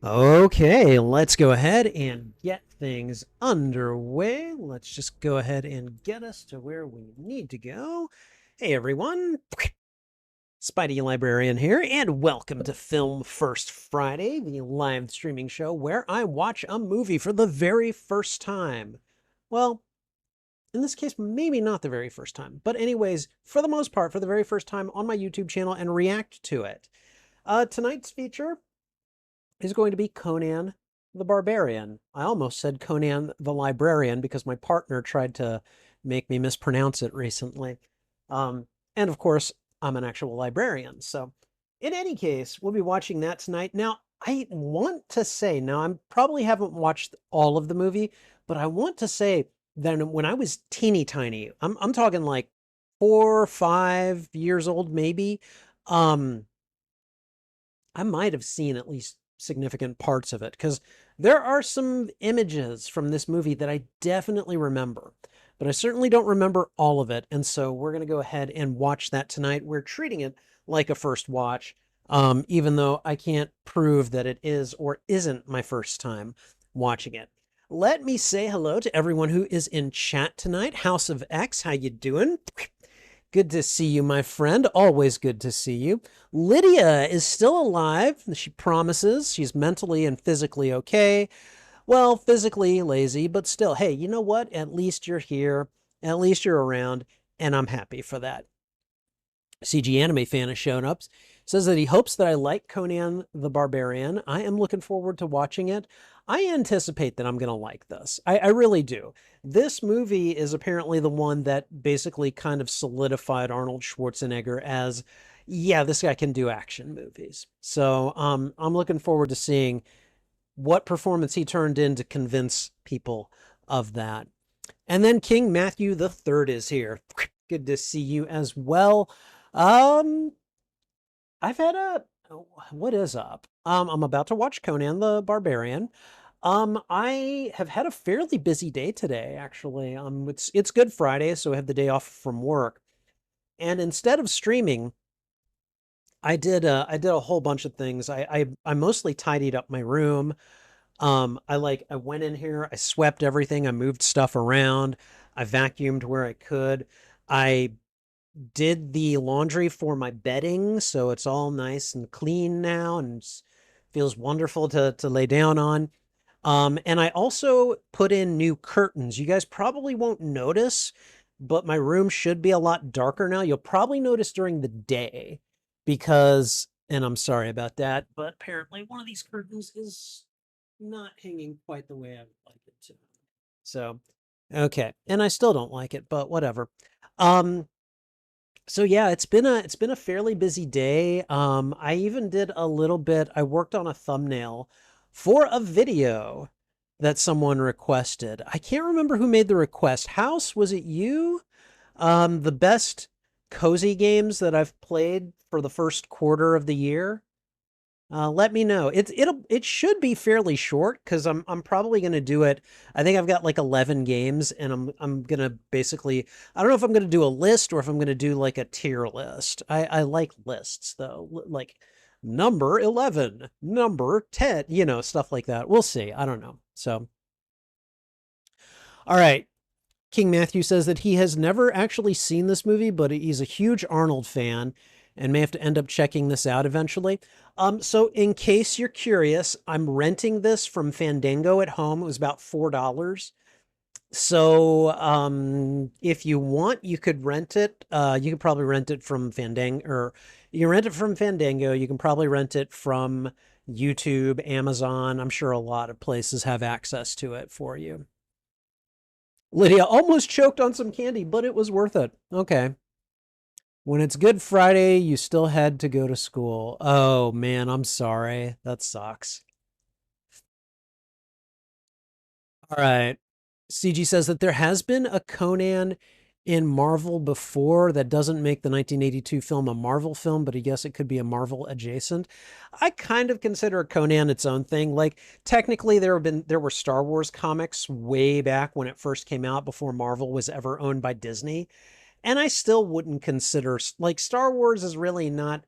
Okay, let's go ahead and get things underway. Let's just go ahead and get us to where we need to go. Hey everyone, Spidey Librarian here, and welcome to Film First Friday, the live streaming show where I watch a movie for the very first time. Well, in this case, maybe not the very first time, but anyways, for the most part, for the very first time on my YouTube channel and react to it. Tonight's feature is going to be Conan the Barbarian. I almost said Conan the Librarian because my partner tried to make me mispronounce it recently. And of course, I'm an actual librarian. So, in any case, we'll be watching that tonight. Now, I want to say, now I probably haven't watched all of the movie, but I want to say that when I was teeny tiny, I'm talking like 4 or 5 years old, maybe. Um, I might have seen at least significant parts of it because there are some images from this movie that I definitely remember, but I certainly don't remember all of it. And so we're going to go ahead and watch that tonight. We're treating it like a first watch, even though I can't prove that it is or isn't my first time watching it. Let me say hello to everyone who is in chat tonight. House of X, how you doing? Good to see you, my friend. Always good to see you. Lydia is still alive. She promises she's mentally and physically okay. Well, physically lazy, but still, hey, you know what? At least you're here. At least you're around, and I'm happy for that. CG Anime fan has shown up. Says that he hopes that I like Conan the Barbarian. I am looking forward to watching it. I anticipate that I'm going to like this. I really do. This movie is apparently the one that basically kind of solidified Arnold Schwarzenegger as, yeah, this guy can do action movies. So I'm looking forward to seeing what performance he turned in to convince people of that. And then King Matthew the Third is here. Good to see you as well. Um, I've had a what is up? I'm about to watch Conan the Barbarian. I have had a fairly busy day today, actually. It's Good Friday, so I have the day off from work. And instead of streaming, I did a whole bunch of things. I mostly tidied up my room. I went in here, I swept everything, I moved stuff around, I vacuumed where I could. I did the laundry for my bedding, so it's all nice and clean now and feels wonderful to lay down on. And I also put in new curtains. You guys probably won't notice, but my room should be a lot darker now. You'll probably notice during the day because, and I'm sorry about that, but apparently one of these curtains is not hanging quite the way I would like it to. So, okay. And I still don't like it, but whatever. Um, so yeah, it's been a fairly busy day. I even did a little bit. I worked on a thumbnail for a video that someone requested. I can't remember who made the request. House, was it you? The best cozy games that I've played for the first quarter of the year. Let me know. It should be fairly short because I'm probably gonna do it. I think I've got like 11 games, and I'm gonna basically, I don't know if I'm gonna do a list or if I'm gonna do like a tier list. I like lists though, like number 11, number 10, stuff like that. We'll see. I don't know. So, all right. King Matthew says that he has never actually seen this movie, but he's a huge Arnold fan and may have to end up checking this out eventually. So in case you're curious, I'm renting this from Fandango at home. It was about $4. So if you want, you could rent it. You could probably rent it from Fandango, or you can rent it from Fandango. You can probably rent it from YouTube, Amazon. I'm sure a lot of places have access to it for you. Lydia almost choked on some candy, but it was worth it. Okay. When it's Good Friday, you still had to go to school. Oh man, I'm sorry. That sucks. All right. CG says that there has been a Conan in Marvel before that doesn't make the 1982 film a Marvel film, but I guess it could be a Marvel adjacent. I kind of consider Conan its own thing. Like technically there were Star Wars comics way back when it first came out before Marvel was ever owned by Disney. And I still wouldn't consider, like, Star Wars is really not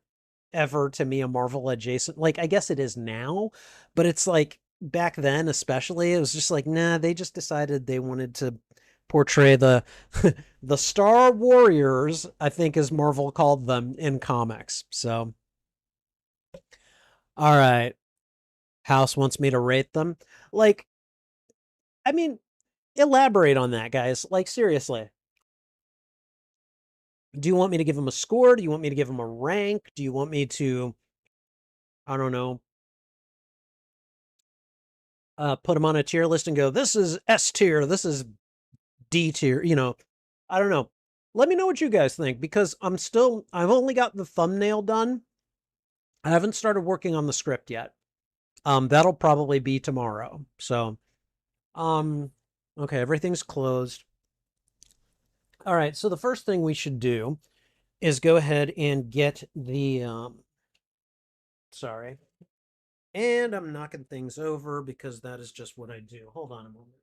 ever to me a Marvel adjacent. Like, I guess it is now, but it's like back then, especially, it was just like, nah, they just decided they wanted to portray the the Star Warriors, I think as Marvel called them in comics. So, all right. House wants me to rate them. Like, I mean, elaborate on that, guys. Like, seriously. Do you want me to give them a score? Do you want me to give them a rank? Do you want me to, I don't know, put them on a tier list and go, this is S tier, this is D tier, I don't know. Let me know what you guys think because I've only got the thumbnail done. I haven't started working on the script yet. That'll probably be tomorrow. So, um, okay, everything's closed. All right, so the first thing we should do is go ahead and get the, sorry. And I'm knocking things over because that is just what I do. Hold on a moment.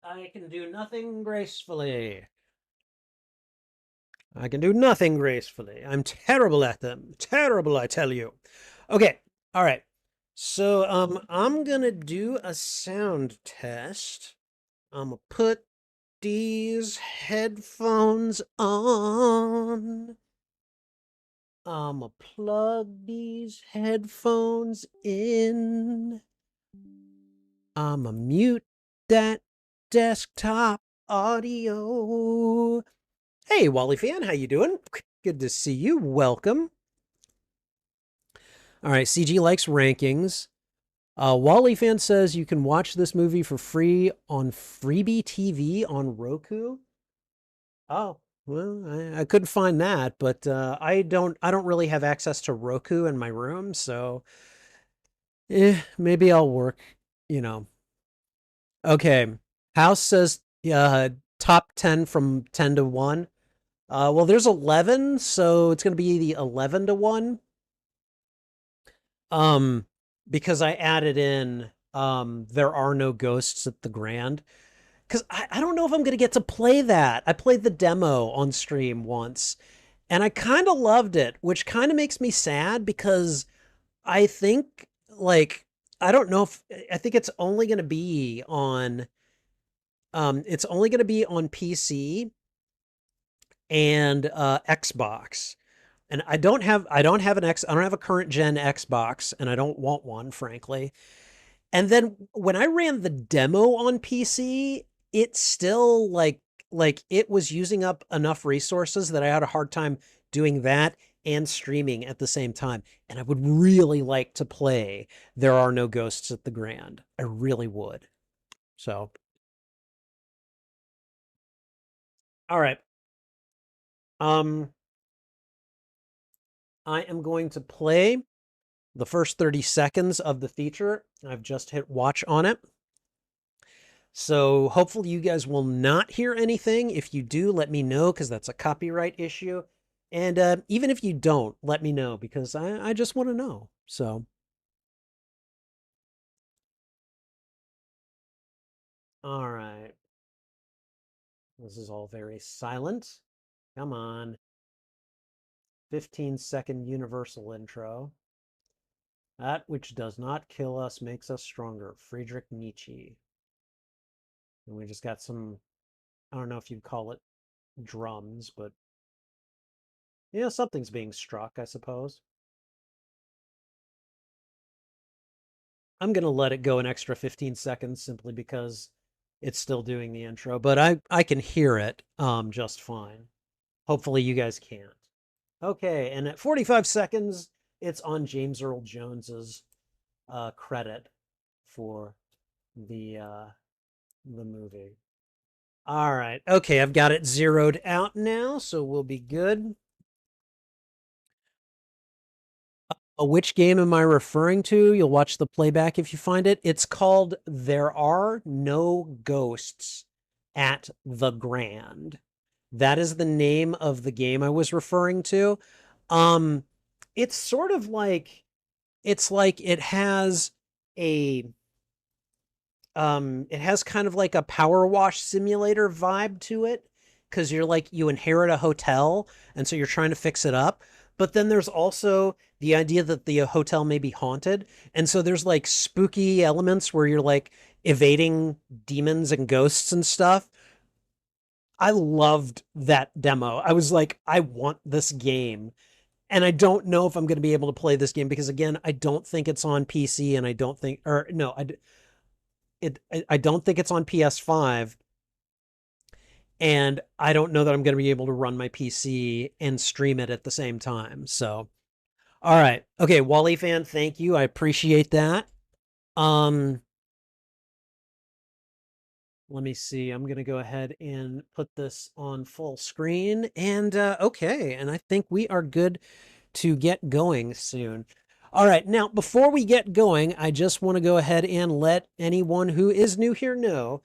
I can do nothing gracefully. I can do nothing gracefully. I'm terrible at them. Terrible, I tell you. Okay. All right. So I'm gonna do a sound test. I'm gonna put these headphones on. I'm gonna plug these headphones in. I'm gonna mute that desktop audio. Hey, Wally fan, how you doing? Good to see you. Welcome. All right, CG likes rankings. Wally fan says you can watch this movie for free on Freebie TV on Roku. Oh, well, I couldn't find that, but I don't really have access to Roku in my room, so maybe I'll work, you know. Okay. House says top 10 from 10 to 1. Well, there's 11, so it's going to be the 11 to 1. Um, because I added in there are no ghosts at the Grand. Because I don't know if I'm going to get to play that. I played the demo on stream once, and I kind of loved it, which kind of makes me sad because I think, like, I don't know if I think it's only going to be on PC and Xbox. And I don't have a current gen Xbox and I don't want one, frankly. And then when I ran the demo on PC, it still like it was using up enough resources that I had a hard time doing that and streaming at the same time. And I would really like to play There Are No Ghosts at the Grand. I really would. So, all right. Um I am going to play the first 30 seconds of the feature. I've just hit watch on it. So hopefully you guys will not hear anything. If you do, let me know because that's a copyright issue. And even if you don't, let me know because I just want to know. So, all right. This is all very silent. Come on. 15-second universal intro. That which does not kill us makes us stronger. Friedrich Nietzsche. And we just got some, I don't know if you'd call it drums, but yeah, something's being struck, I suppose. I'm going to let it go an extra 15 seconds simply because it's still doing the intro, but I can hear it just fine. Hopefully you guys can't. Okay, and at 45 seconds, it's on James Earl Jones's credit for the movie. All right. Okay, I've got it zeroed out now, so we'll be good. Which game am I referring to? You'll watch the playback if you find it. It's called There Are No Ghosts at the Grand. That is the name of the game I was referring to. Um, it's sort of like it has a it has kind of like a power wash simulator vibe to it because you're like you inherit a hotel and so you're trying to fix it up. But then there's also the idea that the hotel may be haunted. And so there's like spooky elements where you're like evading demons and ghosts and stuff. I loved that demo. I was like, I want this game. And I don't know if I'm going to be able to play this game because again, I don't think it's on PC and I don't think or no, I don't think it's on PS5 and I don't know that I'm going to be able to run my PC and stream it at the same time. So, all right. Okay, Wally fan, thank you. I appreciate that. Um Let me see. I'm going to go ahead and put this on full screen. And okay, and I think we are good to get going soon. All right, now before we get going, I just want to go ahead and let anyone who is new here know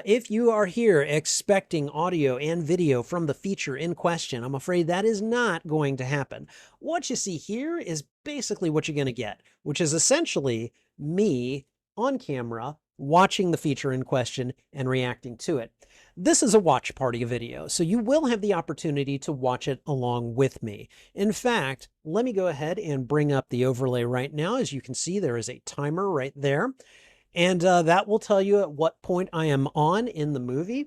if you are here expecting audio and video from the feature in question, I'm afraid that is not going to happen. What you see here is basically what you're going to get, which is essentially me on camera watching the feature in question and reacting to it. This is a watch party video, so you will have the opportunity to watch it along with me. In fact, let me go ahead and bring up the overlay right now. As you can see, there is a timer right there, and that will tell you at what point I am on in the movie.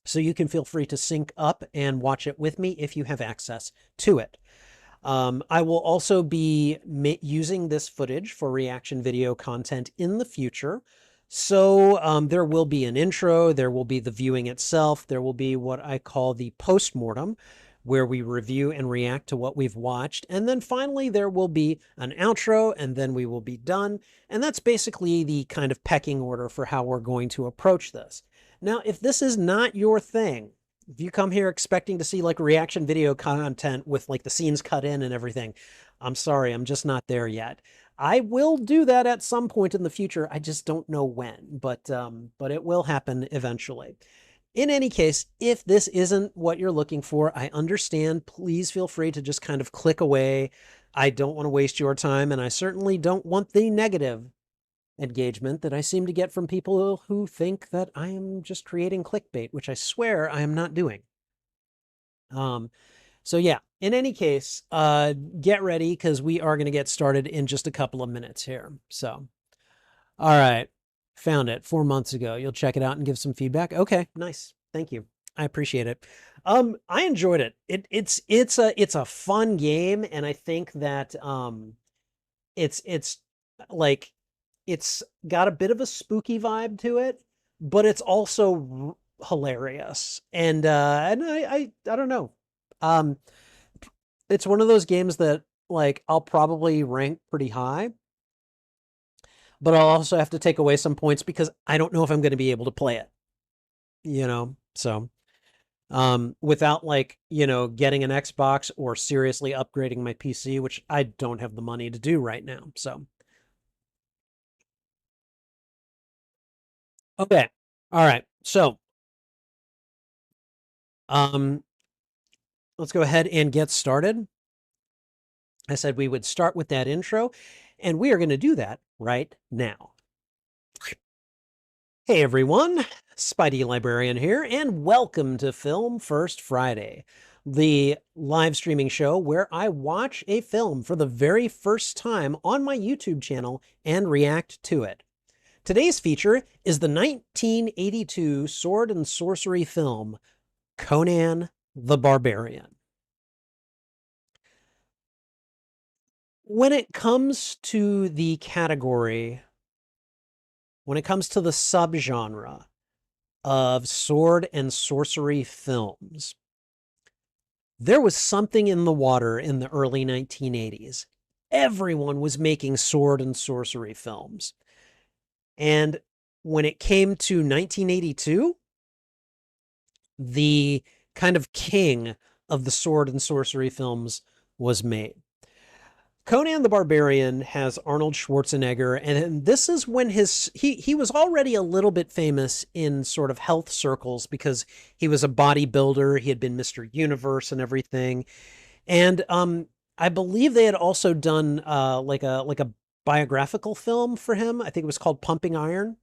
So you can feel free to sync up and watch it with me if you have access to it. I will also be using this footage for reaction video content in the future. So there will be an intro, there will be the viewing itself, there will be what I call the post-mortem, where we review and react to what we've watched. And then finally, there will be an outro, and then we will be done. And that's basically the kind of pecking order for how we're going to approach this. Now, if this is not your thing, if you come here expecting to see like reaction video content with like the scenes cut in and everything, I'm sorry, I'm just not there yet. I will do that at some point in the future. I just don't know when, but it will happen eventually. In any case, if this isn't what you're looking for, I understand. Please feel free to just kind of click away. I don't want to waste your time, and I certainly don't want the negative engagement that I seem to get from people who think that I am just creating clickbait, which I swear I am not doing. So yeah, in any case, get ready because we are going to get started in just a couple of minutes here. So, all right, found it 4 months ago. You'll check it out and give some feedback. Okay, nice. Thank you. I appreciate it. I enjoyed it. It's a fun game, and I think that it's like it's got a bit of a spooky vibe to it, but it's also hilarious. And I don't know. Um, it's one of those games that like I'll probably rank pretty high, but I'll also have to take away some points because I don't know if I'm going to be able to play it, you know? So, without like, getting an Xbox or seriously upgrading my PC, which I don't have the money to do right now. So, okay. All right. So, um, let's go ahead and get started. I said we would start with that intro, and we are going to do that right now. Hey everyone, Spidey Librarian here, and welcome to Film First Friday, the live streaming show where I watch a film for the very first time on my YouTube channel and react to it. Today's feature is the 1982 sword and sorcery film, Conan the Barbarian. When it comes to the category, when it comes to the subgenre of sword and sorcery films, there was something in the water in the early 1980s. Everyone was making sword and sorcery films. And when it came to 1982, the kind of king of the sword and sorcery films was made. Conan the Barbarian has Arnold Schwarzenegger, and this is when he was already a little bit famous in sort of health circles because he was a bodybuilder, he had been Mr. Universe and everything. And I believe they had also done like a biographical film for him. I think it was called Pumping Iron.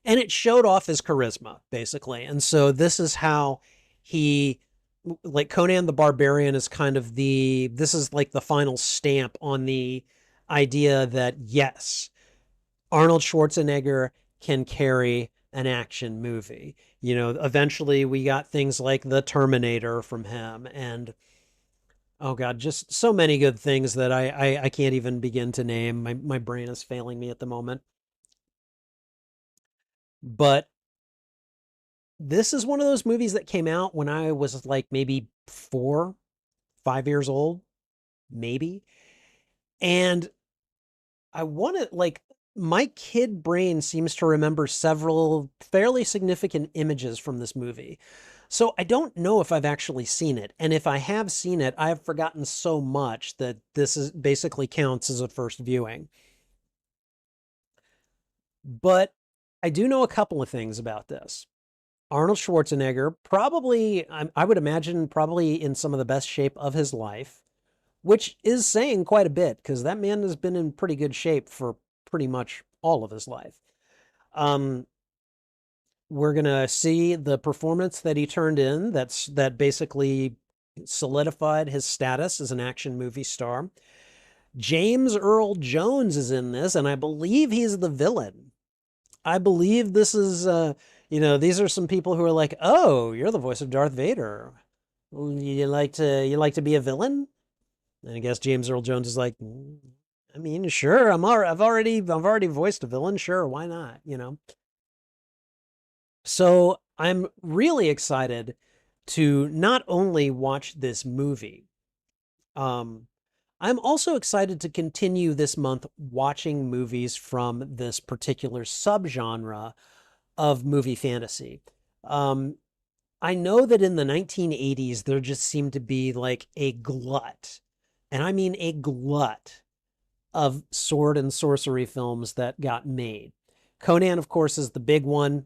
And it showed off his charisma, basically. And so this is how he, like Conan the Barbarian is kind of this is like the final stamp on the idea that yes, Arnold Schwarzenegger can carry an action movie. You know, eventually we got things like The Terminator from him and oh God, just so many good things that I can't even begin to name. My brain is failing me at the moment. But this is one of those movies that came out when I was like maybe 4, 5 years old, maybe. And I want to like my kid brain seems to remember several fairly significant images from this movie. So I don't know if I've actually seen it. And if I have seen it, I have forgotten so much that this is basically counts as a first viewing. But I do know a couple of things about this. Arnold Schwarzenegger, probably, I would imagine, probably in some of the best shape of his life, which is saying quite a bit because that man has been in pretty good shape for pretty much all of his life. Um, we're gonna see the performance that he turned in. That basically solidified his status as an action movie star. James Earl Jones is in this, and I believe he's the villain. I believe this is, these are some people who are like, "Oh, you're the voice of Darth Vader. You like to be a villain?" And I guess James Earl Jones is like, I mean, sure, I've already voiced a villain. Sure, why not? You know. So I'm really excited to not only watch this movie, um, I'm also excited to continue this month watching movies from this particular subgenre of movie fantasy. Um, I know that in the 1980s, there just seemed to be like a glut, and I mean a glut of sword and sorcery films that got made. Conan, of course, is the big one,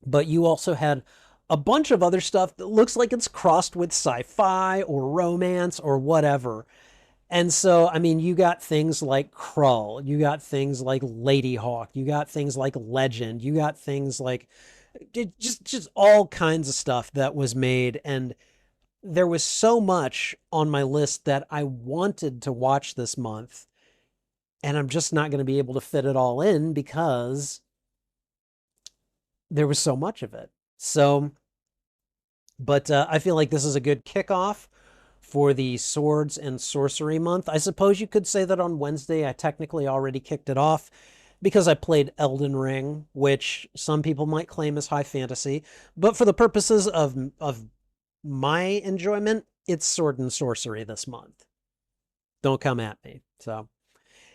but you also had a bunch of other stuff that looks like it's crossed with sci-fi or romance or whatever. And so, I mean, you got things like Krull, you got things like Lady Hawk, you got things like Legend, you got things like just all kinds of stuff that was made. And there was so much on my list that I wanted to watch this month. And I'm just not going to be able to fit it all in because there was so much of it. So, but I feel like this is a good kickoff for the Swords and Sorcery month. I suppose you could say that on Wednesday I technically already kicked it off because I played Elden Ring, which some people might claim is high fantasy, but for the purposes of my enjoyment, it's Sword and Sorcery this month. Don't come at me. So,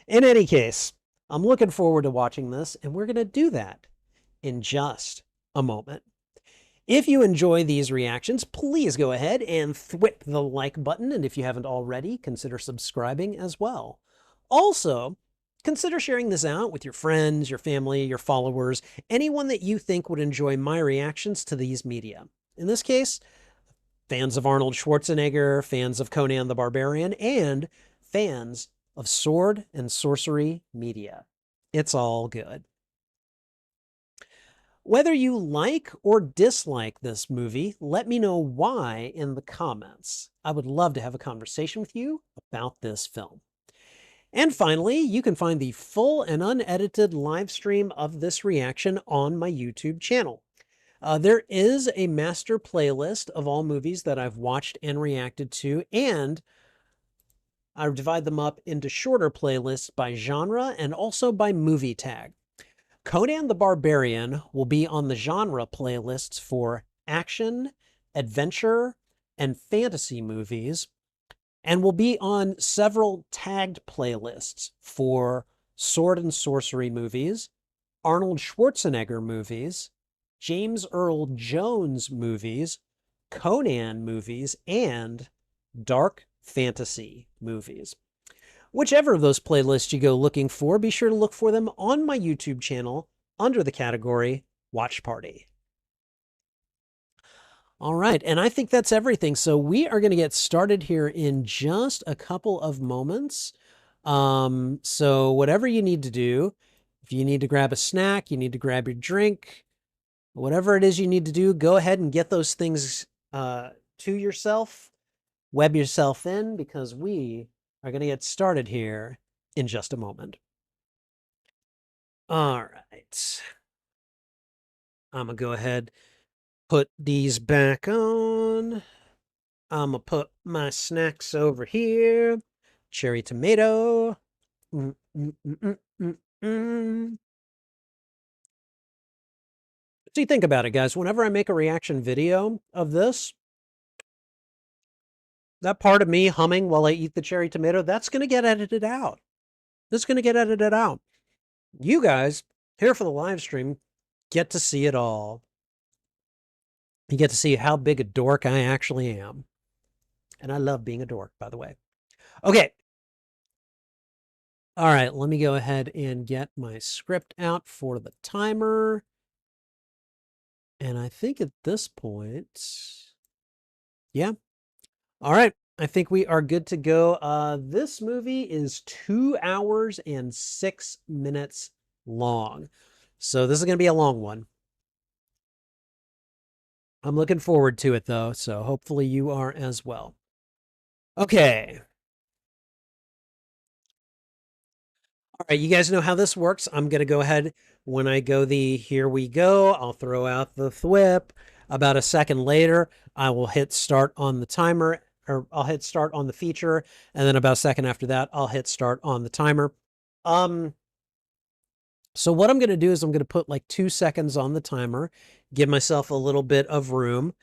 in any case, I'm looking forward to watching this, and we're going to do that in just a moment. If you enjoy these reactions, please go ahead and thwip the like button, and if you haven't already, consider subscribing as well. Also, consider sharing this out with your friends, your family, your followers, anyone that you think would enjoy my reactions to these media. In this case, fans of Arnold Schwarzenegger, fans of Conan the Barbarian, and fans of sword and sorcery media. It's all good. Whether you like or dislike this movie, let me know why in the comments. I would love to have a conversation with you about this film. And finally, you can find the full and unedited live stream of this reaction on my YouTube channel. There is a master playlist of all movies that I've watched and reacted to, and I divide them up into shorter playlists by genre and also by movie tag. Conan the Barbarian will be on the genre playlists for action, adventure, and fantasy movies, and will be on several tagged playlists for sword and sorcery movies, Arnold Schwarzenegger movies, James Earl Jones movies, Conan movies, and dark fantasy movies. Whichever of those playlists you go looking for, be sure to look for them on my YouTube channel under the category Watch Party. All right, and I think that's everything. So we are going to get started here in just a couple of moments. So whatever you need to do, If you need to grab a snack, you need to grab your drink, whatever it is you need to do, go ahead and get those things to yourself. Web yourself in because we are going to get started here in just a moment. All right. I'm going to go ahead, put these back on. I'm going to put my snacks over here. Cherry tomato. Mm, mm, mm, mm, mm, mm. So you think about it, guys. Whenever I make a reaction video of this, that part of me humming while I eat the cherry tomato, that's going to get edited out. That's going to get edited out. You guys here for the live stream get to see it all. You get to see how big a dork I actually am. And I love being a dork, by the way. Okay. All right, let me go ahead and get my script out for the timer. And I think at this point, yeah. All right. I think we are good to go. This movie is 2 hours and 6 minutes long. So this is going to be a long one. I'm looking forward to it, though. So hopefully you are as well. Okay. All right, you guys know how this works. I'm going to go ahead when I go the here we go. I'll throw out the thwip. About a second later, I will hit start on the timer, or I'll hit start on the feature. And then about a second after that, I'll hit start on the timer. So what I'm going to do is I'm going to put like 2 seconds on the timer, give myself a little bit of room,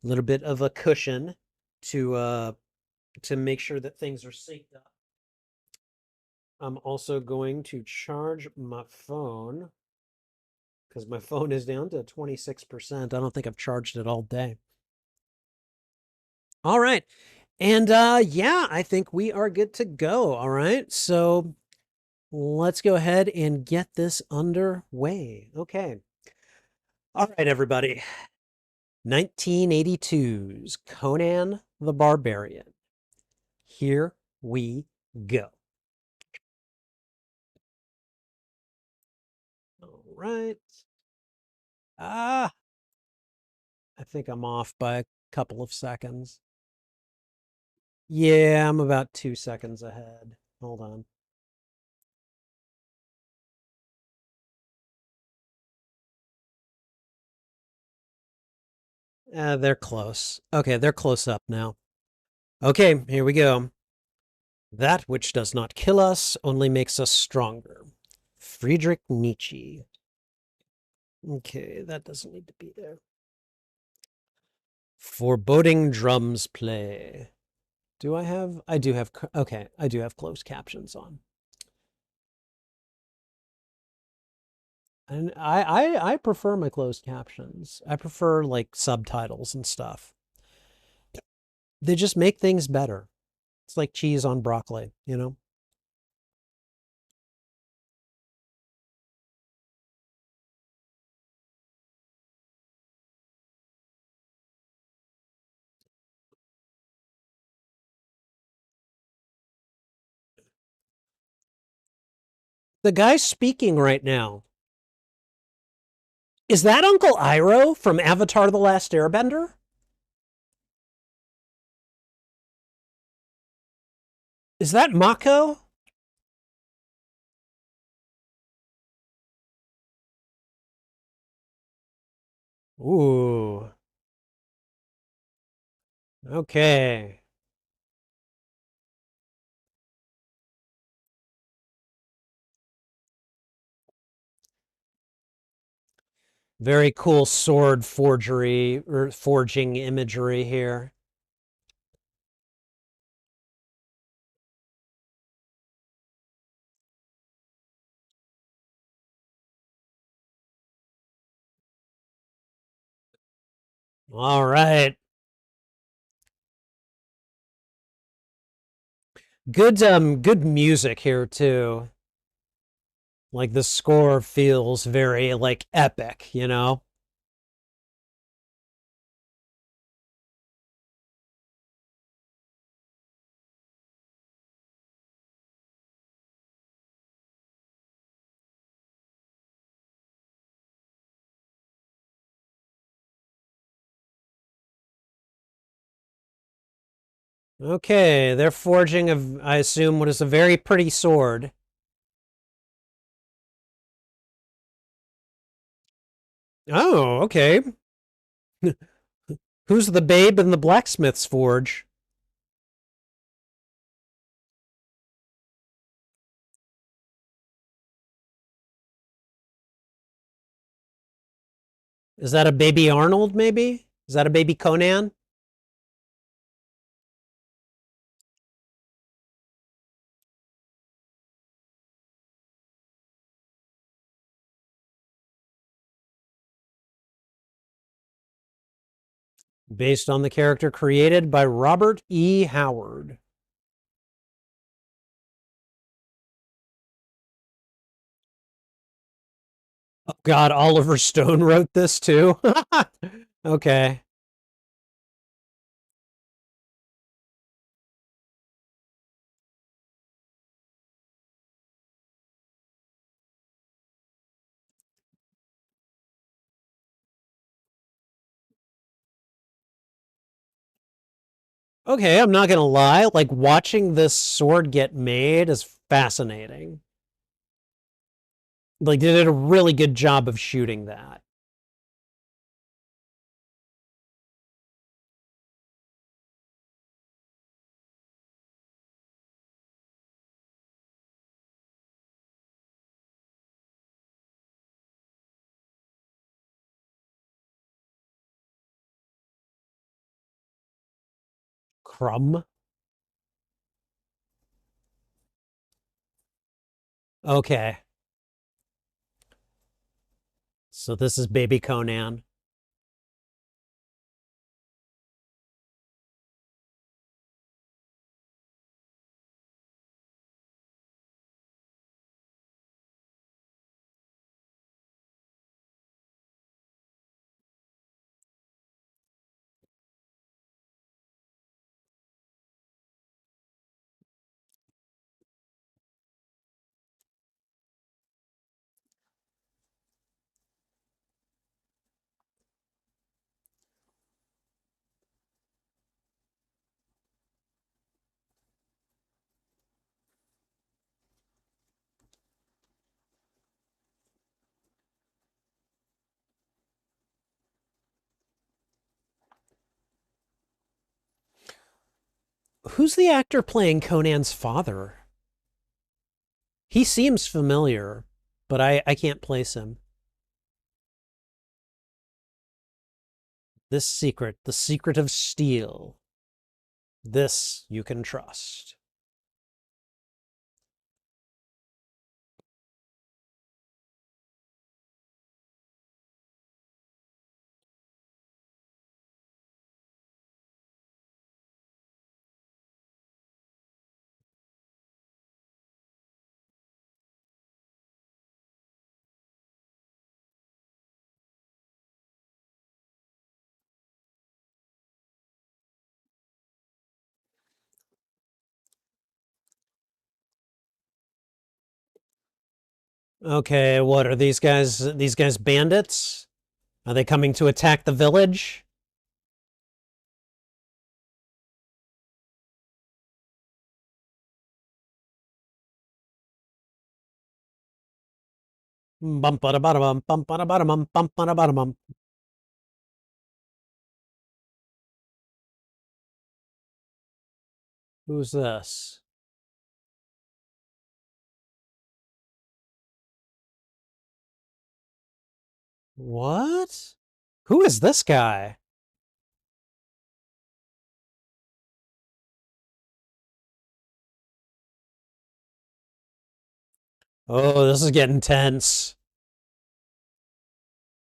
a little bit of a cushion to make sure that things are synced up. I'm also going to charge my phone because my phone is down to 26%. I don't think I've charged it all day. All right. And yeah, I think we are good to go. All right. So let's go ahead and get this underway. Okay. All right, everybody. 1982's Conan the Barbarian. Here we go. All right. I think I'm off by a couple of seconds. Yeah, I'm about 2 seconds ahead. Hold on. They're close. Okay, they're close up now. Okay, here we go. That which does not kill us only makes us stronger. Friedrich Nietzsche. Okay, that doesn't need to be there. Foreboding drums play. Do I have? I do have. Okay, I do have closed captions on. And I prefer my closed captions. I prefer like subtitles and stuff. They just make things better. It's like cheese on broccoli, you know? The guy speaking right now, is that Uncle Iroh from Avatar The Last Airbender? Is that Mako? Ooh. Okay. Very cool sword forgery or forging imagery here. All right. Good music here too. Like the score feels very like epic, you know? Okay, they're forging I assume, what is a very pretty sword. Oh, okay. Who's the babe in the blacksmith's forge? Is that a baby Arnold, maybe? Is that a baby Conan? Based on the character created by Robert E. Howard. Oh, God, Oliver Stone wrote this too? Okay. Okay, I'm not gonna lie. Like, watching this sword get made is fascinating. Like, they did a really good job of shooting that. Crumb. Okay. So this is baby Conan. Who's the actor playing Conan's father? He seems familiar, but I can't place him. This secret, the secret of steel. This you can trust. Okay, what are these guys? These guys bandits? Are they coming to attack the village? Bum ba da ba da bum bum ba da ba da bum bum ba da ba da bum. Who's this? What? Who is this guy? Oh, this is getting tense.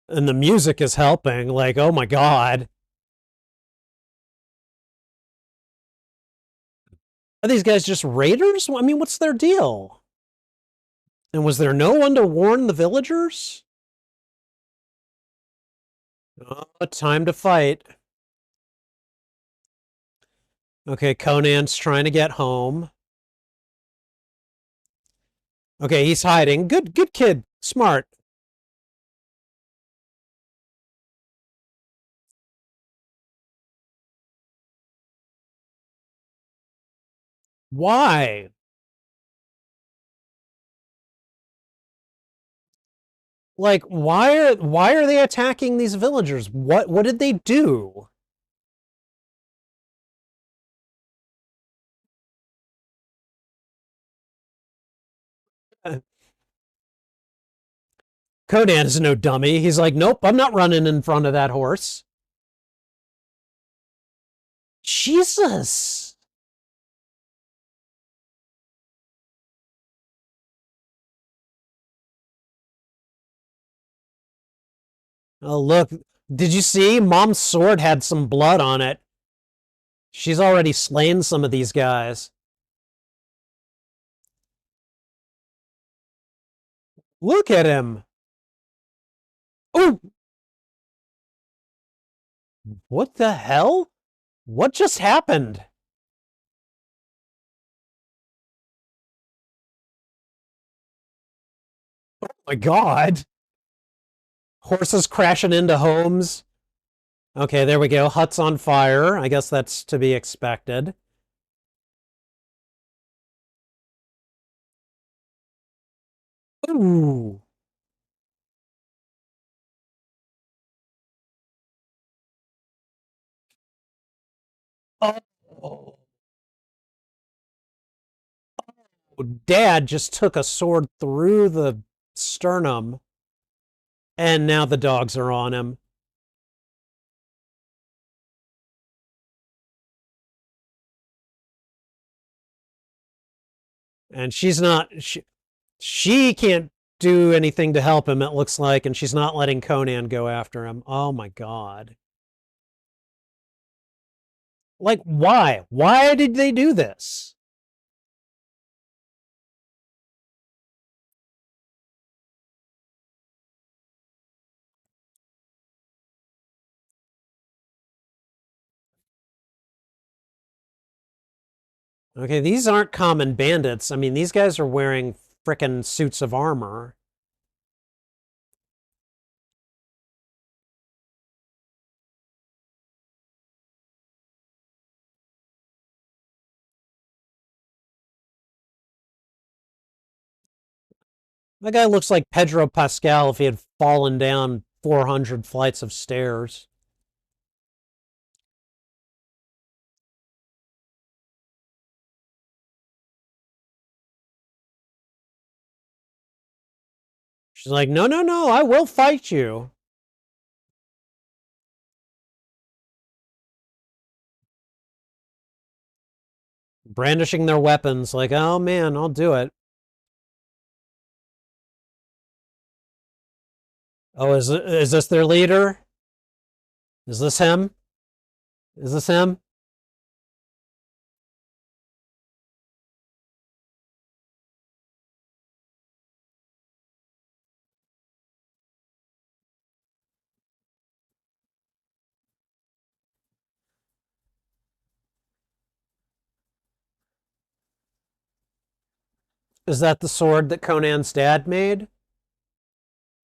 And the music is helping. Like, oh my God. Are these guys just raiders? I mean, what's their deal? And was there no one to warn the villagers? Oh, time to fight. Okay, Conan's trying to get home. Okay, he's hiding. Good kid. Smart. Why? Like, why are they attacking these villagers? What did they do? Conan is no dummy. He's like, nope, I'm not running in front of that horse. Jesus. Oh, look. Did you see? Mom's sword had some blood on it. She's already slain some of these guys. Look at him. Oh, what the hell? What just happened? Oh my God. Horses crashing into homes. Okay, there we go. Hut's on fire. I guess that's to be expected. Ooh. Oh. Dad just took a sword through the sternum, and now the dogs are on him. And she can't do anything to help him, it looks like, and she's not letting Conan go after him. Oh my God. Like, why? Why did they do this? Okay, these aren't common bandits. I mean, these guys are wearing frickin' suits of armor. That guy looks like Pedro Pascal if he had fallen down 400 flights of stairs. She's like, no, no, no, I will fight you. Brandishing their weapons, like, oh man, I'll do it. Oh, is this their leader? Is this him? Is this him? Is that the sword that Conan's dad made?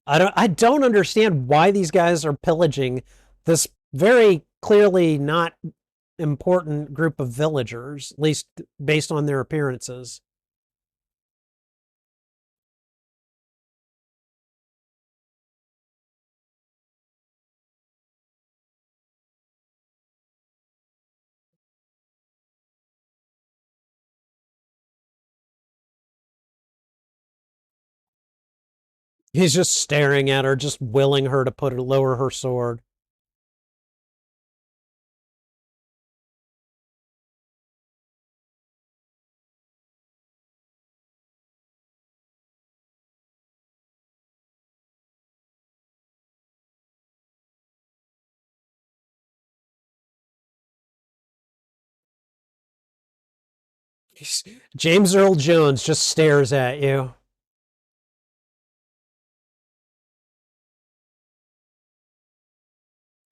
I don't understand why these guys are pillaging this very clearly not important group of villagers, at least based on their appearances. He's just staring at her, just willing her to lower her sword. James Earl Jones just stares at you.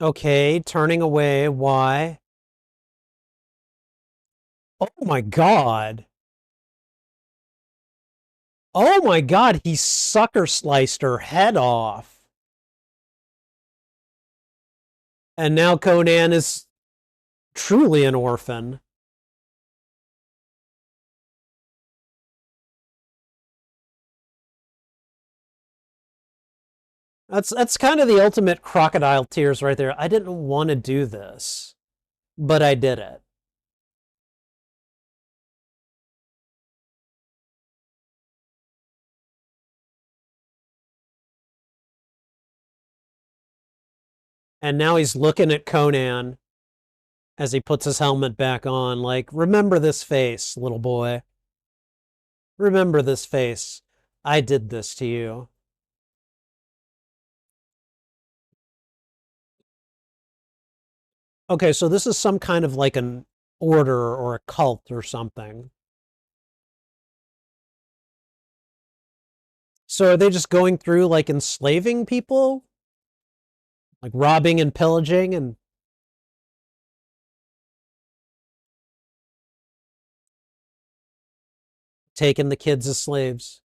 Okay, turning away. Why? Oh my God. Oh my God, he sucker sliced her head off. And now Conan is truly an orphan. That's kind of the ultimate crocodile tears right there. I didn't want to do this, but I did it. And now he's looking at Conan as he puts his helmet back on, like, remember this face, little boy. Remember this face. I did this to you. Okay, so this is some kind of like an order or a cult or something. So are they just going through like enslaving people? Like robbing and pillaging and taking the kids as slaves?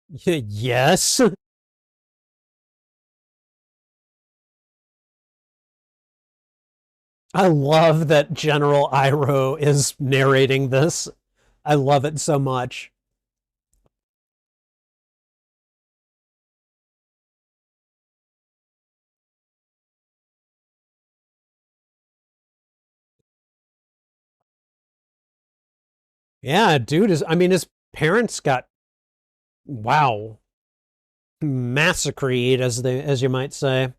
Yes. I love that General Iroh is narrating this. I love it so much. Yeah, dude is I mean his parents got wow, massacred as you might say.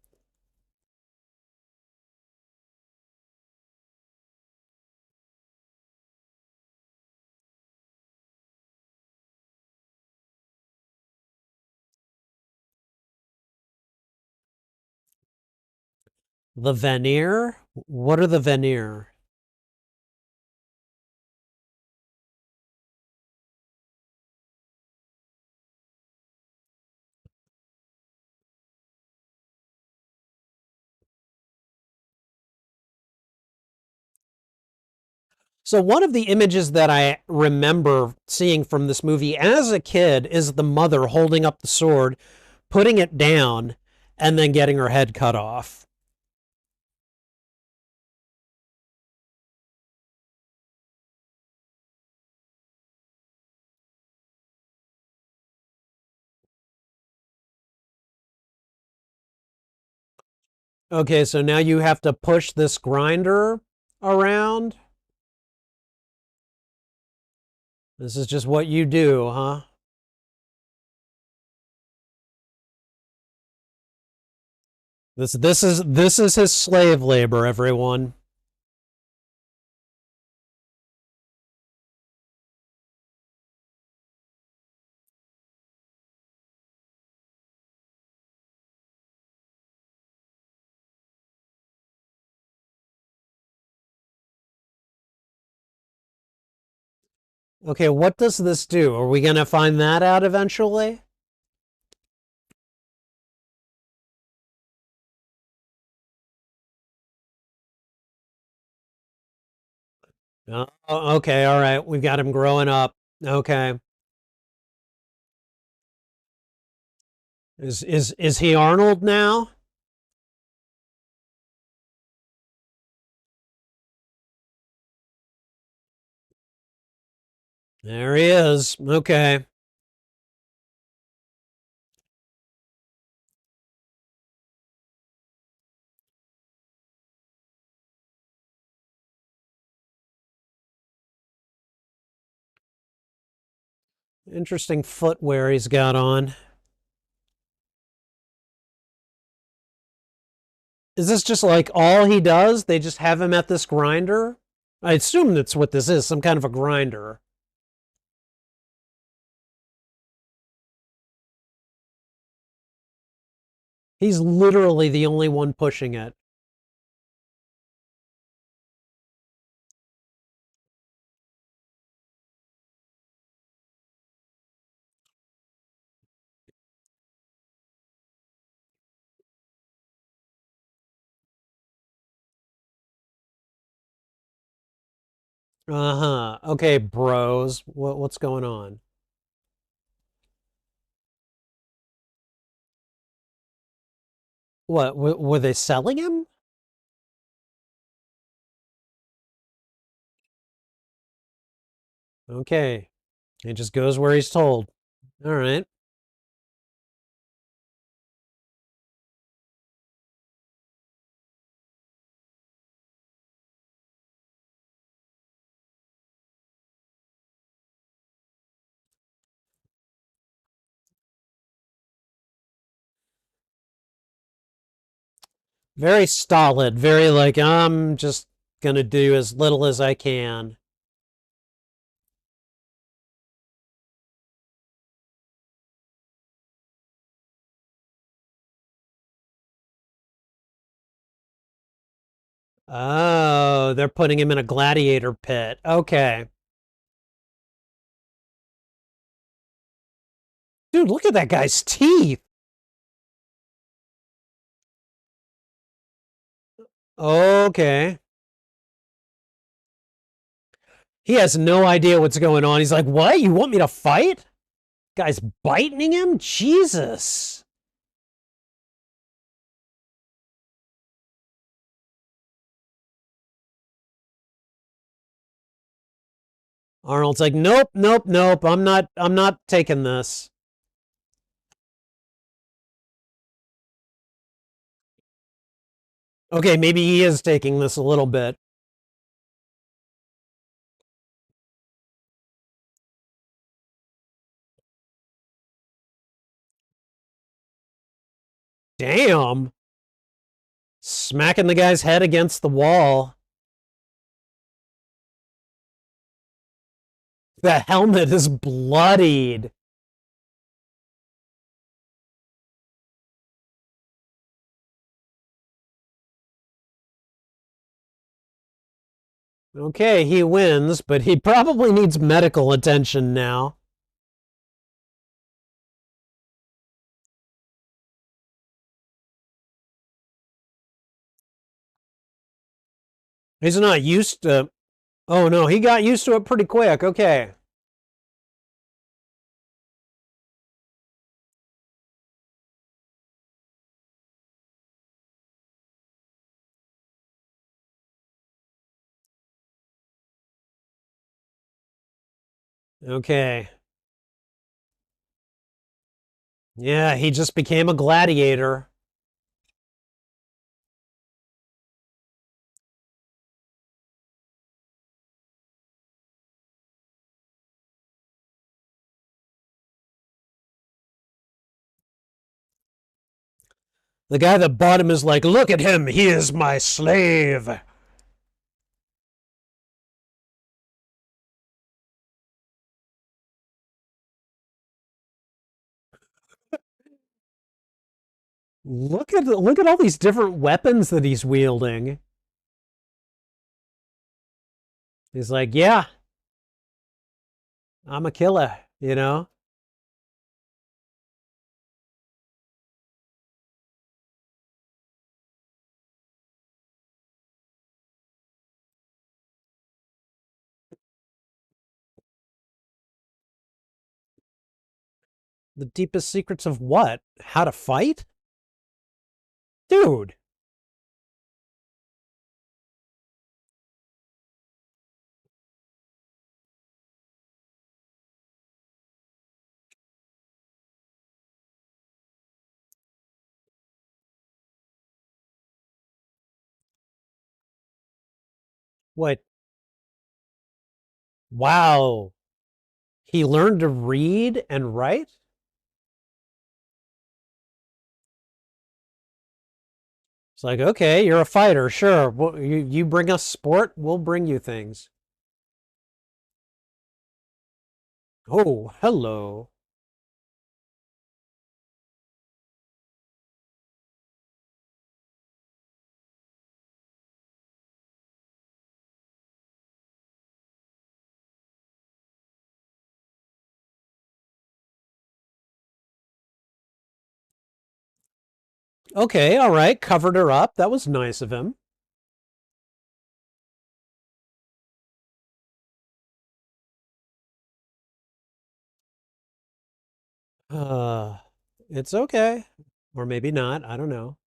The veneer? What are the veneer? So one of the images that I remember seeing from this movie as a kid is the mother holding up the sword, putting it down, and then getting her head cut off. Okay, so now you have to push this grinder around. This is just what you do, huh? This is his slave labor, everyone. Okay, what does this do? Are we gonna find that out eventually? Okay, all right. We've got him growing up. Okay. Is he Arnold now? There he is. Okay. Interesting footwear he's got on. Is this just like all he does? They just have him at this grinder? I assume that's what this is, some kind of a grinder. He's literally the only one pushing it. Uh-huh. Okay, bros. What's going on? What were they selling him? Okay. He just goes where he's told. All right. Very stolid, very like, I'm just gonna do as little as I can. Oh, they're putting him in a gladiator pit. Okay. Dude, look at that guy's teeth. Okay. He has no idea what's going on. He's like, what? You want me to fight? Guy's biting him? Jesus. Arnold's like, nope, nope, nope. I'm not taking this. Okay, maybe he is taking this a little bit. Damn. Smacking the guy's head against the wall. The helmet is bloodied. Okay, he wins, but he probably needs medical attention now. He's not used to. Oh no, he got used to it pretty quick. Okay. Okay. Yeah, he just became a gladiator. The guy that bought him is like, look at him, he is my slave. Look at all these different weapons that he's wielding. He's like, yeah, I'm a killer, you know? The deepest secrets of what? How to fight? Dude. What? Wow. He learned to read and write? It's like, okay, you're a fighter, sure. Well, you bring us sport, we'll bring you things. Oh, hello. Okay, all right. Covered her up. That was nice of him. Uh, it's okay. Or maybe not. I don't know.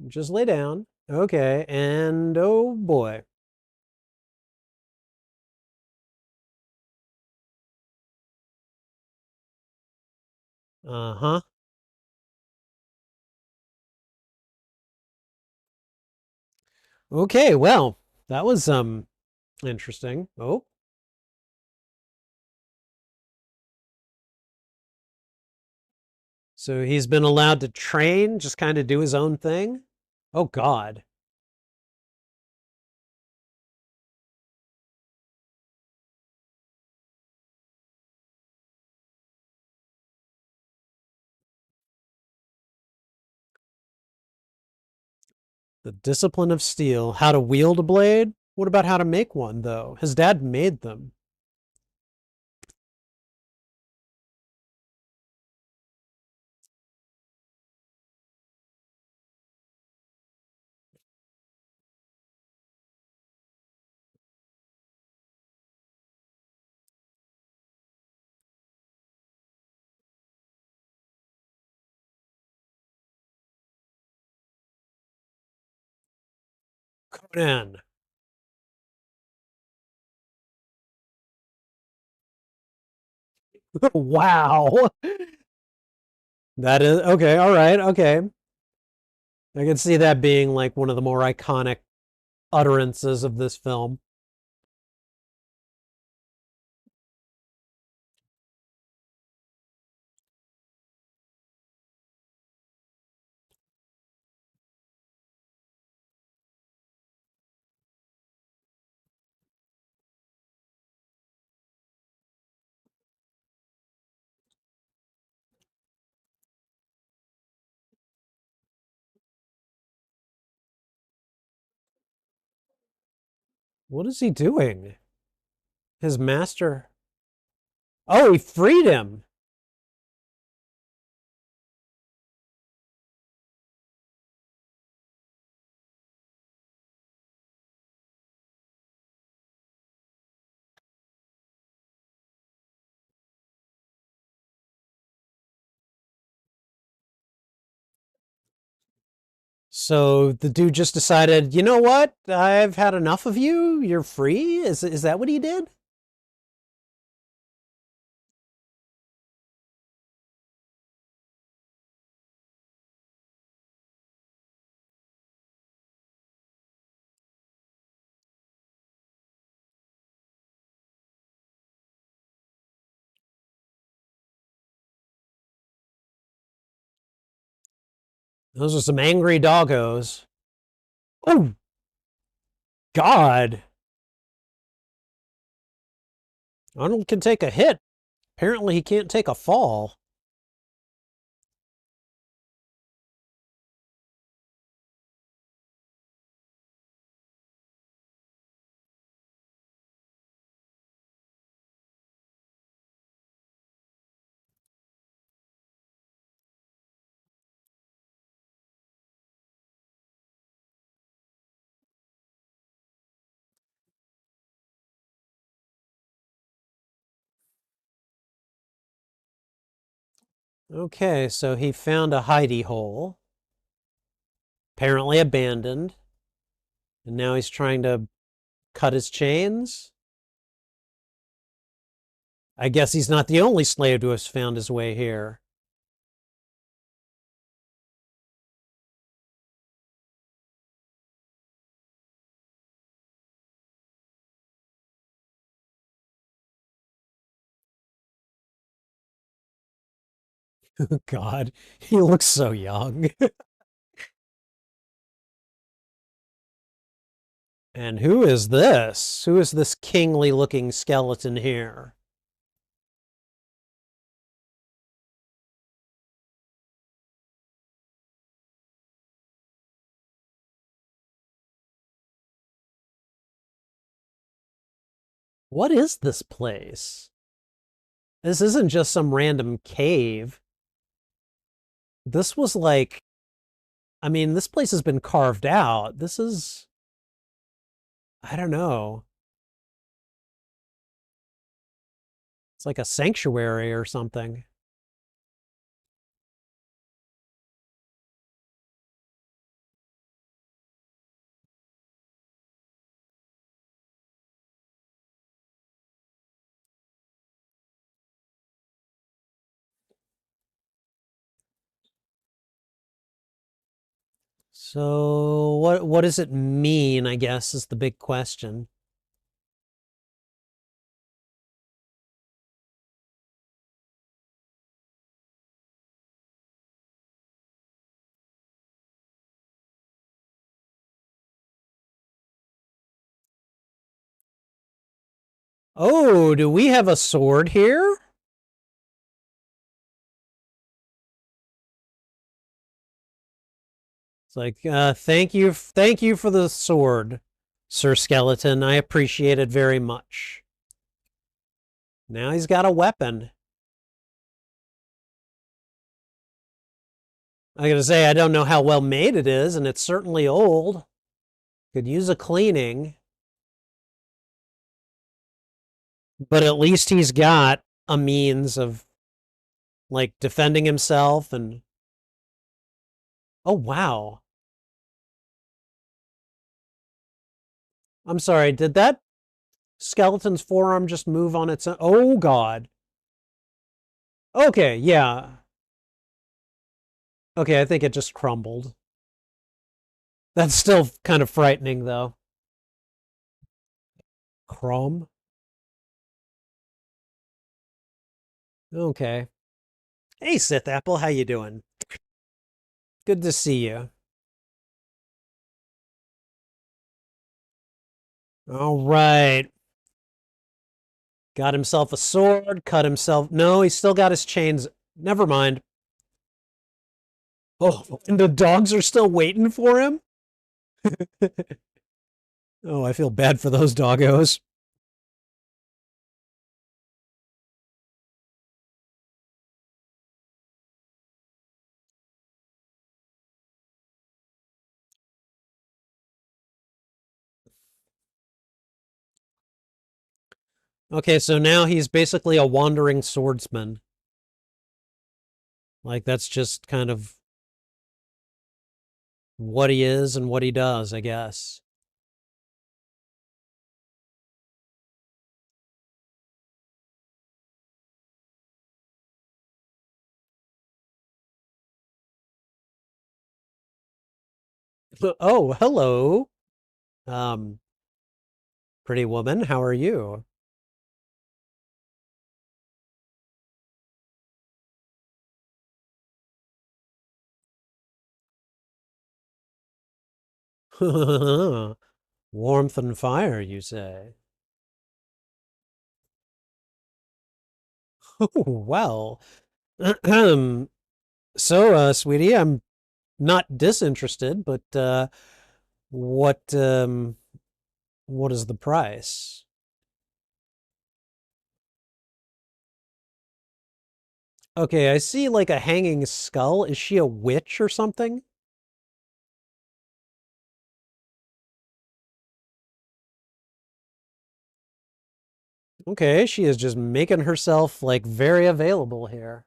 Just lay down. Okay. And oh boy. Uh-huh. Okay, well, that was interesting. Oh, So he's been allowed to train, just kind of do his own thing. Oh God. The discipline of steel. How to wield a blade? What about how to make one, though? His dad made them. Conan. Wow. That is okay. All right. Okay. I can see that being like one of the more iconic utterances of this film. What is he doing? His master. Oh, he freed him. So the dude just decided, you know what? I've had enough of you. You're free. Is that what he did? Those are some angry doggos. Oh God! Arnold can take a hit. Apparently, he can't take a fall. Okay, so he found a hidey hole, apparently abandoned, and now he's trying to cut his chains. I guess he's not the only slave to have found his way here. God, he looks so young. And who is this? Who is this kingly looking skeleton here? What is this place? This isn't just some random cave. This was like, I mean, this place has been carved out. This is, I don't know. It's like a sanctuary or something. So what does it mean, I guess, is the big question. Oh, do we have a sword here? It's like, thank you for the sword, Sir Skeleton. I appreciate it very much. Now he's got a weapon. I gotta say, I don't know how well made it is, and it's certainly old. Could use a cleaning, but at least he's got a means of like defending himself and oh wow. I'm sorry, did that skeleton's forearm just move on its own? Oh god. Okay, yeah. Okay, I think it just crumbled. That's still kind of frightening though. Chrome? Okay. Hey Sith Apple, how you doing? Good to see you. All right. Got himself a sword, cut himself. No, he's still got his chains. Never mind. Oh, and the dogs are still waiting for him? Oh, I feel bad for those doggos. Okay, so now he's basically a wandering swordsman. Like, that's just kind of what he is and what he does, I guess. Oh, hello. Um, pretty woman, how are you? Warmth and fire, you say? Oh, well. So, sweetie, I'm not disinterested, but what what is the price? Okay, I see like a hanging skull. Is she a witch or something? Okay, she is just making herself like very available here.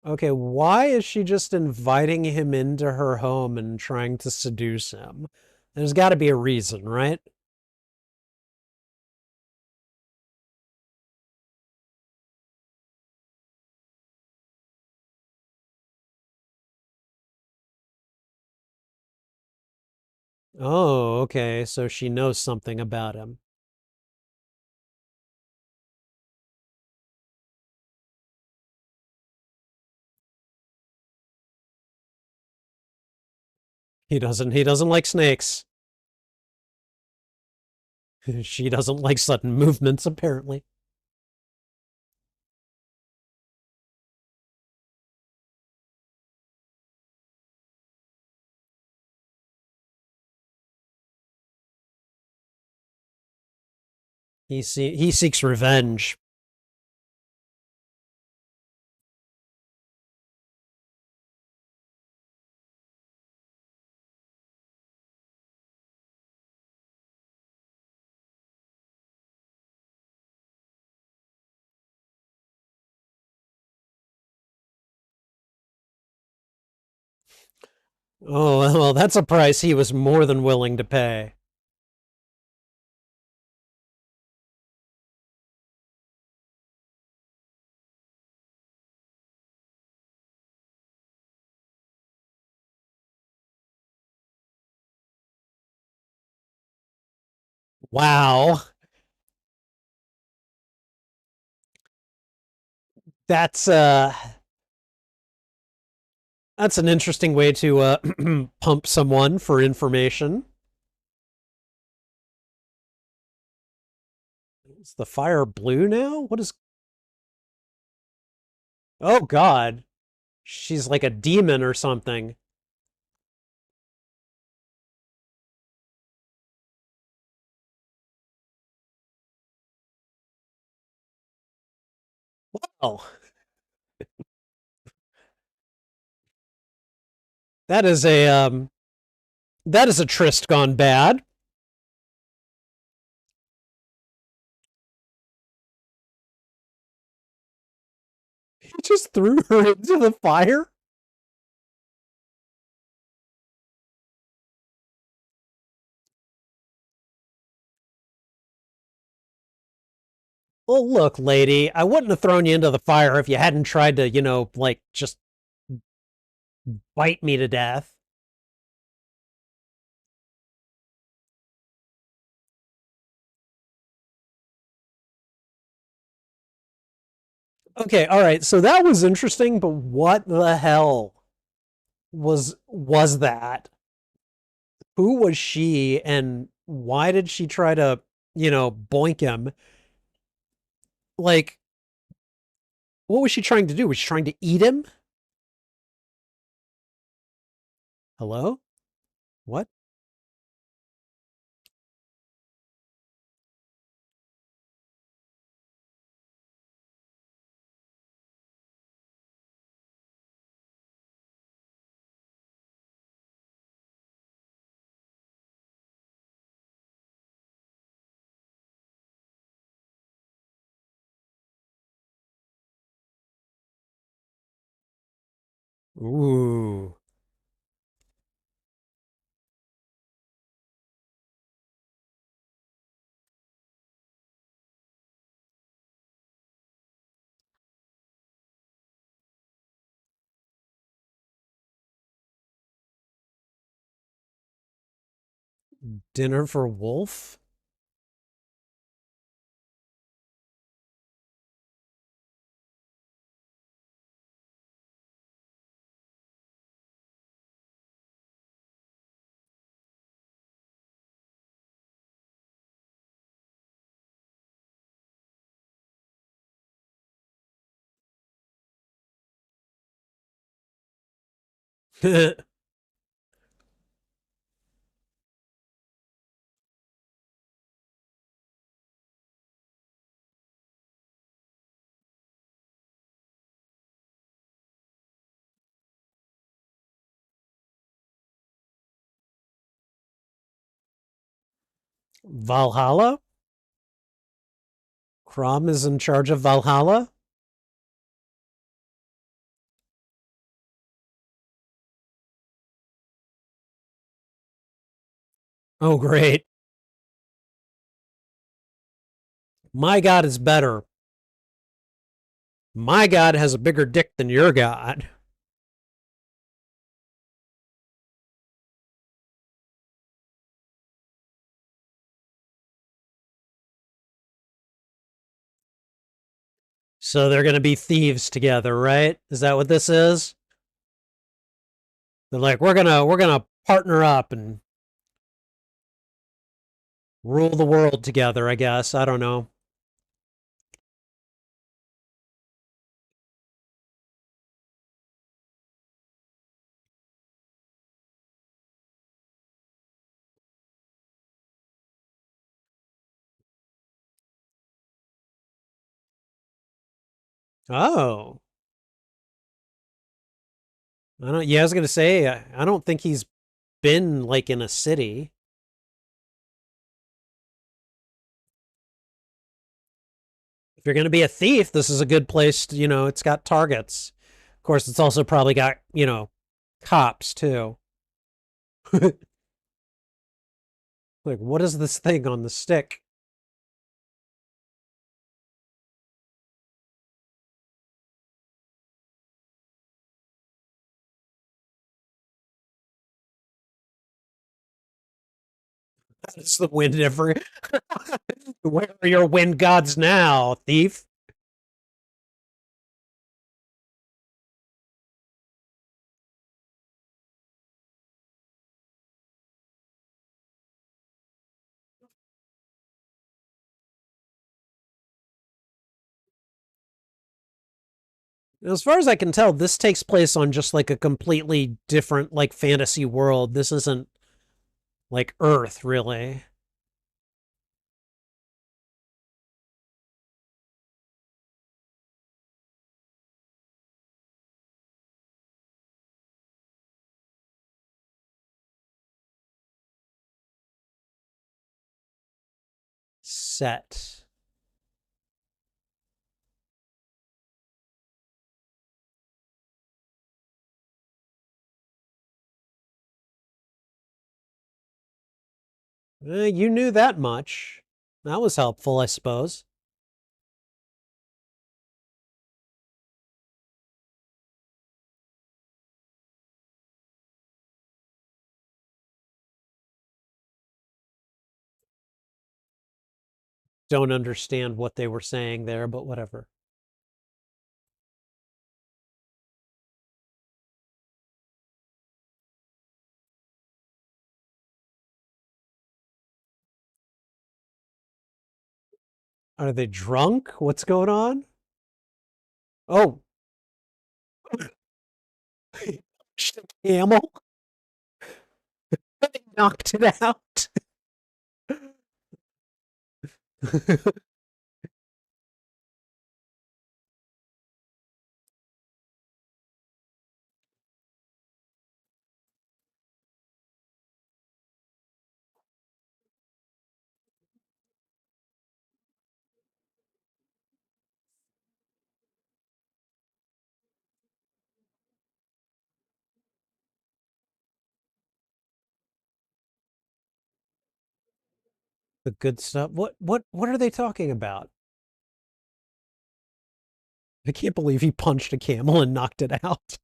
Okay, why is she just inviting him into her home and trying to seduce him? There's got to be a reason, right? Oh, okay, so she knows something about him. He doesn't like snakes. She doesn't like sudden movements, apparently. He seeks revenge. Oh, well, that's a price he was more than willing to pay. Wow. That's that's an interesting way to pump someone for information. Is the fire blue now? What is? Oh God, she's like a demon or something. Oh, that is a that is a tryst gone bad. He just threw her into the fire. Well, look, lady, I wouldn't have thrown you into the fire if you hadn't tried to, like just bite me to death. Okay, all right. So that was interesting, but what the hell was that? Who was she and why did she try to, boink him? Like, what was she trying to do? Was she trying to eat him? Hello? What? Ooh. Dinner for Wolf? Valhalla? Crom is in charge of Valhalla? Oh, great. My God is better. My God has a bigger dick than your God. So they're going to be thieves together, right? Is that what this is? They're like, we're going to partner up and rule the world together, I guess. I don't know. Oh. I don't Yeah, I was going to say I don't think he's been like in a city. If you're going to be a thief, this is a good place to, it's got targets. Of course, it's also probably got, cops too. Like, what is this thing on the stick? It's the wind ever. Where are your wind gods now, thief? As far as I can tell, this takes place on just like a completely different like fantasy world. This isn't like Earth, really. Set. You knew that much. That was helpful, I suppose. Don't understand what they were saying there, but whatever. Are they drunk? What's going on? Oh, camel. They knocked it out. The good stuff. What are they talking about? I can't believe he punched a camel and knocked it out.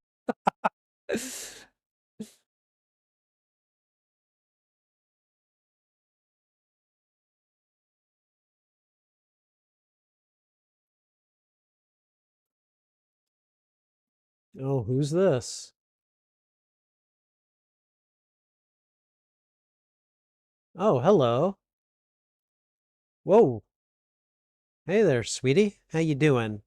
Oh, who's this? Oh, hello. Whoa. Hey there, sweetie. How you doing?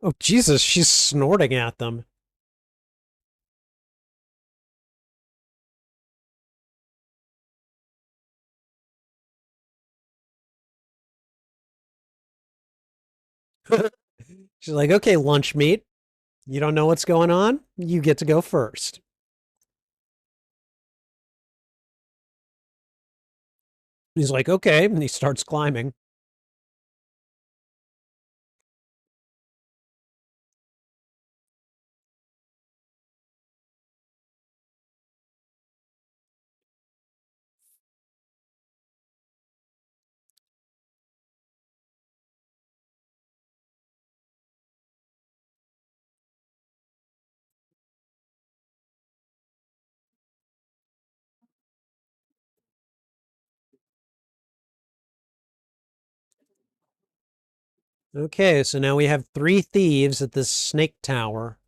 Oh, Jesus, she's snorting at them. She's like, okay, lunch meat. You don't know what's going on? You get to go first. He's like, okay. And he starts climbing. Okay, so now we have three thieves at this snake tower.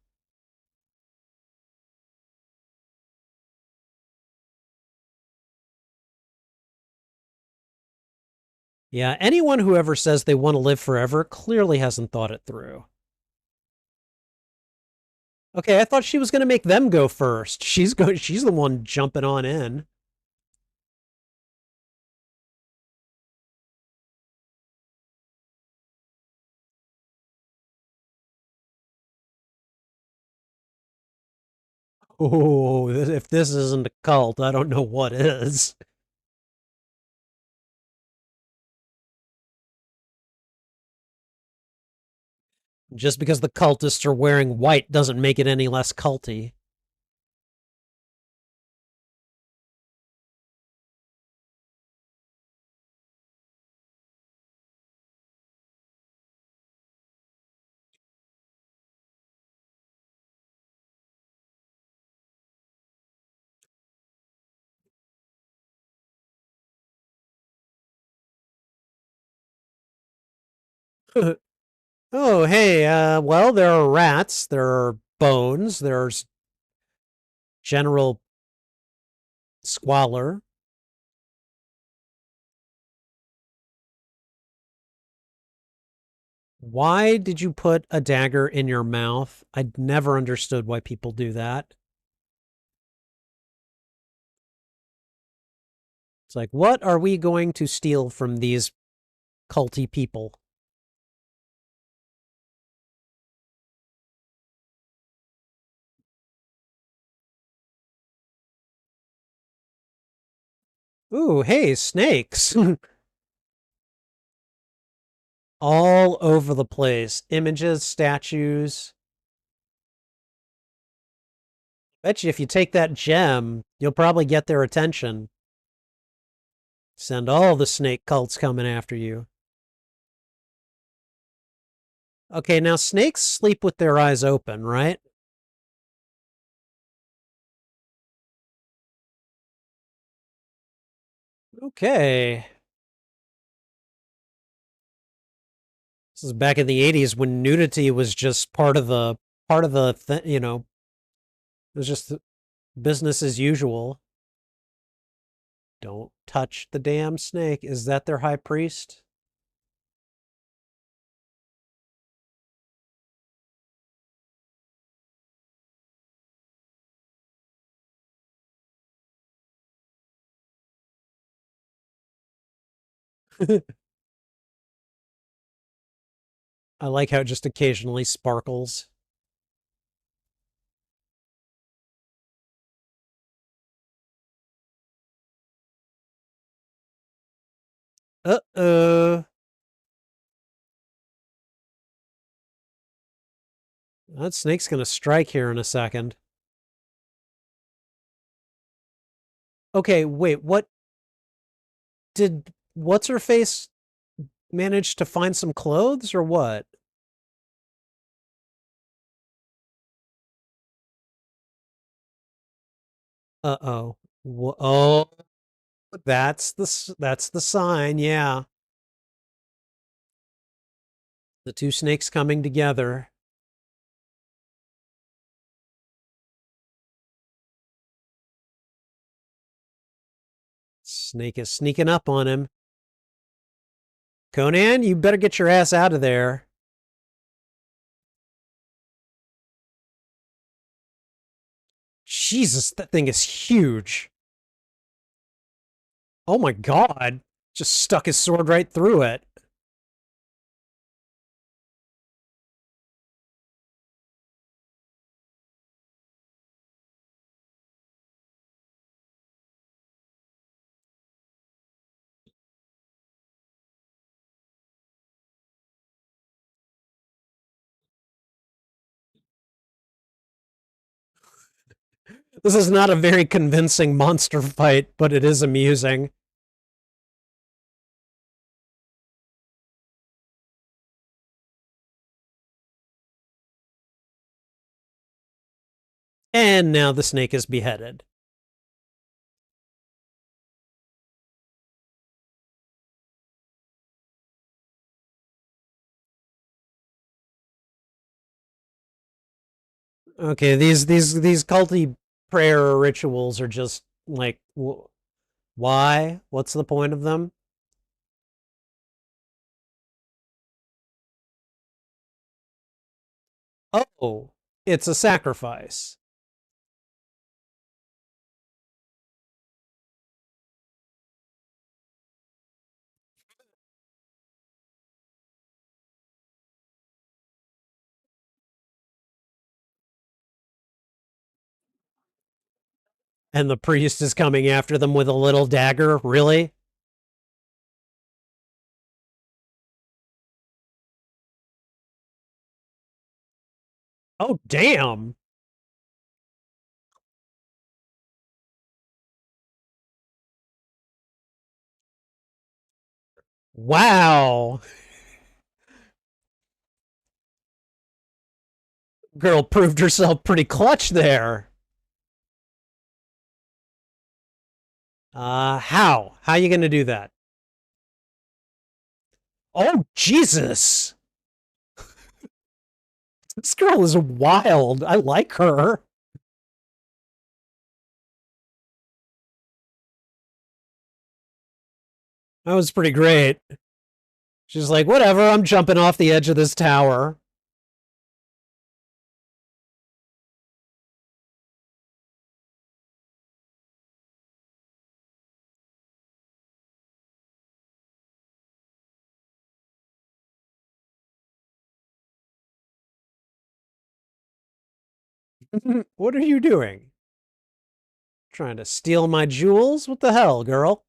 Yeah, anyone who ever says they want to live forever clearly hasn't thought it through. Okay, I thought she was going to make them go first. She's the one jumping on in. Oh, if this isn't a cult, I don't know what is. Just because the cultists are wearing white doesn't make it any less culty. Oh, hey, well, there are rats, there are bones, there's general squalor. Why did you put a dagger in your mouth? I'd never understood why people do that. It's like, what are we going to steal from these culty people? Ooh, hey, snakes. All over the place. Images, statues. Bet you if you take that gem, you'll probably get their attention. Send all the snake cults coming after you. Okay, now snakes sleep with their eyes open, right? Okay. This is back in the 80s when nudity was just it was just business as usual. Don't touch the damn snake. Is that their high priest? I like how it just occasionally sparkles. Uh-oh. That snake's gonna strike here in a second. Okay, wait, what did what's her face manage to find some clothes or what? Uh-oh. Oh, that's the sign, yeah. The two snakes coming together. Snake is sneaking up on him. Conan, you better get your ass out of there. Jesus, that thing is huge. Oh my god. Just stuck his sword right through it. This is not a very convincing monster fight, but it is amusing. And now the snake is beheaded. Okay, these culty prayer rituals are just like why? What's the point of them? Oh, it's a sacrifice. And the priest is coming after them with a little dagger. Really? Oh, damn. Wow. Girl proved herself pretty clutch there. How? How you gonna do that? Oh, Jesus. This girl is wild. I like her. That was pretty great. She's like, whatever, I'm jumping off the edge of this tower. What are you doing? Trying to steal my jewels? What the hell, girl?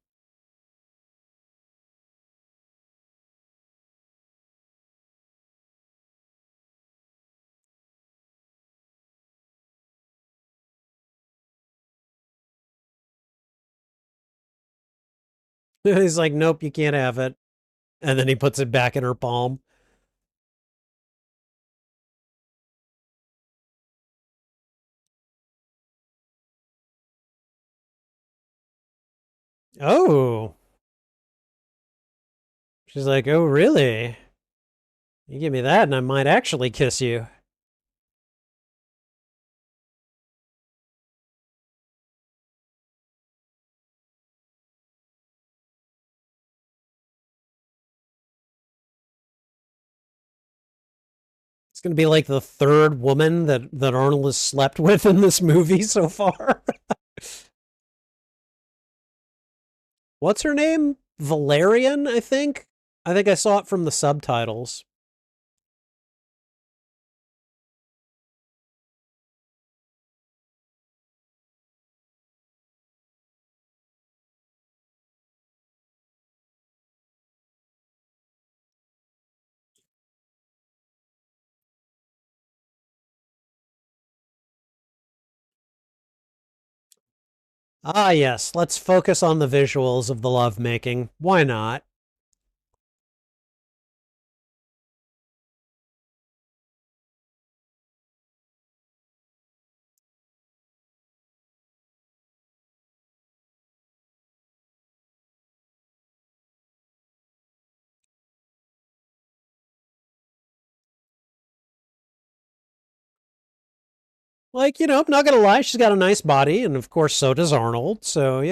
He's like, nope, you can't have it. And then he puts it back in her palm. Oh. She's like, oh, really? You give me that and I might actually kiss you. It's going to be like the third woman that Arnold has slept with in this movie so far. What's her name? Valerian, I think. I think I saw it from the subtitles. Ah, yes. Let's focus on the visuals of the lovemaking. Why not? Like, I'm not gonna lie, she's got a nice body, and of course so does Arnold, so.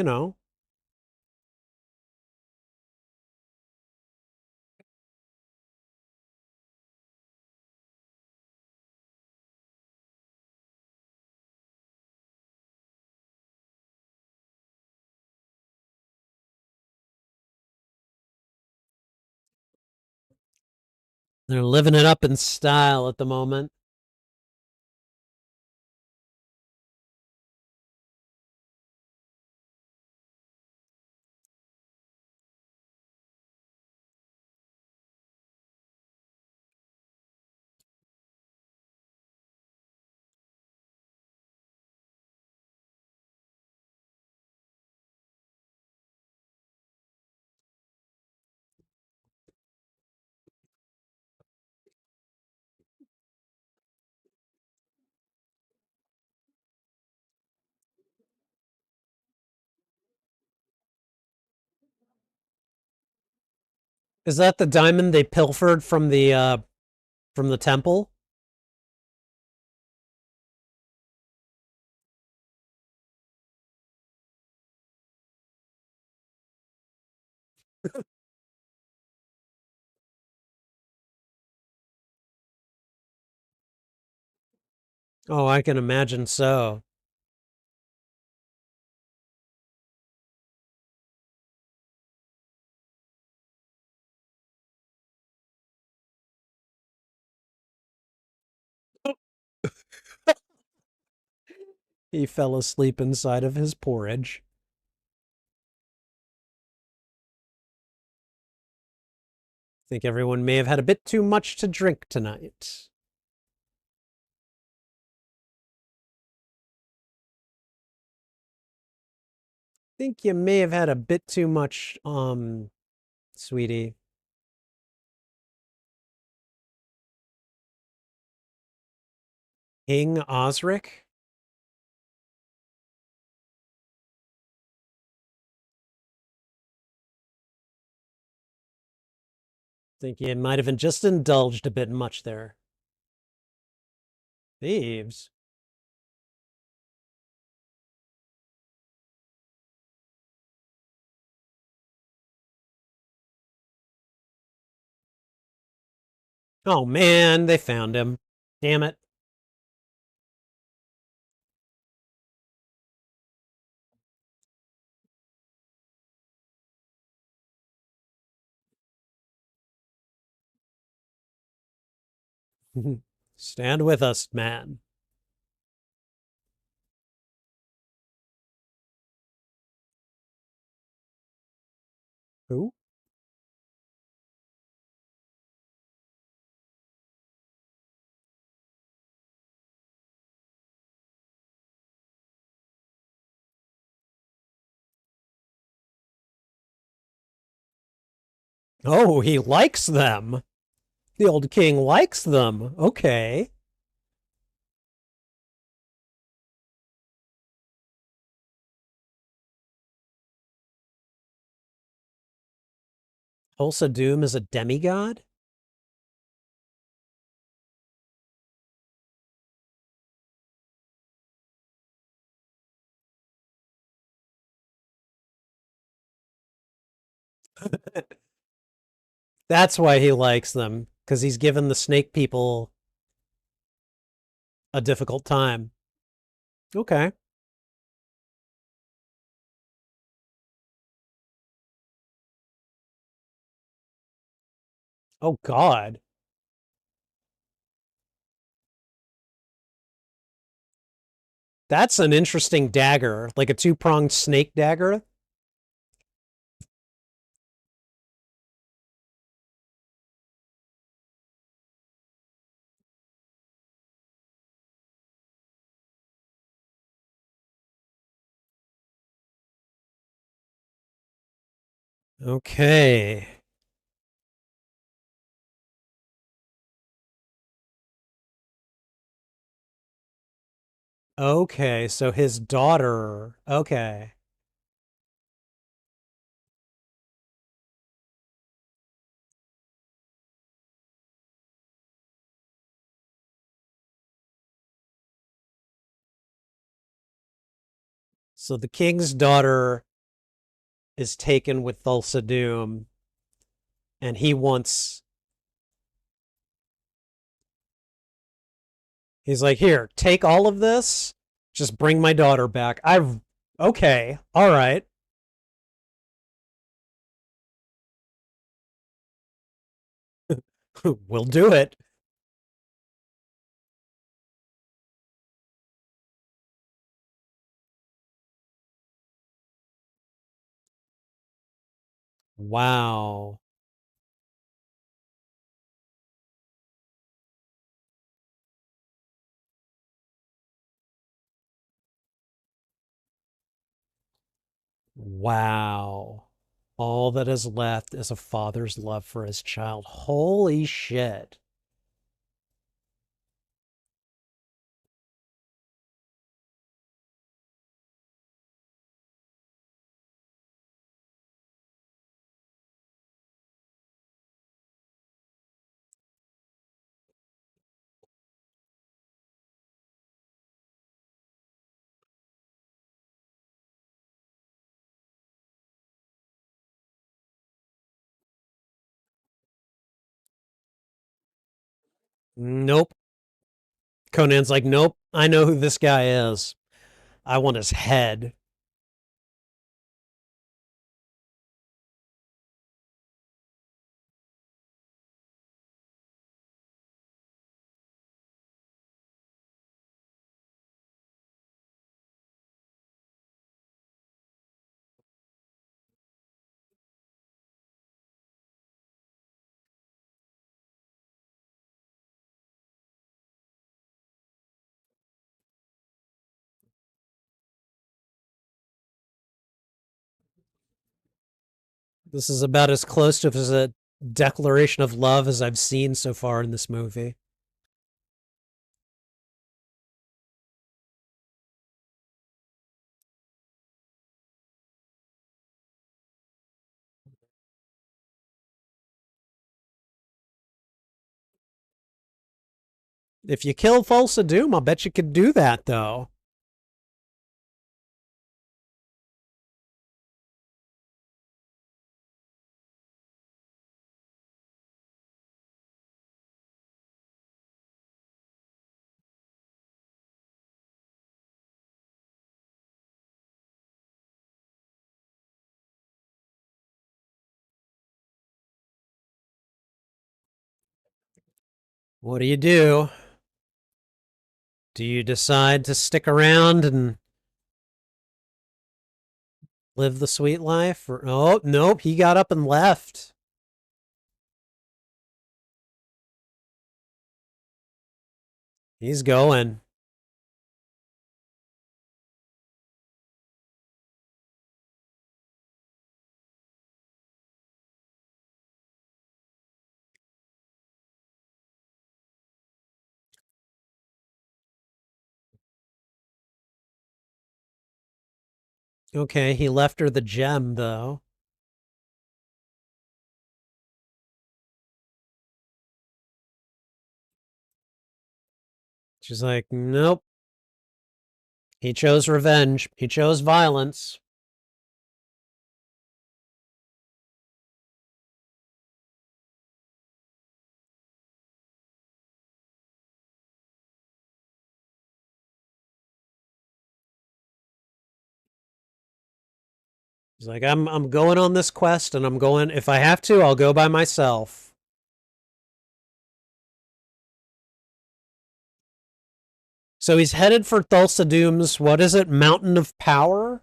They're living it up in style at the moment. Is that the diamond they pilfered from the temple? Oh, I can imagine so. He fell asleep inside of his porridge. Think everyone may have had a bit too much to drink tonight. Think you may have had a bit too much, sweetie. King Osric? Think you might have just indulged a bit much there. Thieves. Oh man, they found him. Damn it. Stand with us, man. Who? Oh, he likes them. The old king likes them. Okay. Tulsa Doom is a demigod? That's why he likes them, because he's given the snake people a difficult time. Okay. Oh, God. That's an interesting dagger, like a two-pronged snake dagger. Okay. Okay, so his daughter. Okay. So the king's daughter is taken with Thulsa Doom, and he wants. He's like, here, take all of this. Just bring my daughter back. I've. Okay. All right. We'll do it. Wow. Wow. All that is left is a father's love for his child. Holy shit. Nope. Conan's like, nope, I know who this guy is. I want his head. This is about as close to a declaration of love as I've seen so far in this movie. If you kill Thulsa Doom, I'll bet you could do that, though. What do you do? Do you decide to stick around and live the sweet life? Or, oh, nope, he got up and left. He's going. Okay, he left her the gem, though. She's like, nope. He chose revenge. He chose violence. He's like, I'm going on this quest, and I'm going. If I have to, I'll go by myself. So he's headed for Thulsa Doom's, what is it, Mountain of Power?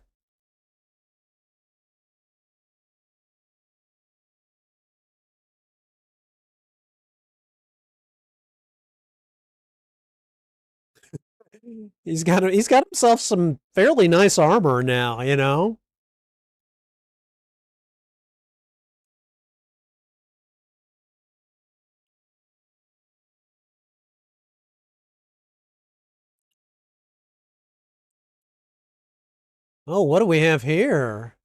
He's got himself some fairly nice armor now, you know? Oh, what do we have here?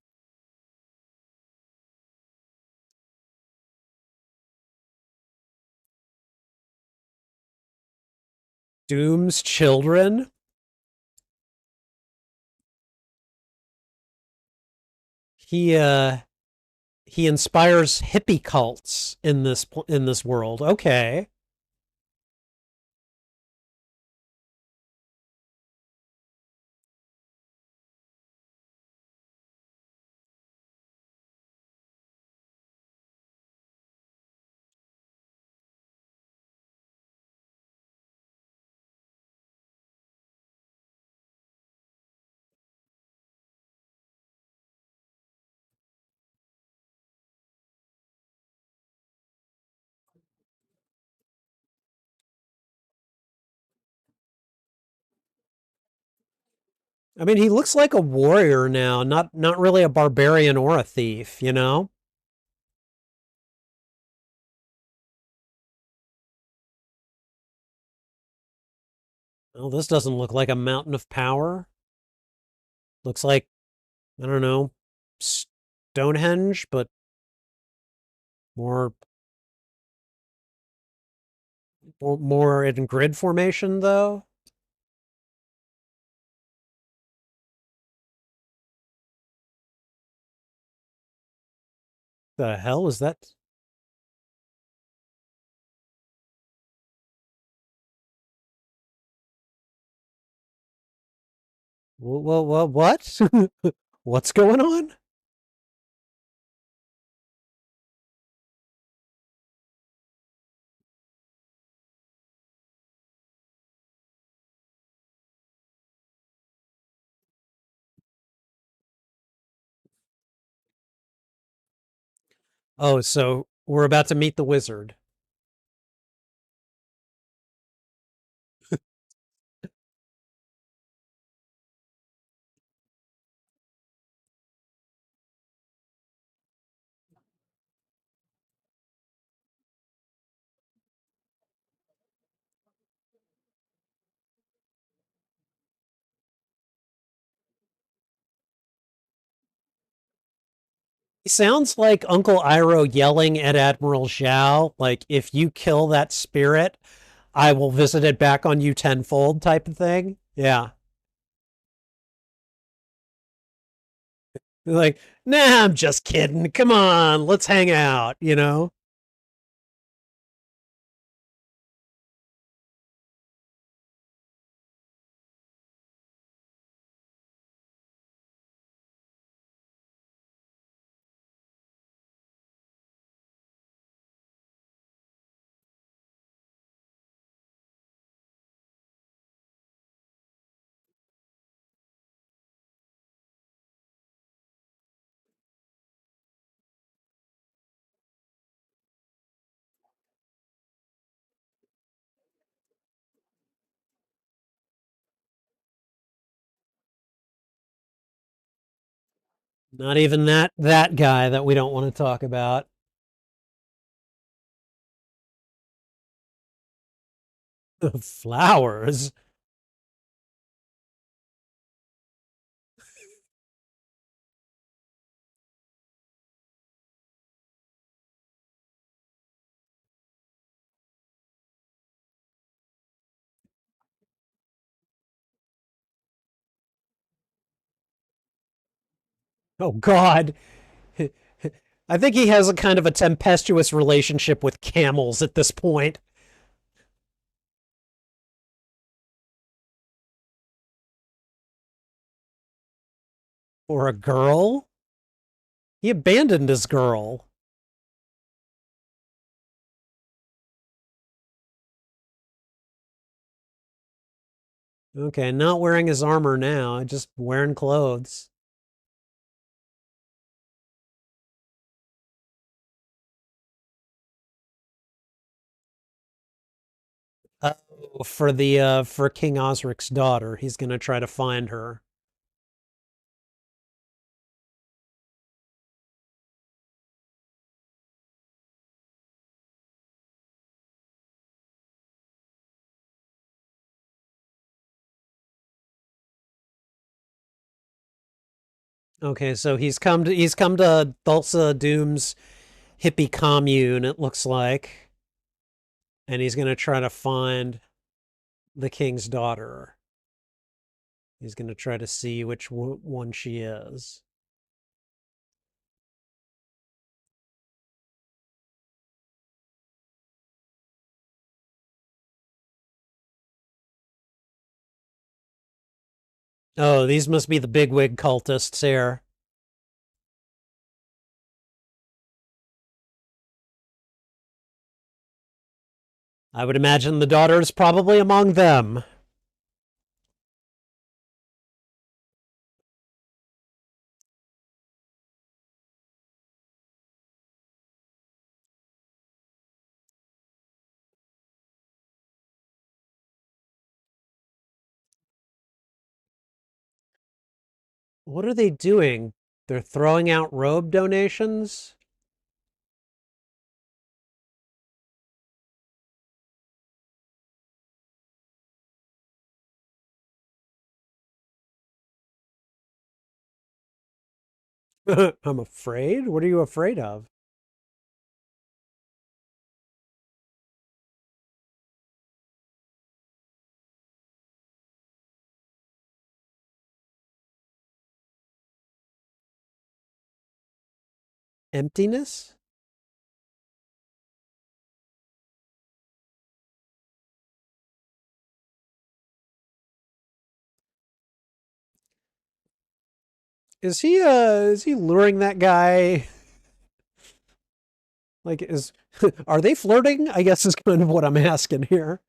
Doom's children? He he inspires hippie cults in this world. Okay. I mean, he looks like a warrior now, not really a barbarian or a thief, you know? Oh, this doesn't look like a mountain of power. Looks like, I don't know, Stonehenge, but more more in grid formation though. The hell is that? What? What's going on? Oh, so we're about to meet the wizard. He sounds like Uncle Iroh yelling at Admiral Zhao, like, if you kill that spirit, I will visit it back on you tenfold type of thing. Yeah. Like, nah, I'm just kidding. Come on, let's hang out, you know? Not even that guy that we don't want to talk about. Flowers. Oh God. I think he has a kind of a tempestuous relationship with camels at this point. Or a girl? He abandoned his girl. Okay, not wearing his armor now, just wearing clothes. Oh, for King Osric's daughter, he's gonna try to find her. Okay, so he's come to Thulsa Doom's hippie commune, it looks like, and he's gonna try to find the king's daughter. He's gonna try to see which one she is. Oh, these must be the bigwig cultists here. I would imagine the daughter is probably among them. What are they doing? They're throwing out robe donations? I'm afraid? What are you afraid of? Emptiness? Is he luring that guy? Like is are they flirting? I guess is kind of what I'm asking here.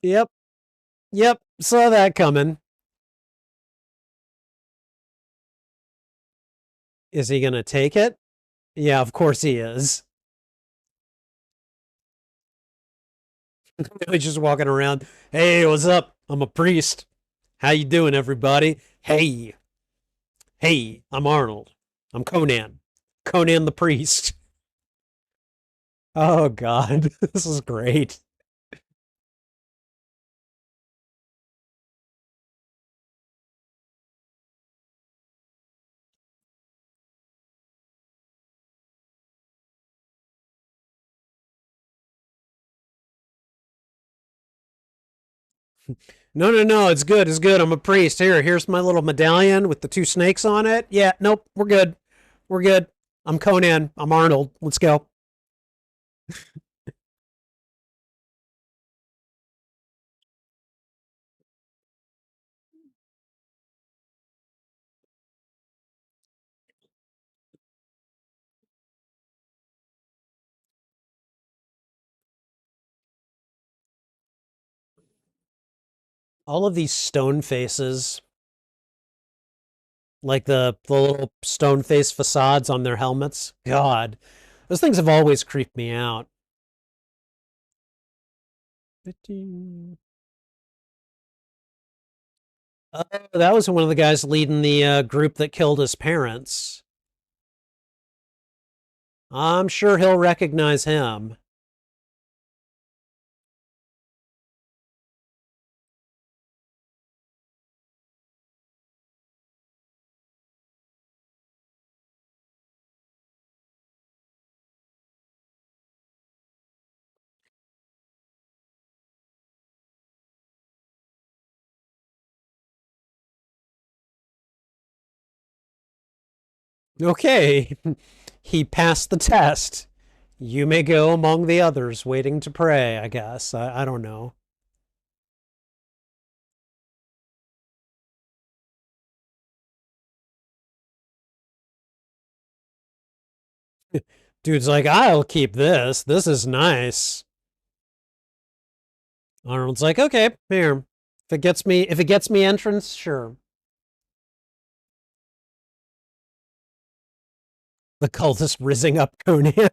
Yep. Yep. Saw that coming. Is he gonna take it? Yeah, of course he is. He's just walking around. Hey, what's up? I'm a priest. How you doing, everybody? Hey, I'm Arnold. I'm Conan. Conan the priest. Oh God, this is great. No, no, no, it's good. It's good. I'm a priest. Here's my little medallion with the two snakes on it. Yeah, nope, we're good. We're good. I'm Conan. I'm Arnold. Let's go. All of these stone faces, like the little stone face facades on their helmets. God, those things have always creeped me out. Oh, that was one of the guys leading the group that killed his parents. I'm sure he'll recognize him. Okay, he passed the test. You may go among the others waiting to pray, I guess. I don't know. Dude's like, I'll keep this. This is nice. Arnold's like, okay, here. If it gets me entrance, sure. The cultist rizzing up Conan.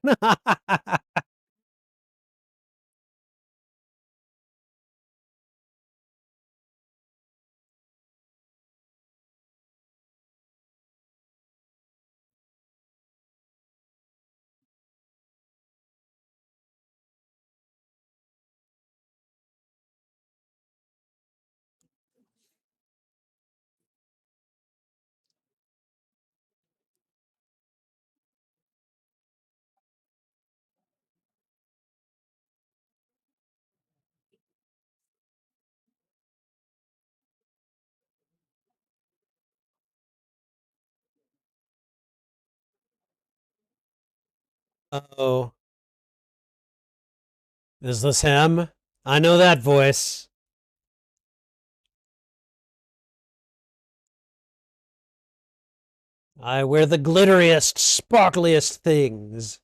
Oh, is this him? I know that voice. I wear the glitteriest, sparkliest things.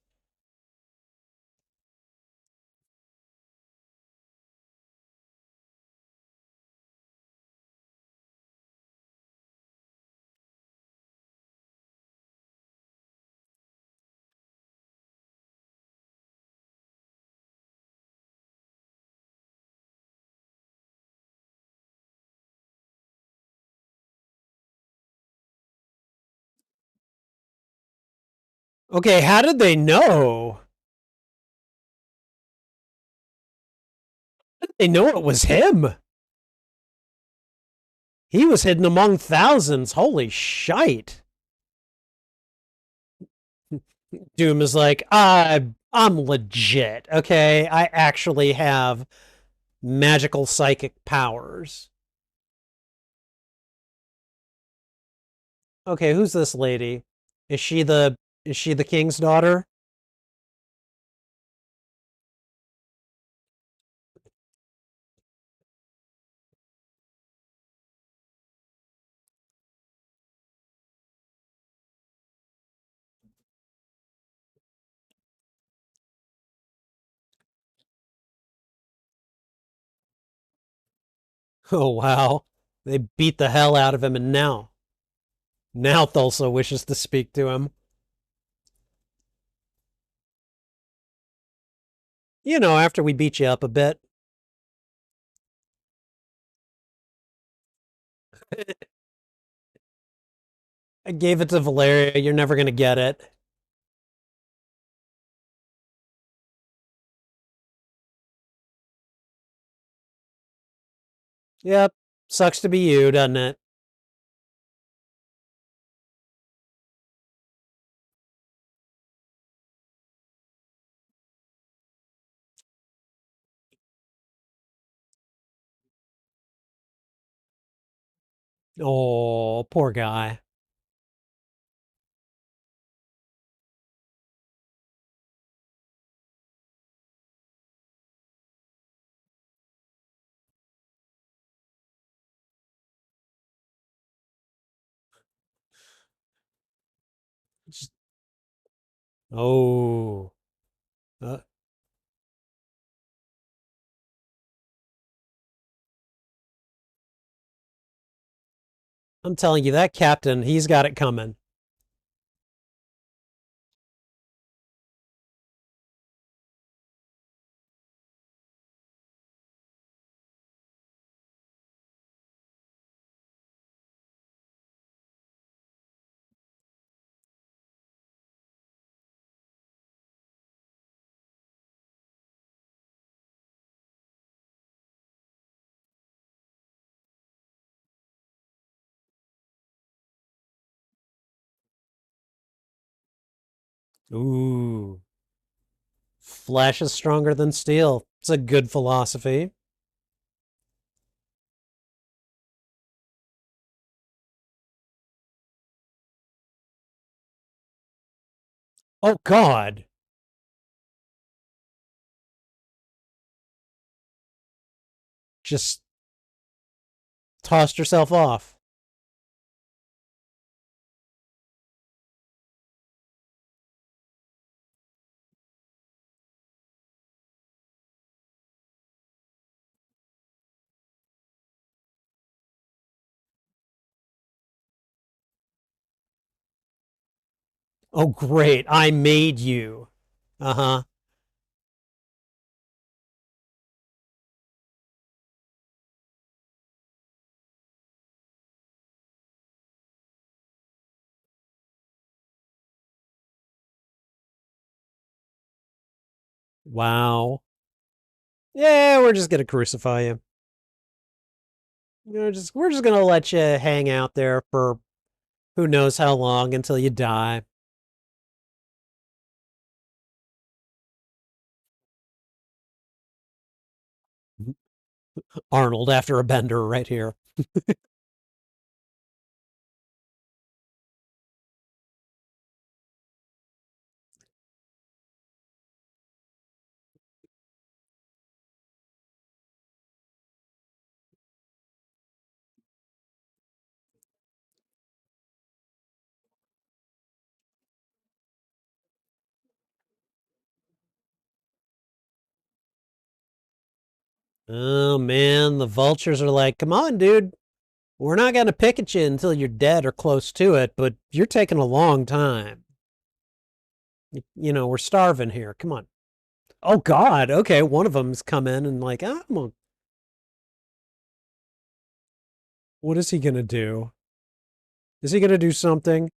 Okay, how did they know? They know it was him. He was hidden among thousands. Holy shite. Doom is like, I'm legit. Okay, I actually have magical psychic powers. Okay, who's this lady? Is she the is she the king's daughter? Oh wow. They beat the hell out of him and now Thulsa wishes to speak to him. You know, after we beat you up a bit. I gave it to Valeria. You're never gonna get it. Yep. Sucks to be you, doesn't it? Oh, poor guy. Just- Oh. Uh, I'm telling you, that captain, he's got it coming. Ooh. Flesh is stronger than steel. It's a good philosophy. Oh, God. Just tossed herself off. Oh, great. I made you. Uh huh. Wow. Yeah, we're just gonna crucify you. We're just gonna let you hang out there for who knows how long until you die. Arnold after a bender right here. Oh man, the vultures are like, come on, dude. We're not gonna pick at you until you're dead or close to it, but you're taking a long time. We're starving here. Come on. Oh God. Okay, one of them's come in and like, what is he gonna do? Is he gonna do something?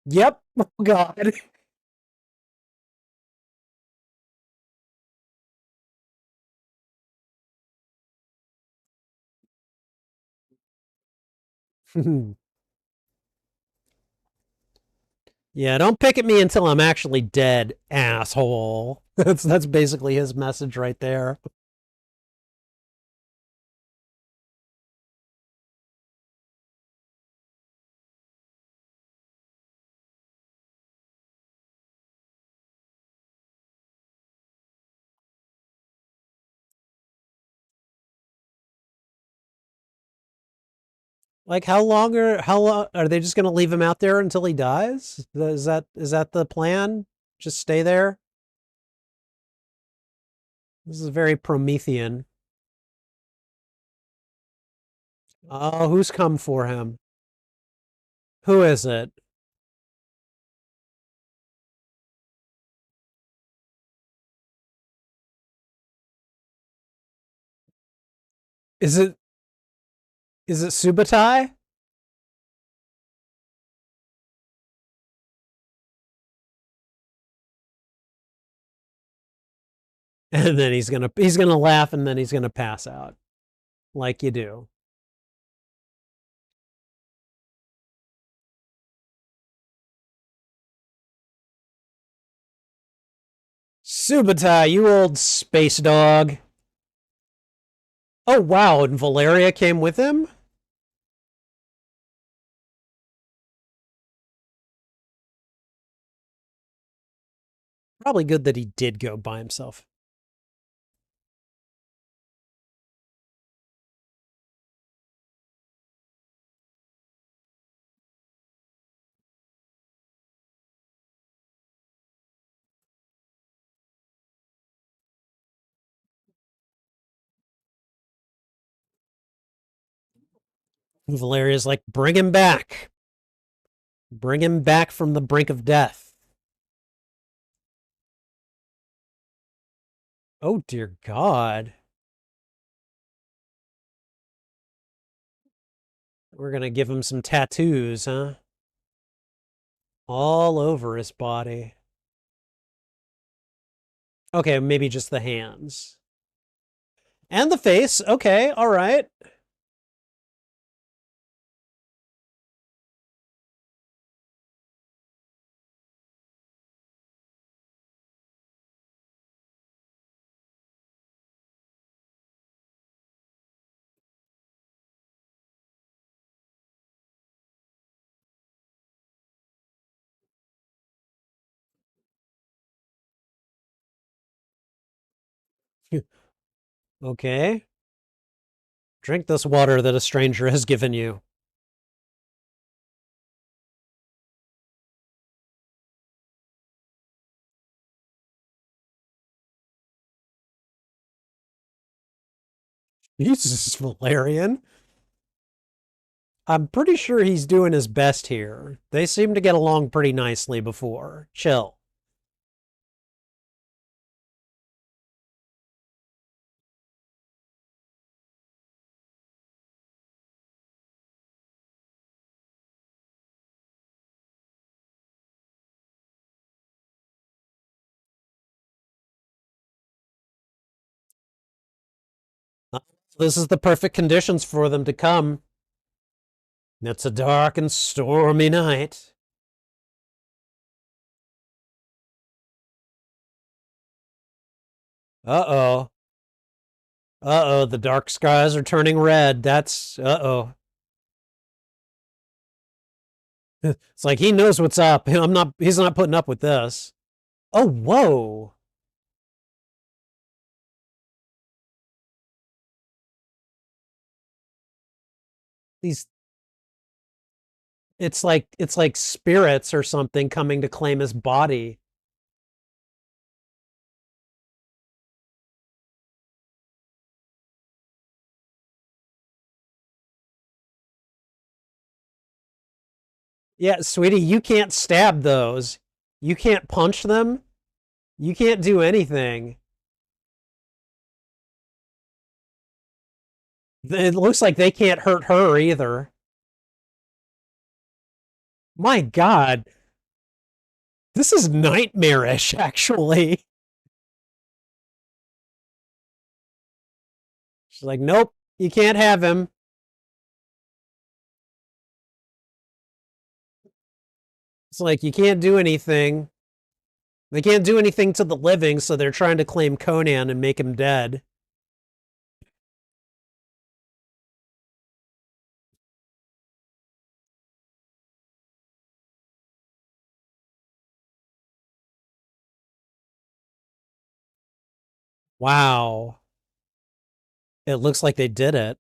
Yep. Oh God. Yeah, don't pick at me until I'm actually dead, asshole. That's basically his message right there. Like how long are they just gonna leave him out there until he dies? Is that the plan? Just stay there? This is very Promethean. Oh, who's come for him? Who is it? Is it is it Subotai? And then he's gonna laugh and then he's gonna pass out. like you do. Subutai, you old space dog. Oh, wow. And Valeria came with him? Probably good that he did go by himself. And Valeria's like, bring him back. Bring him back from the brink of death. Oh, dear God. We're going to give him some tattoos, huh? All over his body. Okay, maybe just the hands. And the face. Okay, all right. Okay. Drink this water that a stranger has given you. Jesus, Valerian. I'm pretty sure he's doing his best here. They seem to get along pretty nicely before. Chill. This is the perfect conditions for them to come. It's a dark and stormy night. Uh-oh. Uh-oh, the dark skies are turning red. That's uh-oh. It's like he knows what's up. He's not putting up with this. Oh, whoa. These it's like spirits or something coming to claim his body. Yeah, sweetie, you can't stab those. You can't punch them. You can't do anything. It looks like they can't hurt her either. My God, this is nightmarish, actually. She's like, nope, you can't have him. It's like, you can't do anything. They can't do anything to the living, so they're trying to claim Conan and make him dead. Wow. It looks like they did it.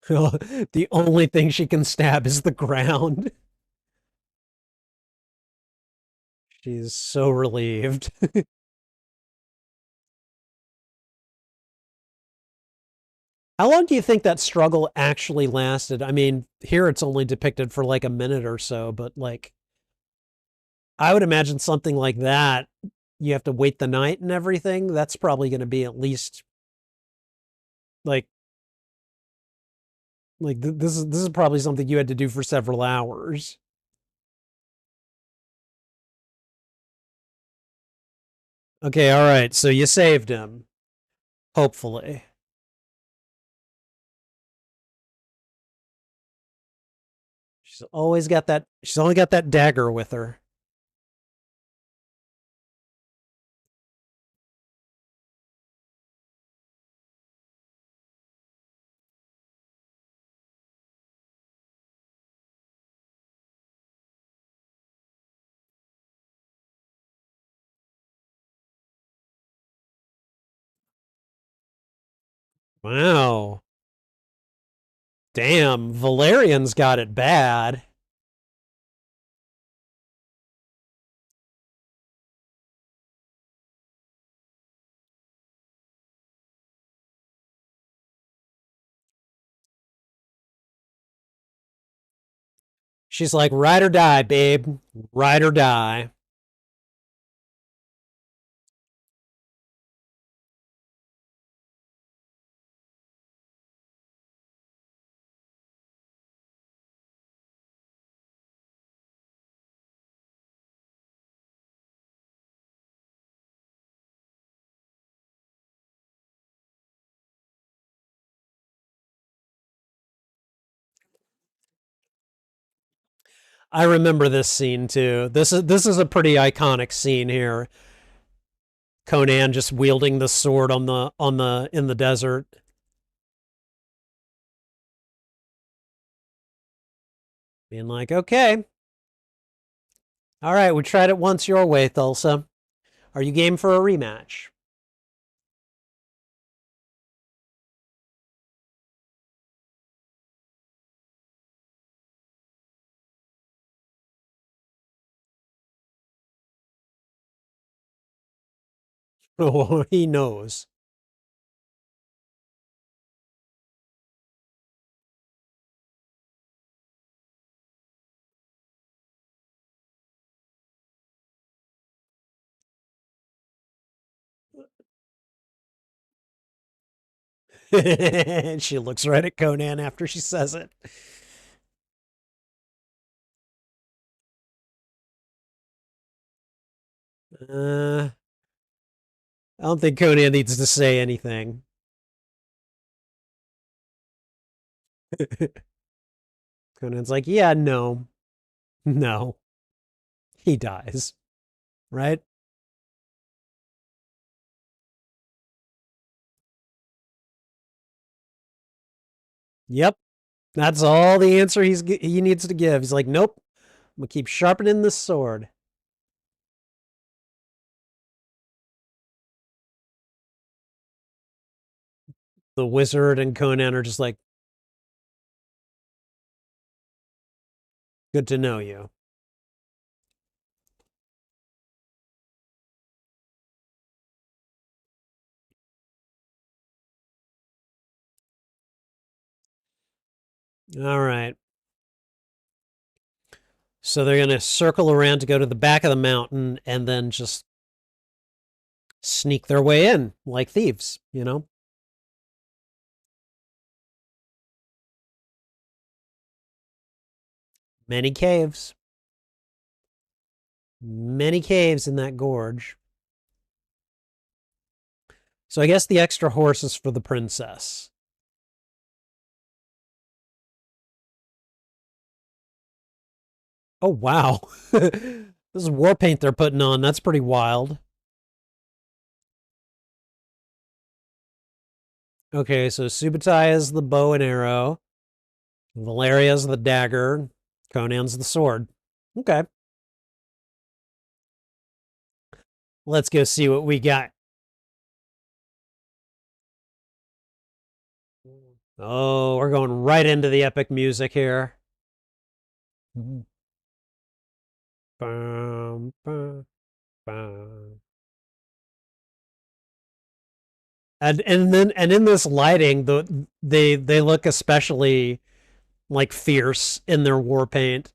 The only thing she can stab is the ground. She's so relieved. How long do you think that struggle actually lasted? I mean, here it's only depicted for like a minute or so, but like, I would imagine something like that, you have to wait the night and everything. That's probably going to be at least like, Like this is probably something you had to do for several hours. Okay, all right. So you saved him, hopefully. She's only got that dagger with her. Wow. Damn, Valerian's got it bad. She's like, ride or die, babe. Ride or die. I remember this scene too. This is a pretty iconic scene here. Conan just wielding the sword on the in the desert. Being like, okay, all right, we tried it once your way, Thulsa. Are you game for a rematch? Oh, he knows. And she looks right at Conan after she says it. I don't think Conan needs to say anything. Conan's like, yeah, no, no. He dies, right? Yep. That's all the answer he needs to give. He's like, nope. I'm gonna keep sharpening this sword. The wizard and Conan are just like, good to know you. All right. So they're gonna circle around to go to the back of the mountain and then just sneak their way in like thieves, you know? Many caves. Many caves in that gorge. So I guess the extra horse is for the princess. Oh wow. This is war paint they're putting on. That's pretty wild. Okay, so Subutai is the bow and arrow. Valeria's the dagger. Conan's the sword. Okay. Let's go see what we got. Oh, we're going right into the epic music here. Bum, bum, bum. And in this lighting, they look especially like fierce in their war paint.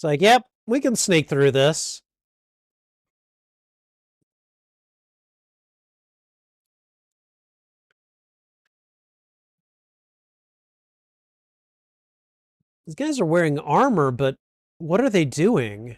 like, yep, we can sneak through this. These guys are wearing armor, but what are they doing?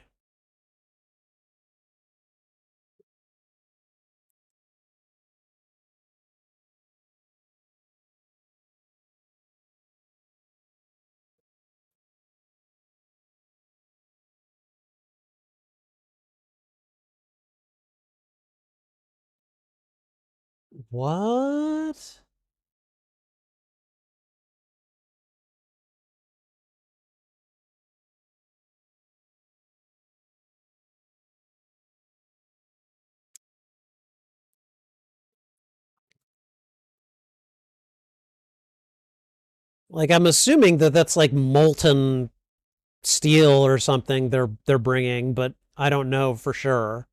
What? Like, I'm assuming that that's like molten steel or something they're bringing, but I don't know for sure.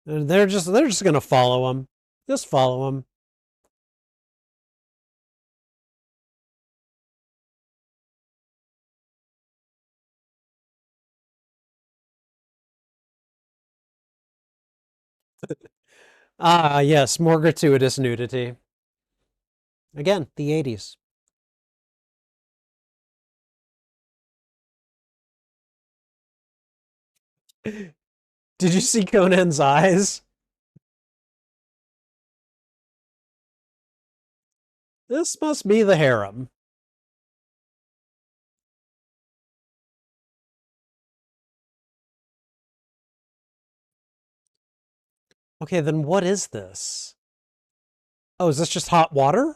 And they're just gonna follow him. Just follow him. Ah, yes, more gratuitous nudity. Again, the 80s. Did you see Conan's eyes? This must be the harem. Okay, then what is this? Oh, is this just hot water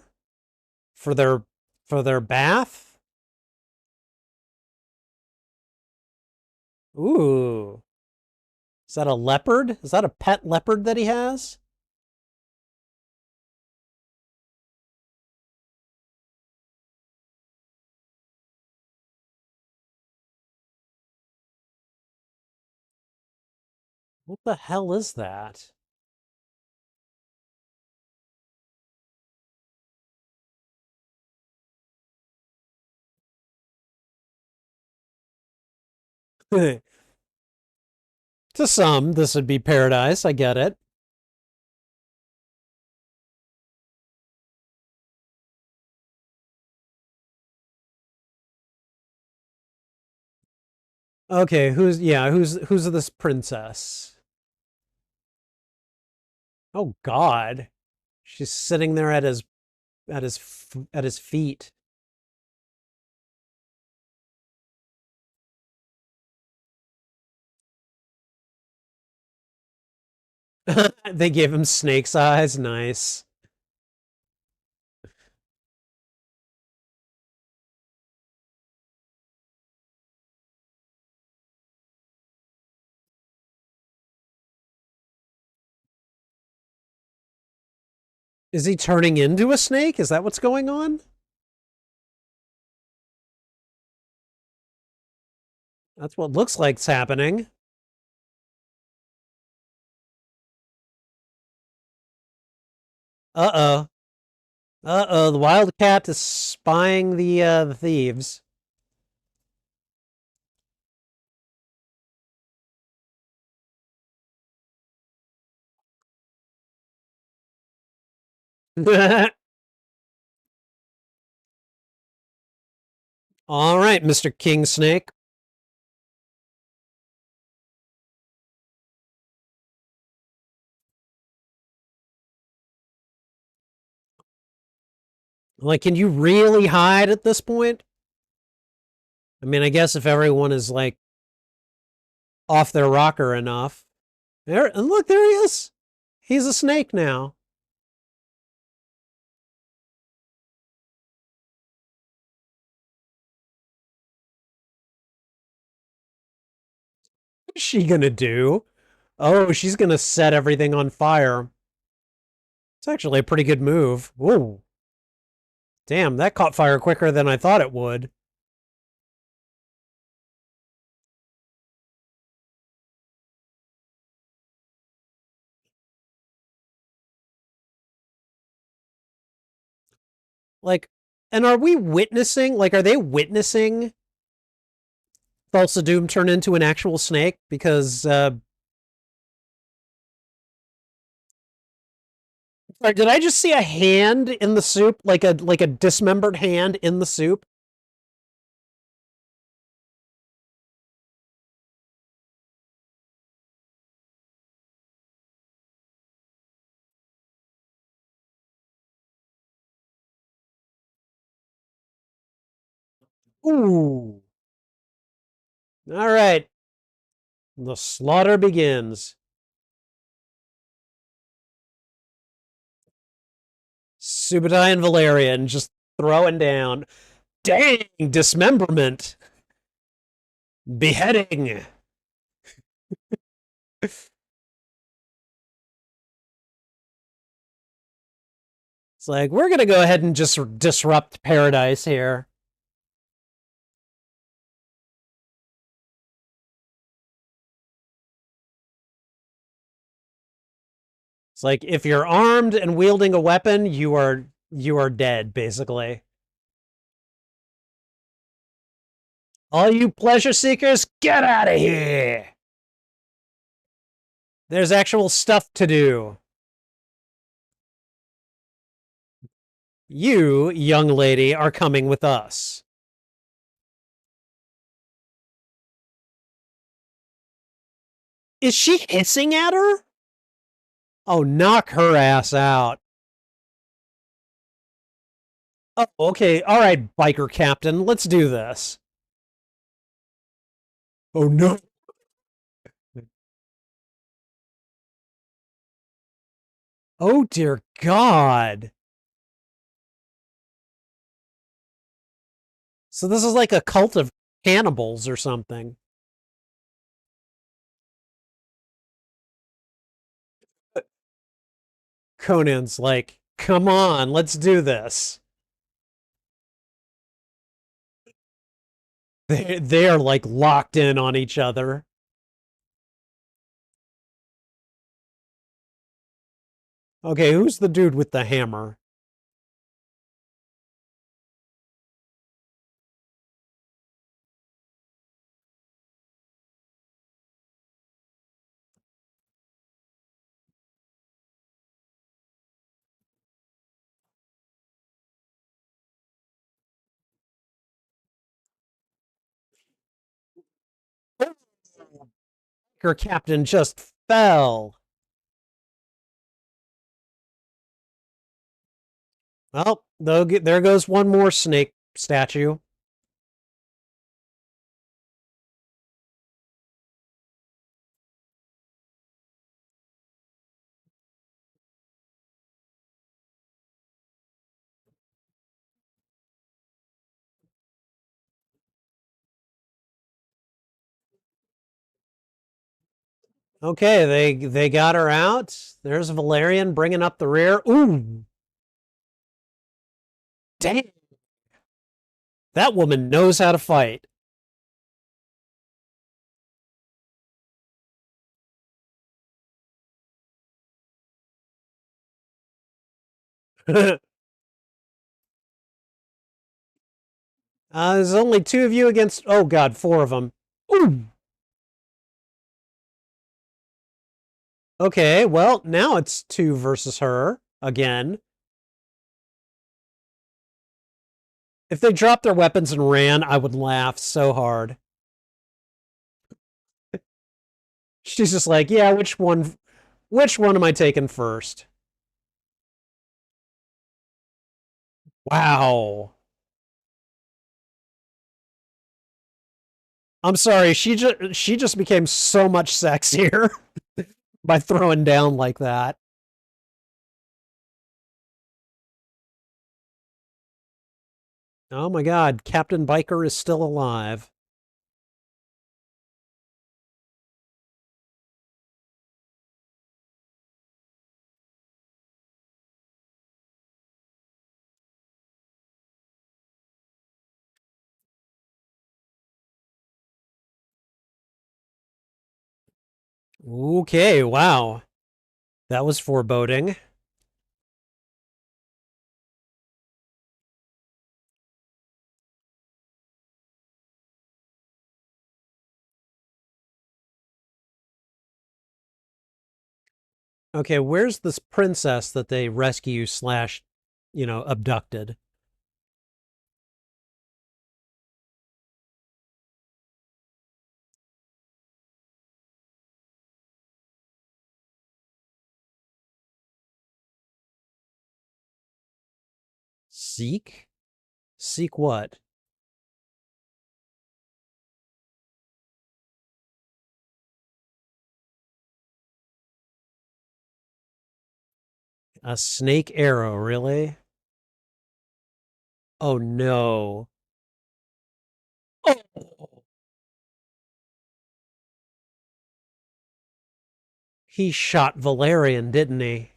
for their bath? Ooh. Is that a leopard? Is that a pet leopard that he has? What the hell is that? To some, this would be paradise. I get it. Okay, who's this princess? Oh God. She's sitting there at his feet. They gave him snake's eyes. Nice. Is he turning into a snake? Is that what's going on? That's what looks like's happening. Uh-oh. Uh-oh, the wildcat is spying the thieves. All right, Mr. King Snake. Like, can you really hide at this point? I mean, I guess if everyone is like off their rocker enough. There, and look, there he is. He's a snake now. What's she gonna do? Oh, she's gonna set everything on fire. It's actually a pretty good move. Whoa. Damn, that caught fire quicker than I thought it would. Like, And are we witnessing, like, are they witnessing Thulsa Doom turn into an actual snake? Because, did I just see a hand in the soup, like a dismembered hand in the soup? Ooh. All right. The slaughter begins. Subutai and Valerian just throwing down. Dang, dismemberment. Beheading. It's like, we're going to go ahead and just disrupt paradise here. It's like, if you're armed and wielding a weapon, you are dead, basically. All you pleasure seekers, get out of here. There's actual stuff to do. You, young lady, are coming with us. Is she hissing at her? Oh, knock her ass out. Oh, okay. All right, biker captain. Let's do this. Oh, no. Oh, dear God. So this is like a cult of cannibals or something. Conan's like, come on, let's do this. They are like locked in on each other. Okay, who's the dude with the hammer? Your captain just fell. Well, there goes one more snake statue. Okay, they got her out. There's Valerian bringing up the rear. Ooh, damn! That woman knows how to fight. There's only two of you against. Oh God, four of them. Ooh. Okay, well now it's two versus her again. If they dropped their weapons and ran, I would laugh so hard. She's just like, yeah, which one? Which one am I taking first? Wow. I'm sorry. She just became so much sexier by throwing down like that. Oh my God, Captain Biker is still alive. Okay, wow. That was foreboding. Okay, where's this princess that they rescue slash, abducted? Seek? Seek what? A snake arrow, really? Oh no. Oh, he shot Valerian, didn't he?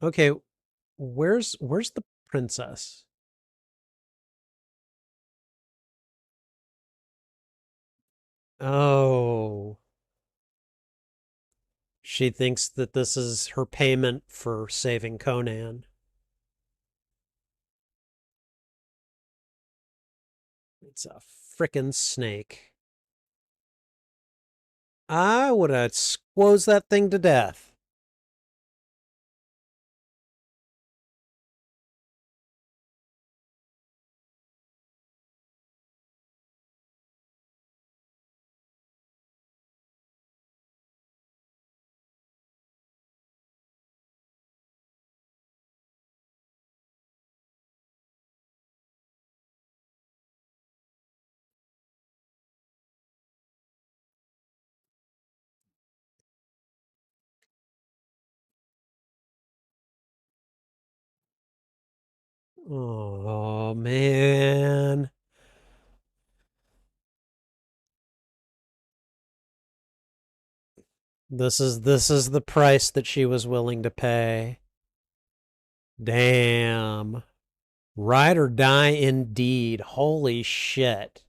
Okay, where's the princess? Oh, she thinks that this is her payment for saving Conan. It's a frickin' snake. I would have squoze that thing to death. Oh man. This is the price that she was willing to pay. Damn. Ride or die indeed. Holy shit.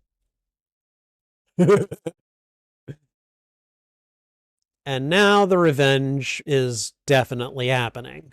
And now the revenge is definitely happening.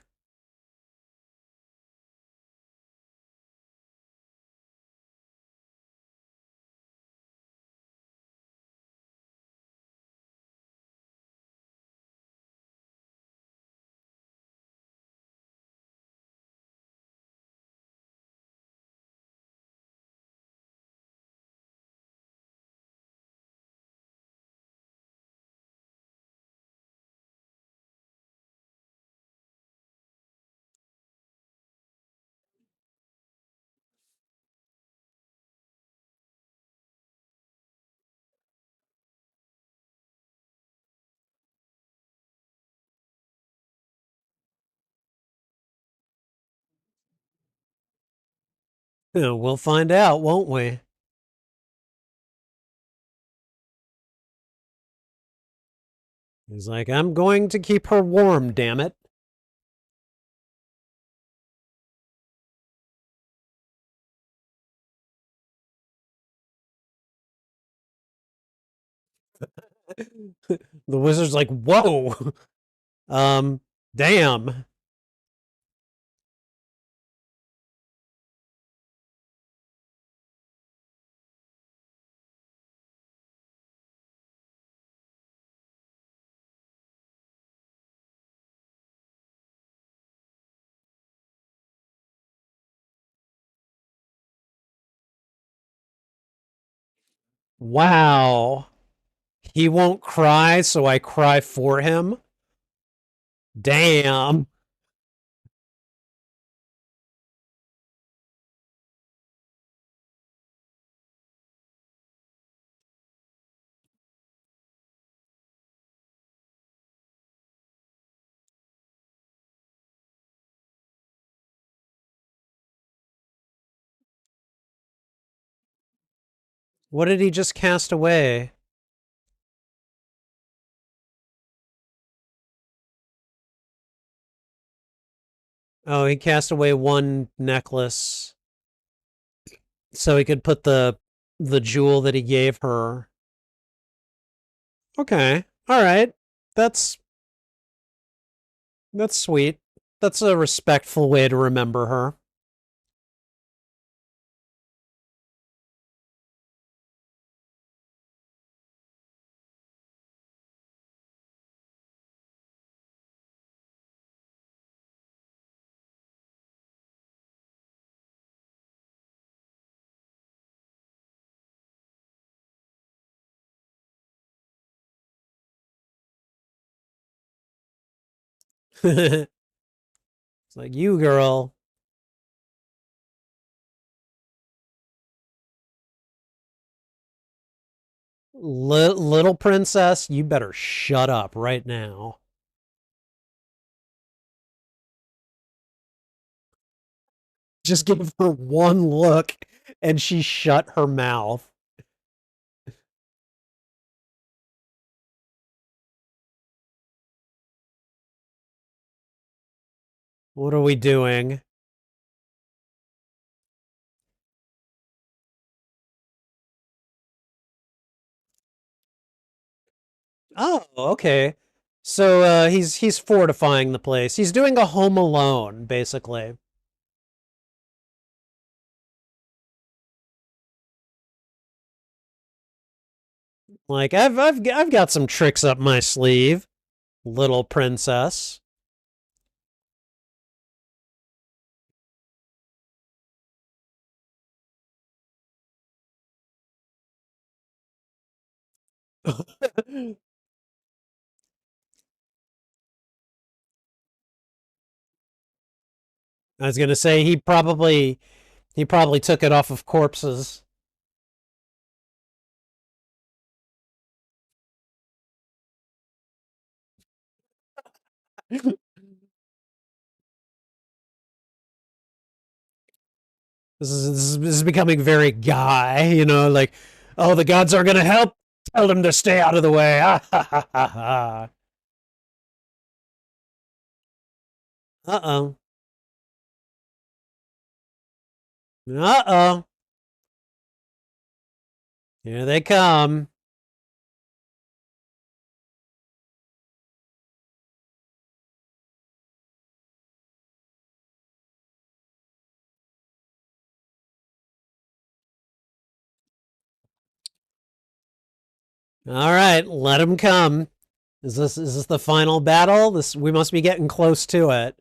We'll find out, won't we? He's like, I'm going to keep her warm, damn it. The wizard's like, whoa. Um, damn. Wow. He won't cry, so I cry for him. Damn. What did he just cast away? Oh, he cast away one necklace so he could put the jewel that he gave her. Okay. All right. That's that's sweet. That's a respectful way to remember her. It's like you girl, little princess, you better shut up right now. Just give her one look and she shut her mouth. What are we doing? Oh, okay. So he's fortifying the place. He's doing a home alone, basically. Like I've got some tricks up my sleeve, little princess. I was gonna say he probably took it off of corpses. This is becoming very guy, like, oh, the gods are gonna help. Tell them to stay out of the way. Uh oh. Uh oh. Here they come. All right, let them come. Is this the final battle? This we must be getting close to it.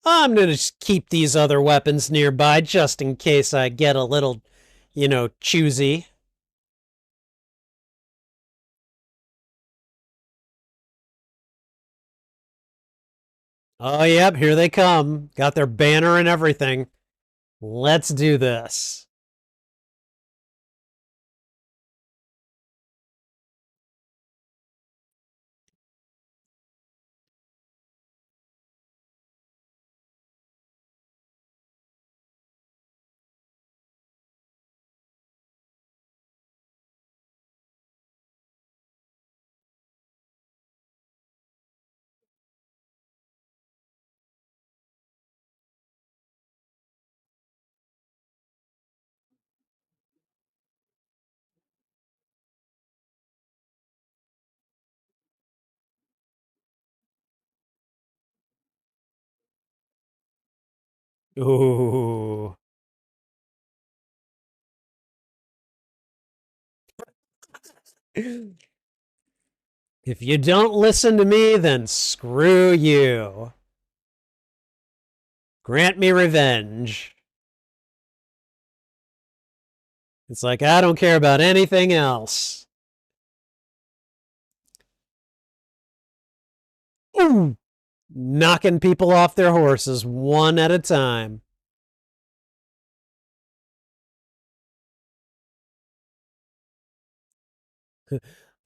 I'm gonna just keep these other weapons nearby just in case I get a little, choosy. Oh, yep, here they come. Got their banner and everything. Let's do this. Ooh. If you don't listen to me, then screw you. Grant me revenge. It's like, I don't care about anything else. Ooh. Knocking people off their horses one at a time.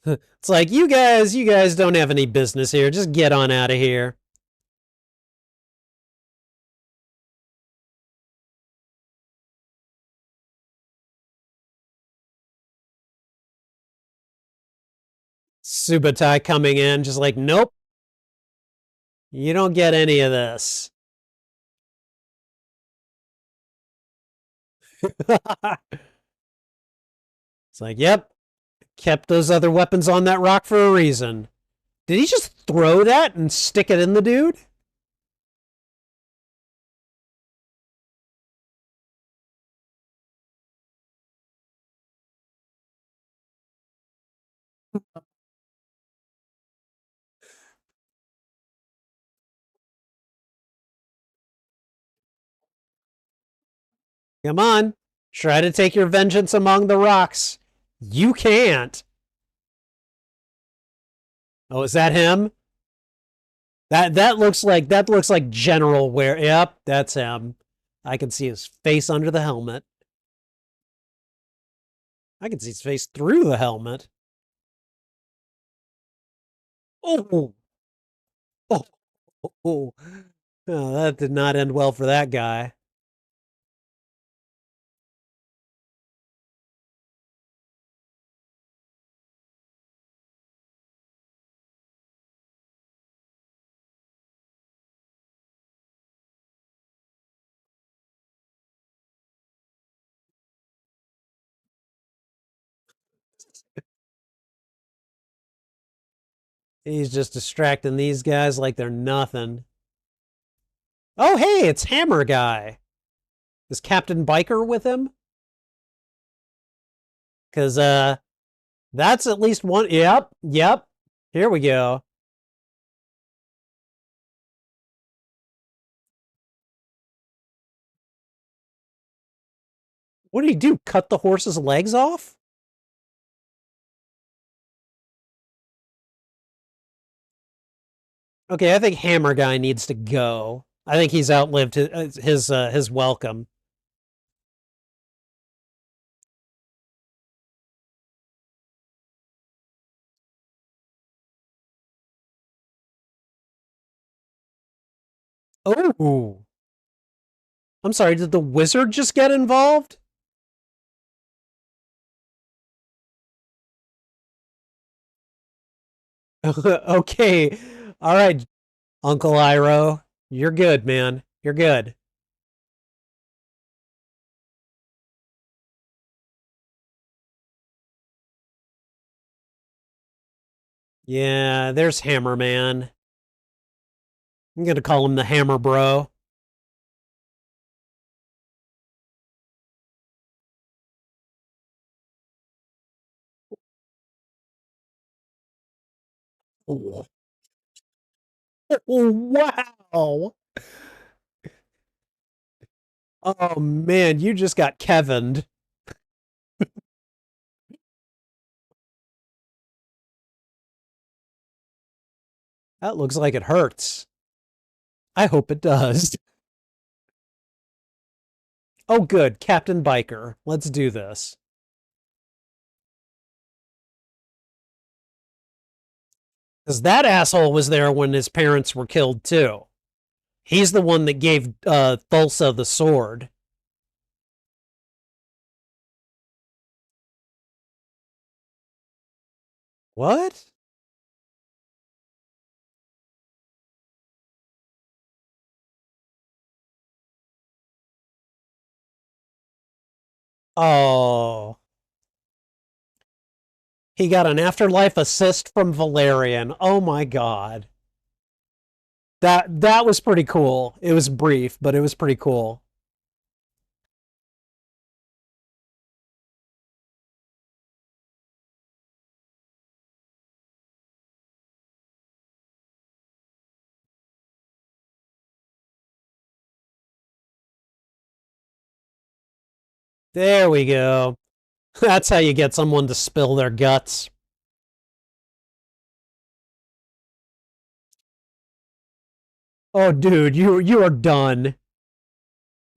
It's like, you guys don't have any business here. Just get on out of here. Subotai coming in, just like, nope. You don't get any of this. It's like, yep, kept those other weapons on that rock for a reason. Did he just throw that and stick it in the dude? Come on, try to take your vengeance among the rocks. You can't. Oh, is that him? That looks like General Ware. Yep, that's him. I can see his face under the helmet. I can see his face through the helmet. Oh, oh, oh. Oh, that did not end well for that guy. He's just distracting these guys like they're nothing. Oh, hey, it's Hammer Guy. Is Captain Biker with him? Because that's at least one. Yep, yep. Here we go. What did he do? Cut the horse's legs off? Okay, I think Hammer Guy needs to go. I think he's outlived his welcome. Oh, I'm sorry. Did the wizard just get involved? Okay, all right, Uncle Iroh, you're good, man. You're good. Yeah, there's Hammer Man. I'm gonna call him the Hammer Bro. Oh, wow. Oh man, you just got Kevined. That looks like it hurts. I hope it does. Oh, good, Captain Biker. Let's do this. Because that asshole was there when his parents were killed too. He's the one that gave Thulsa the sword. What? Oh, he got an afterlife assist from Valerian. Oh my god. That was pretty cool. It was brief, but it was pretty cool. There we go. That's how you get someone to spill their guts. Oh, dude, you are done.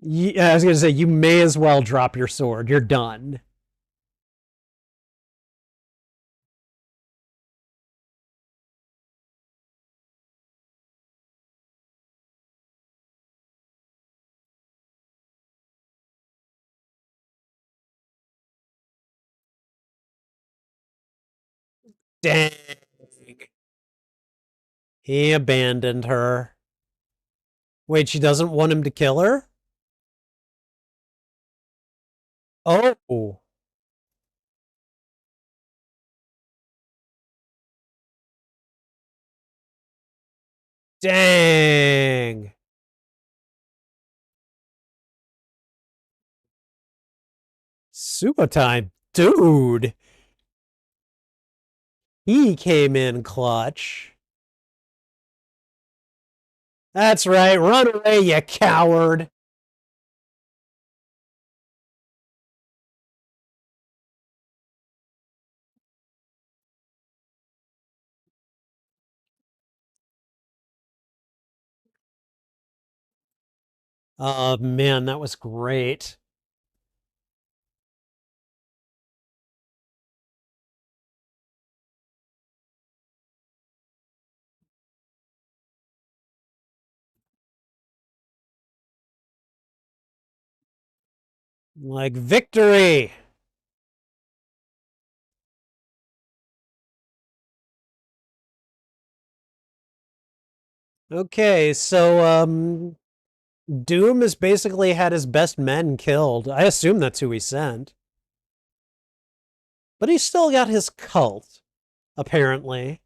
I was gonna say you may as well drop your sword. You're done. Dang. He abandoned her. Wait, she doesn't want him to kill her? Oh, dang. Super time. Dude, he came in clutch. That's right. Run away, you coward. Oh, man, that was great. Like, victory. Okay, so, Doom has basically had his best men killed. I assume that's who he sent. But he's still got his cult, apparently.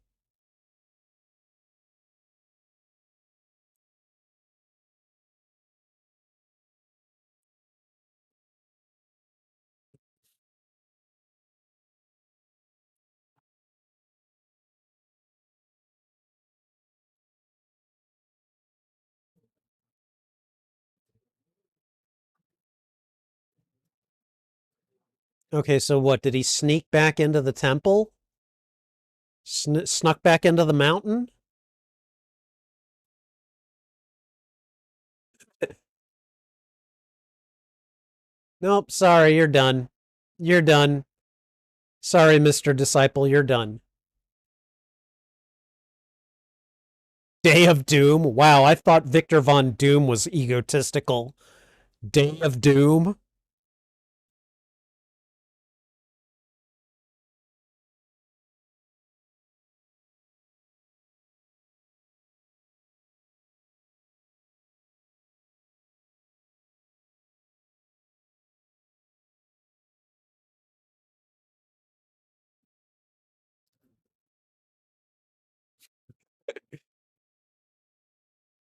Okay, so what? Did he sneak back into the temple? Snuck back into the mountain? Nope, sorry, you're done. You're done. Sorry, Mr. Disciple, you're done. Day of Doom? Wow, I thought Victor Von Doom was egotistical. Day of Doom?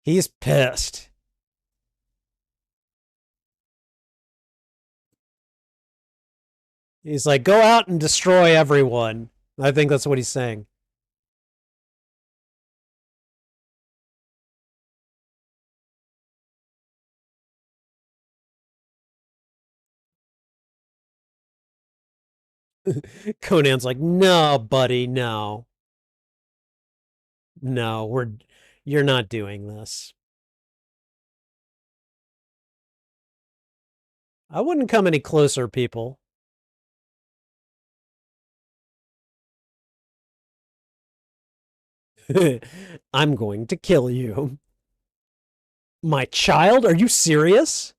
He's pissed. He's like, go out and destroy everyone. I think that's what he's saying. Conan's like, no, buddy, no. No, you're not doing this. I wouldn't come any closer, people. I'm going to kill you. My child? Are you serious?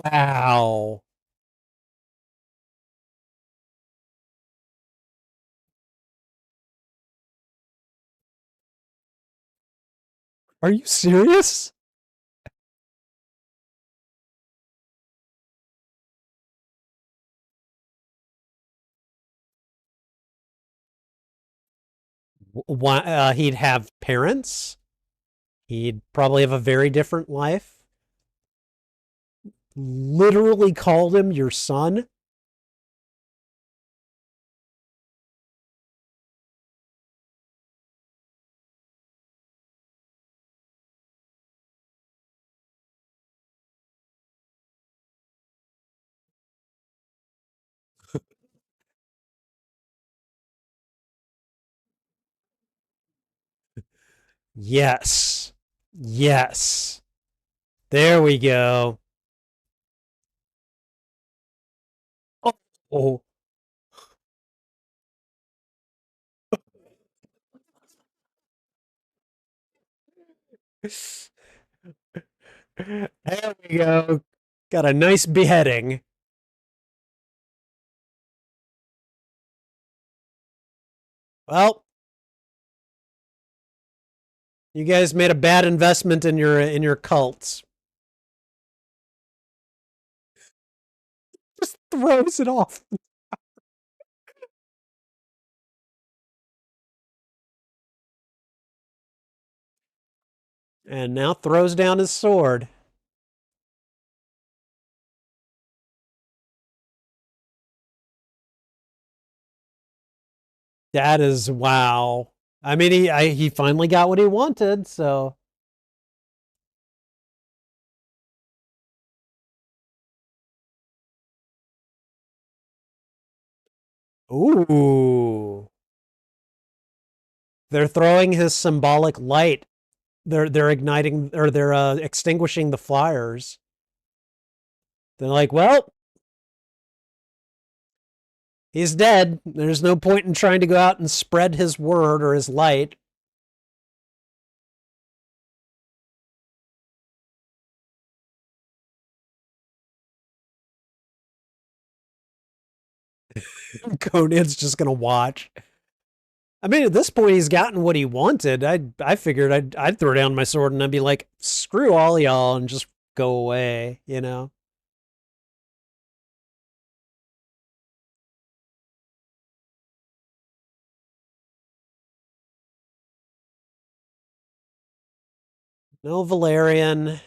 Wow. Are you serious? Why, he'd have parents? He'd probably have a very different life. Literally called him your son? Yes. Yes. There we go. Oh. Oh. There we go. Got a nice beheading. Well, you guys made a bad investment in your cults. Just throws it off. And now throws down his sword. That is wow. I mean, he finally got what he wanted. So, ooh, they're throwing his symbolic light. They're igniting or they're extinguishing the fires. They're like, well, he's dead. There's no point in trying to go out and spread his word or his light. Conan's just gonna watch. I mean, at this point, he's gotten what he wanted. I figured I'd throw down my sword and I'd be like, screw all y'all and just go away. You know. No Valerian.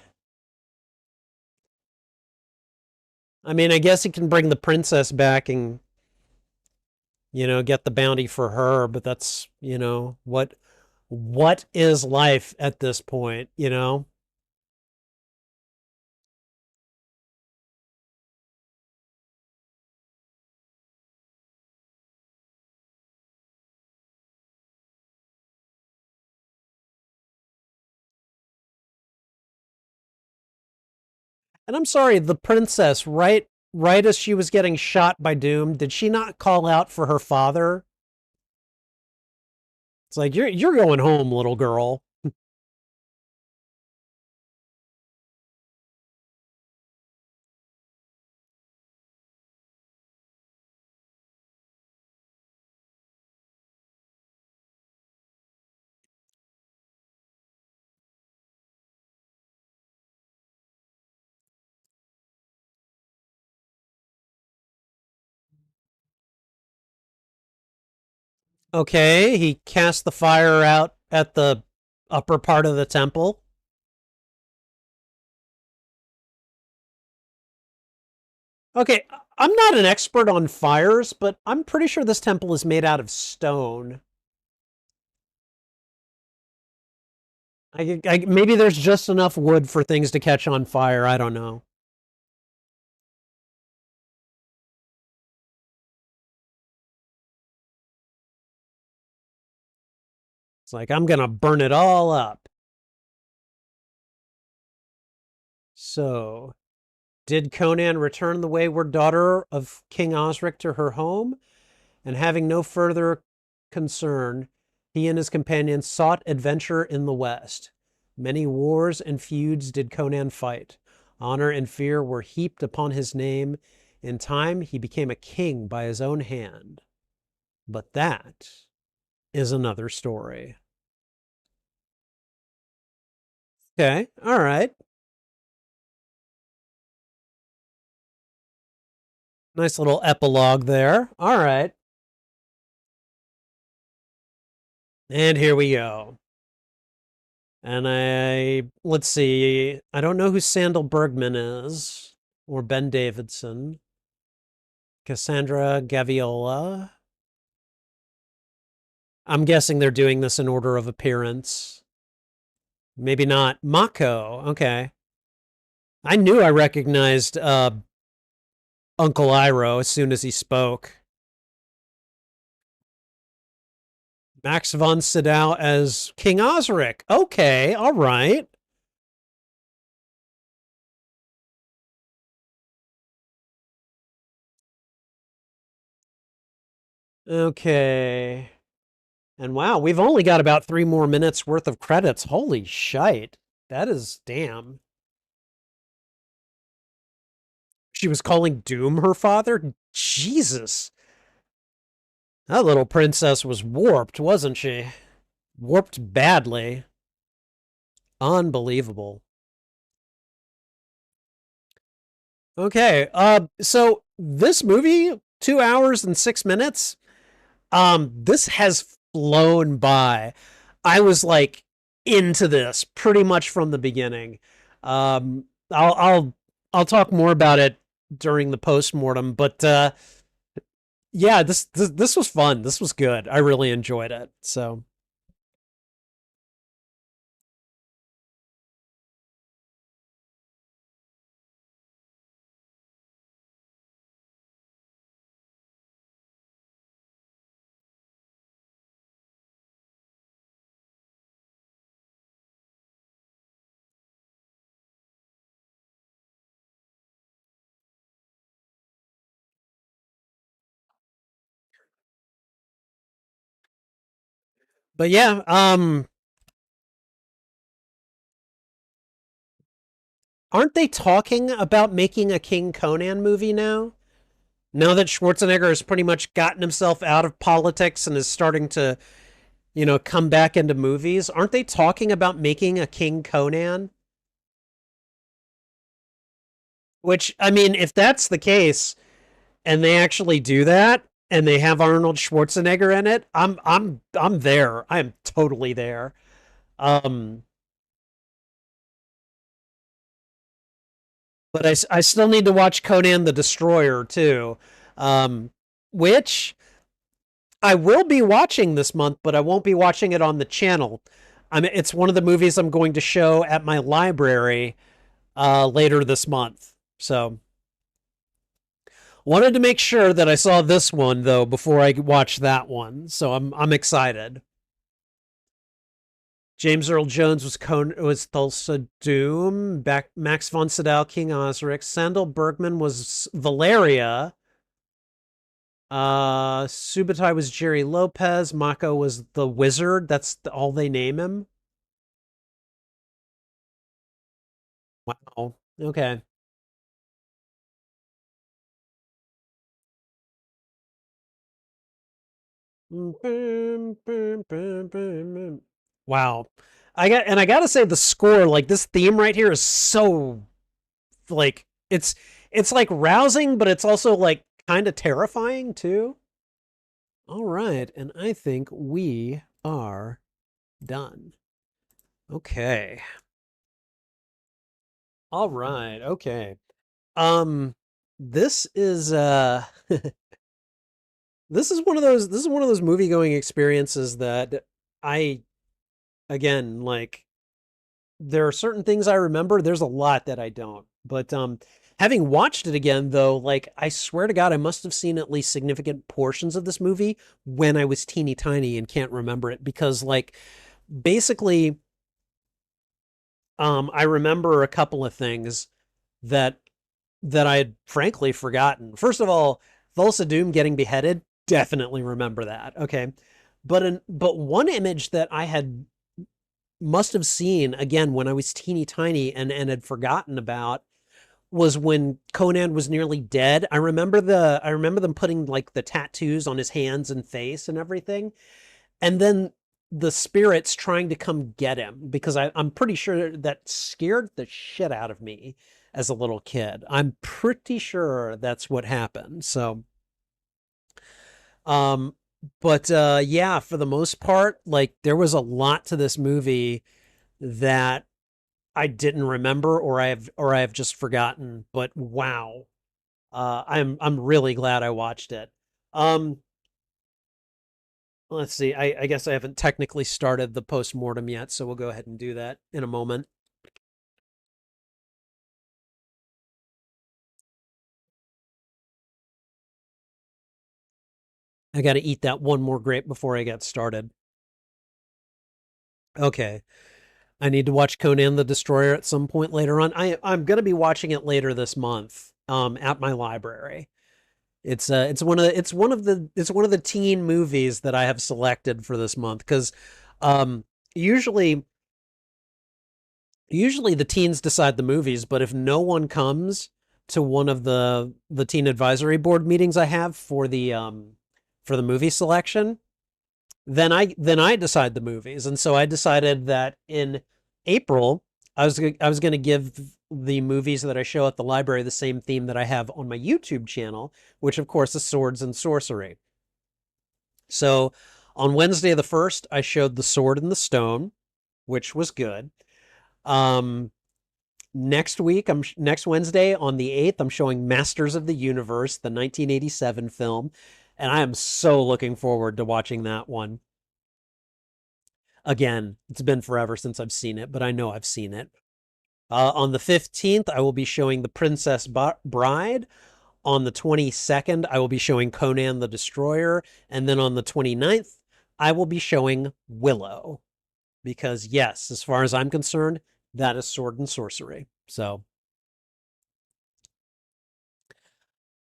I mean, I guess he can bring the princess back and get the bounty for her, but that's what is life at this point. And I'm sorry, the princess, right as she was getting shot by Doom, did she not call out for her father? It's like you're going home, little girl. Okay, he cast the fire out at the upper part of the temple. Okay, I'm not an expert on fires, but I'm pretty sure this temple is made out of stone. Maybe there's just enough wood for things to catch on fire. I don't know. It's like I'm gonna burn it all up. So, did Conan return the wayward daughter of King Osric to her home? And having no further concern, he and his companions sought adventure in the West. Many wars and feuds did Conan fight. Honor and fear were heaped upon his name. In time, he became a king by his own hand. But that is another story. Okay, all right. Nice little epilogue there. All right. And here we go. And let's see, I don't know who Sandal Bergman is, or Ben Davidson. Cassandra Gaviola. I'm guessing they're doing this in order of appearance. Maybe not. Mako. Okay. I knew I recognized Uncle Iroh as soon as he spoke. Max von Sydow as King Osric. Okay, all right. Okay. And wow, we've only got about 3 more minutes worth of credits. Holy shite. That is damn. She was calling Doom her father? Jesus. That little princess was warped, wasn't she? Warped badly. Unbelievable. Okay. So this movie, 2 hours and 6 minutes. This has flown by. I was like into this pretty much from the beginning. Um, I'll I'll I'll talk more about it during the post-mortem, but yeah, this was fun. This was good. I really enjoyed it. So, but yeah, aren't they talking about making a King Conan movie now? Now that Schwarzenegger has pretty much gotten himself out of politics and is starting to, come back into movies, aren't they talking about making a King Conan? Which, I mean, if that's the case and they actually do that and they have Arnold Schwarzenegger in it, I'm there. I am totally there. Um but I still need to watch Conan the Destroyer too. Um which I will be watching this month, but I won't be watching it on the channel. I mean, it's one of the movies I'm going to show at my library later this month. So wanted to make sure that I saw this one though before I watch that one. So I'm excited. James Earl Jones was Thulsa Doom. Max von Sydow, King Osric. Sandal Bergman was Valeria. Subutai was Jerry Lopez. Mako was the Wizard. That's all they name him. Wow. Okay. Wow. I gotta say the score, like this theme right here is so like it's like rousing, but it's also like kind of terrifying too. All right, and I think we are done. Okay. All right. Okay. Um this is this is one of those movie going experiences that I again like there are certain things I remember, there's a lot that I don't. But having watched it again though, like I swear to God I must have seen at least significant portions of this movie when I was teeny tiny and can't remember it because like basically I remember a couple of things that I had frankly forgotten. First of all, Thulsa Doom getting beheaded, definitely remember that. Okay. But one image that I had must have seen again when I was teeny tiny and had forgotten about was when Conan was nearly dead. I remember them putting like the tattoos on his hands and face and everything. And then the spirits trying to come get him because I'm pretty sure that scared the shit out of me as a little kid. I'm pretty sure that's what happened. So, um, but yeah, for the most part, like there was a lot to this movie that I didn't remember or I have just forgotten. But wow, I'm really glad I watched it. Um, let's see. I guess I haven't technically started the post mortem yet, so we'll go ahead and do that in a moment. I got to eat that one more grape before I get started. Okay. I need to watch Conan the Destroyer at some point later on. I'm going to be watching it later this month at my library. It's one of the teen movies that I have selected for this month cuz um usually usually the teens decide the movies, but if no one comes to one of the teen advisory board meetings I have for for the movie selection, then I decide the movies. And so I decided that in April I was going to give the movies that I show at the library the same theme that I have on my YouTube channel, which of course is swords and sorcery. So on Wednesday the 1st, I showed The Sword and the Stone, which was good. Um, next Wednesday on the 8th, I'm showing Masters of the Universe, the 1987 film, and I am so looking forward to watching that one. Again, it's been forever since I've seen it, but I know I've seen it. On the 15th, I will be showing The Princess Bride. On the 22nd, I will be showing Conan the Destroyer. And then on the 29th, I will be showing Willow. Because, yes, as far as I'm concerned, that is sword and sorcery. So,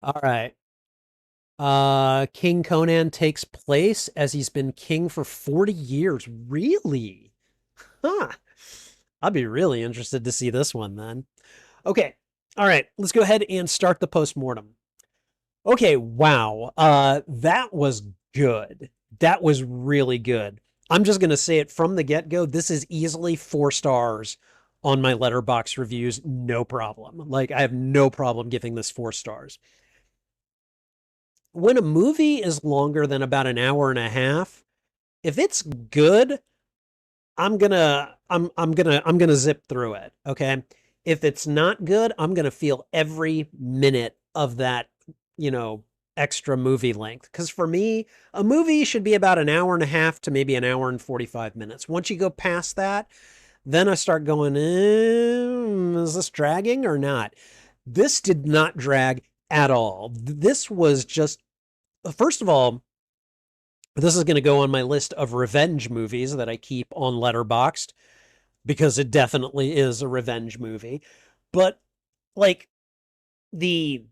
all right. King Conan takes place as he's been king for 40 years. Really? Huh. I'd be really interested to see this one then. Okay. All right. Let's go ahead and start the postmortem. Okay. Wow. That was good. That was really good. I'm just going to say it from the get go. This is easily 4 stars on my letterbox reviews. No problem. Like, I have no problem giving this 4 stars. When a movie is longer than about an hour and a half, if it's good, I'm gonna zip through it. Okay. If it's not good, I'm gonna feel every minute of that, you know, extra movie length. Because for me, a movie should be about an hour and a half to maybe an hour and 45 minutes. Once you go past that, then I start going, is this dragging or not? This did not drag at all. This was just, first of all, this is going to go on my list of revenge movies that I keep on Letterboxd because it definitely is a revenge movie. But like the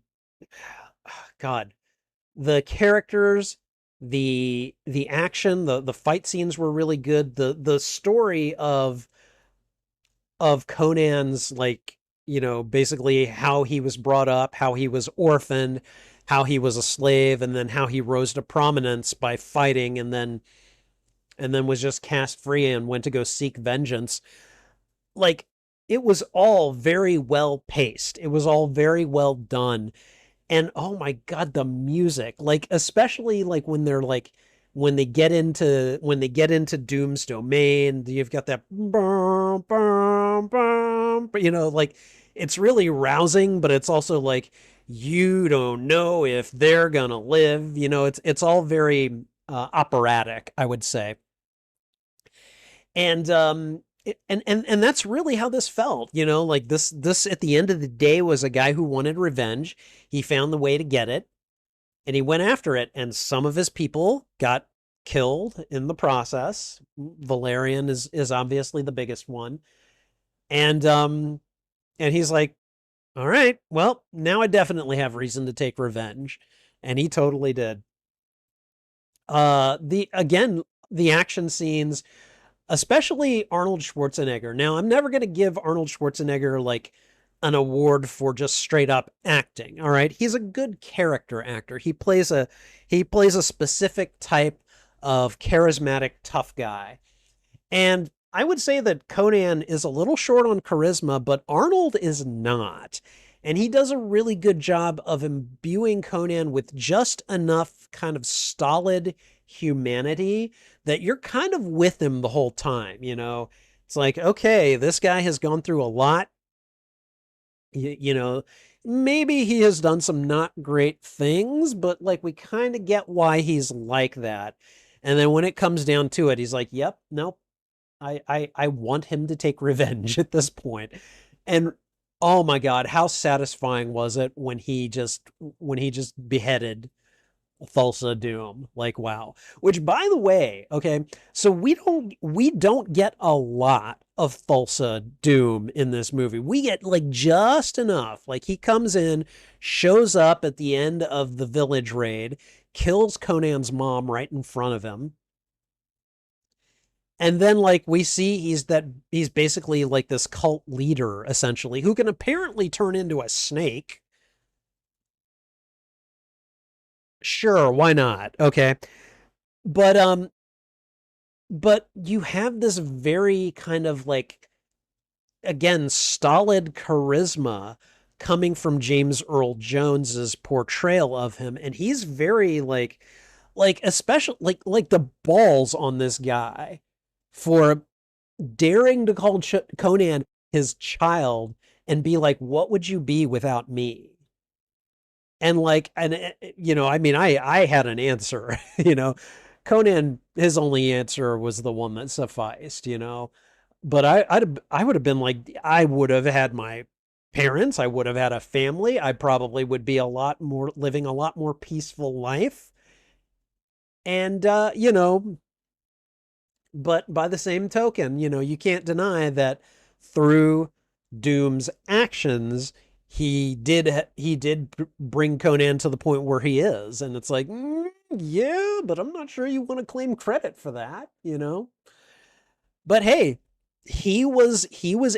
God, the characters, the action, the fight scenes were really good. The story of Conan's, like, basically how he was brought up, how he was orphaned, how he was a slave, and then how he rose to prominence by fighting, and then was just cast free and went to go seek vengeance. Like, it was all very well paced. It was all very well done. And oh my God, the music, like, especially like when they get into Doom's domain, you've got that boom, boom, boom, like, it's really rousing, but it's also like you don't know if they're gonna live. It's all very operatic, I would say. And and that's really how this felt. Like, this at the end of the day was a guy who wanted revenge. He found the way to get it, and he went after it, and some of his people got killed in the process. Valerian is obviously the biggest one. And he's like, all right, well, now I definitely have reason to take revenge. And he totally did. The action scenes, especially Arnold Schwarzenegger. Now, I'm never going to give Arnold Schwarzenegger like an award for just straight up acting. All right, he's a good character actor. He plays a specific type of charismatic tough guy. And I would say that Conan is a little short on charisma, but Arnold is not. And he does a really good job of imbuing Conan with just enough kind of stolid humanity that you're kind of with him the whole time. It's like, okay, this guy has gone through a lot. Maybe he has done some not great things, but like, we kind of get why he's like that. And then when it comes down to it, he's like, yep, nope, I want him to take revenge at this point. And oh my God, how satisfying was it when he just beheaded Thulsa Doom? Like, wow. Which, by the way, okay, so we don't get a lot of Thulsa Doom in this movie. We get like just enough. Like, he comes in, shows up at the end of the village raid, kills Conan's mom right in front of him. And then, like, we see he's basically like this cult leader, essentially, who can apparently turn into a snake. Sure, why not? Okay. But but you have this very kind of like, again, stolid charisma coming from James Earl Jones's portrayal of him, and he's very like especially like the balls on this guy for daring to call Conan his child and be like, what would you be without me? And like, and I mean, I had an answer. Conan, his only answer was the one that sufficed. But I would have been like, I would have had my parents, I would have had a family, I probably would be a lot more living a lot more peaceful life. And but by the same token, you can't deny that through Doom's actions, he did bring Conan to the point where he is, and it's like, yeah, but I'm not sure you want to claim credit for that. But hey, he was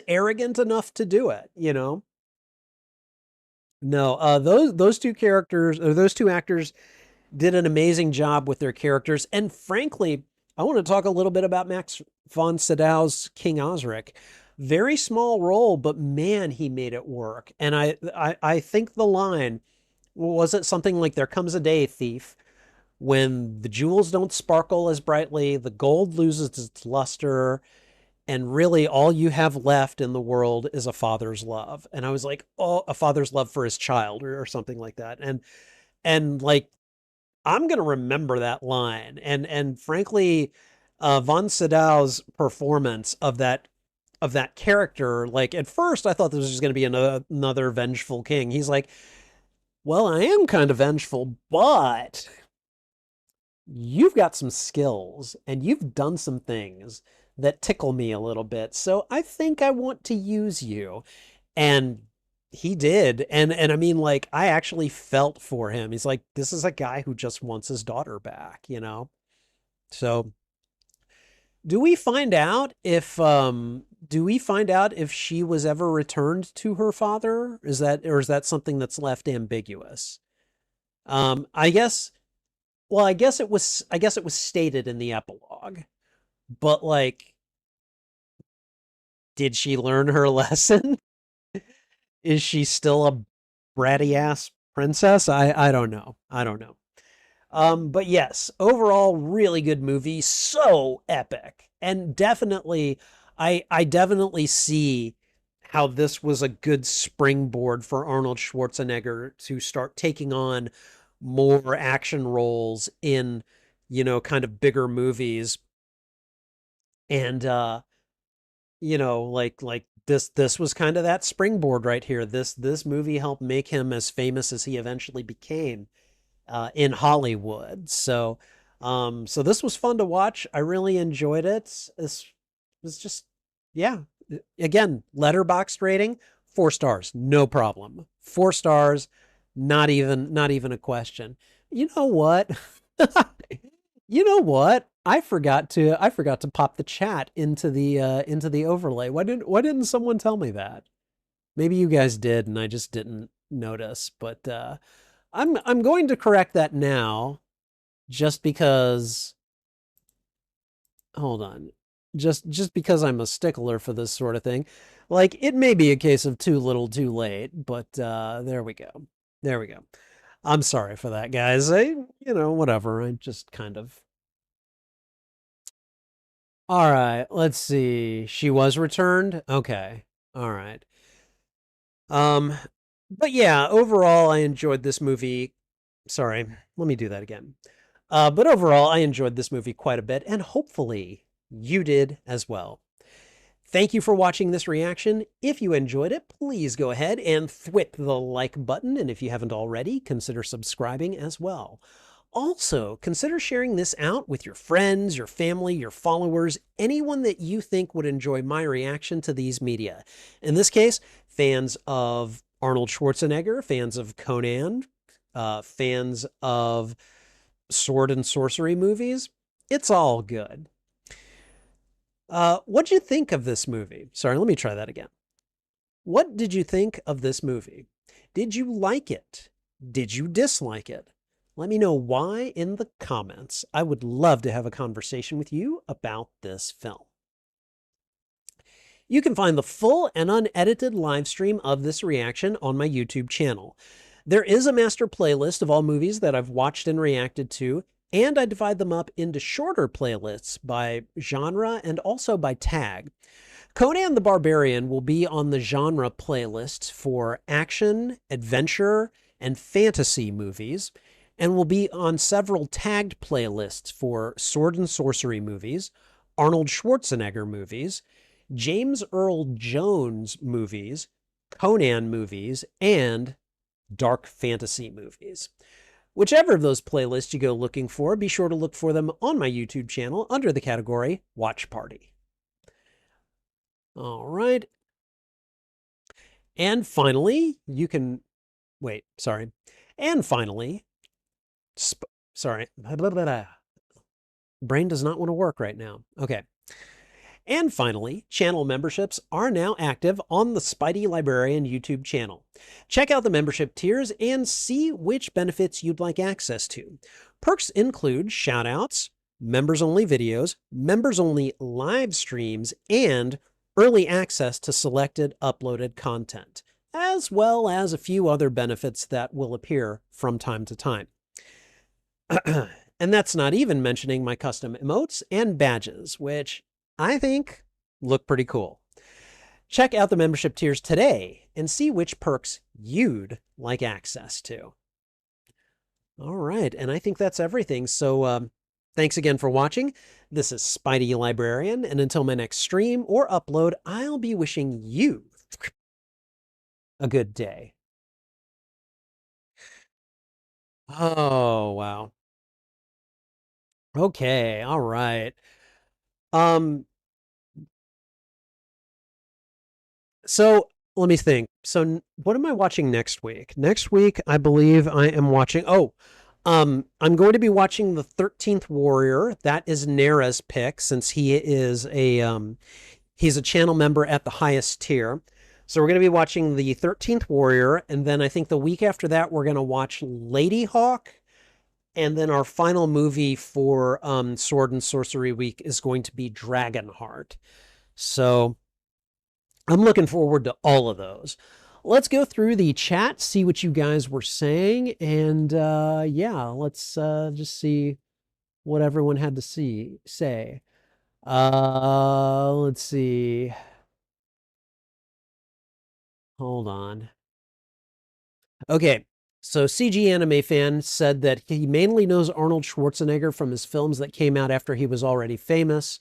arrogant enough to do it. No, those two characters or those two actors did an amazing job with their characters. And frankly, I want to talk a little bit about Max von Sydow's King Osric. Very small role, but man, he made it work. And I think the line was it something like "There comes a day, thief, when the jewels don't sparkle as brightly, the gold loses its luster, and really all you have left in the world is a father's love." And I was like, oh, a father's love for his child, or something like that. And like I'm gonna remember that line. And frankly, Von Sydow's performance of that character, like at first I thought this was just gonna be another vengeful king. He's like, well, I am kind of vengeful, but you've got some skills and you've done some things that tickle me a little bit. So I think I want to use you. And he did. And I mean, like, I actually felt for him. He's like, this is a guy who just wants his daughter back. So do we find out if she was ever returned to her father? Or is that something that's left ambiguous? I guess well, I guess it was stated in the epilogue, but like, did she learn her lesson? Is she still a bratty ass princess? I don't know. I don't know. But yes, overall, really good movie. So epic. And definitely, I definitely see how this was a good springboard for Arnold Schwarzenegger to start taking on more action roles in, kind of bigger movies. And like this was kind of that springboard right here. This movie helped make him as famous as he eventually became in Hollywood. So this was fun to watch. I really enjoyed it. This was just, yeah. Again, letterboxed rating, 4 stars, no problem. 4 stars, not even a question. You know what? You know what? I forgot to pop the chat into the overlay. Why didn't someone tell me that? Maybe you guys did and I just didn't notice, but I'm going to correct that now just because hold on. Just because I'm a stickler for this sort of thing. Like, it may be a case of too little too late, but there we go. There we go. I'm sorry for that, guys. Whatever. I just kind of All right, let's see. She was returned? Okay. All right. Um but yeah, overall I enjoyed this movie. Sorry, let me do that again. But overall, I enjoyed this movie quite a bit, and hopefully you did as well. Thank you for watching this reaction. If you enjoyed it, please go ahead and thwip the like button, and if you haven't already, consider subscribing as well. Also, consider sharing this out with your friends, your family, your followers, anyone that you think would enjoy my reaction to these media. In this case, fans of Arnold Schwarzenegger, fans of Conan, fans of sword and sorcery movies. It's all good. What'd you think of this movie? Sorry, let me try that again. What did you think of this movie? Did you like it? Did you dislike it? Let me know why in the comments. I would love to have a conversation with you about this film. You can find the full and unedited live stream of this reaction on my YouTube channel. There is a master playlist of all movies that I've watched and reacted to, and I divide them up into shorter playlists by genre and also by tag. Conan the Barbarian will be on the genre playlist for action, adventure, and fantasy movies, and will be on several tagged playlists for sword and sorcery movies, Arnold Schwarzenegger movies, James Earl Jones movies, Conan movies, and dark fantasy movies. Whichever of those playlists you go looking for, be sure to look for them on my YouTube channel under the category Watch Party. All right. And finally, you can wait, sorry. And finally, sorry. Brain does not want to work right now. Okay. And finally, channel memberships are now active on the Spidey Librarian YouTube channel. Check out the membership tiers and see which benefits you'd like access to. Perks include shoutouts, members-only videos, members-only live streams, and early access to selected uploaded content, as well as a few other benefits that will appear from time to time. And that's not even mentioning my custom emotes and badges, which I think look pretty cool. Check out the membership tiers today and see which perks you'd like access to. All right, and I think that's everything. So thanks again for watching. This is Spidey Librarian, and until my next stream or upload, I'll be wishing you a good day. Oh, wow. Okay, all right. So let me think. So what am I watching next week? Next week, I believe I am watching. I'm going to be watching The 13th Warrior. That is Nara's pick since he is he's a channel member at the highest tier. So we're going to be watching The 13th Warrior, and then I think the week after that we're going to watch Lady Hawk, and then our final movie for Sword and Sorcery Week is going to be Dragonheart. So I'm looking forward to all of those. Let's go through the chat, see what you guys were saying, and yeah, let's just see what everyone had to say. Let's see. Hold on. Okay, so CG Anime Fan said that he mainly knows Arnold Schwarzenegger from his films that came out after he was already famous,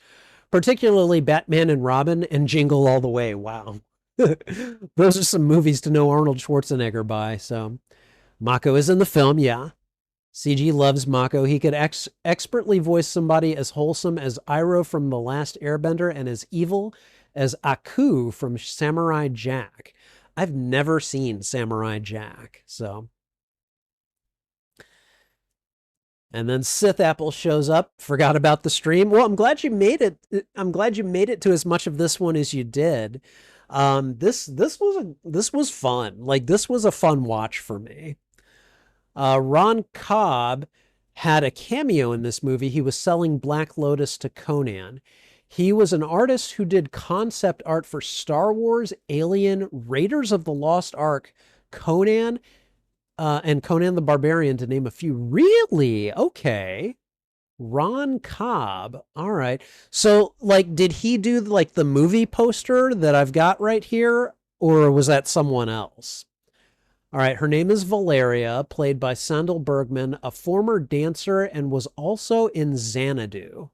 particularly Batman and Robin and Jingle All the Way. Wow. Those are some movies to know Arnold Schwarzenegger by. So Mako is in the film, yeah. CG loves Mako. He could expertly voice somebody as wholesome as Iroh from The Last Airbender and as evil as Aku from Samurai Jack. I've never seen Samurai Jack, so. And then Sith Apple shows up. Forgot about the stream. Well, I'm glad you made it. I'm glad you made it to as much of this one as you did. This was fun. Like, this was a fun watch for me. Ron Cobb had a cameo in this movie. He was selling Black Lotus to Conan. He was an artist who did concept art for Star Wars, Alien, Raiders of the Lost Ark, Conan, and Conan the Barbarian, to name a few. Really? Okay. Ron Cobb. All right. So, like, did he do, like, the movie poster that I've got right here, or was that someone else? All right, her name is Valeria, played by Sandal Bergman, a former dancer, and was also in Xanadu.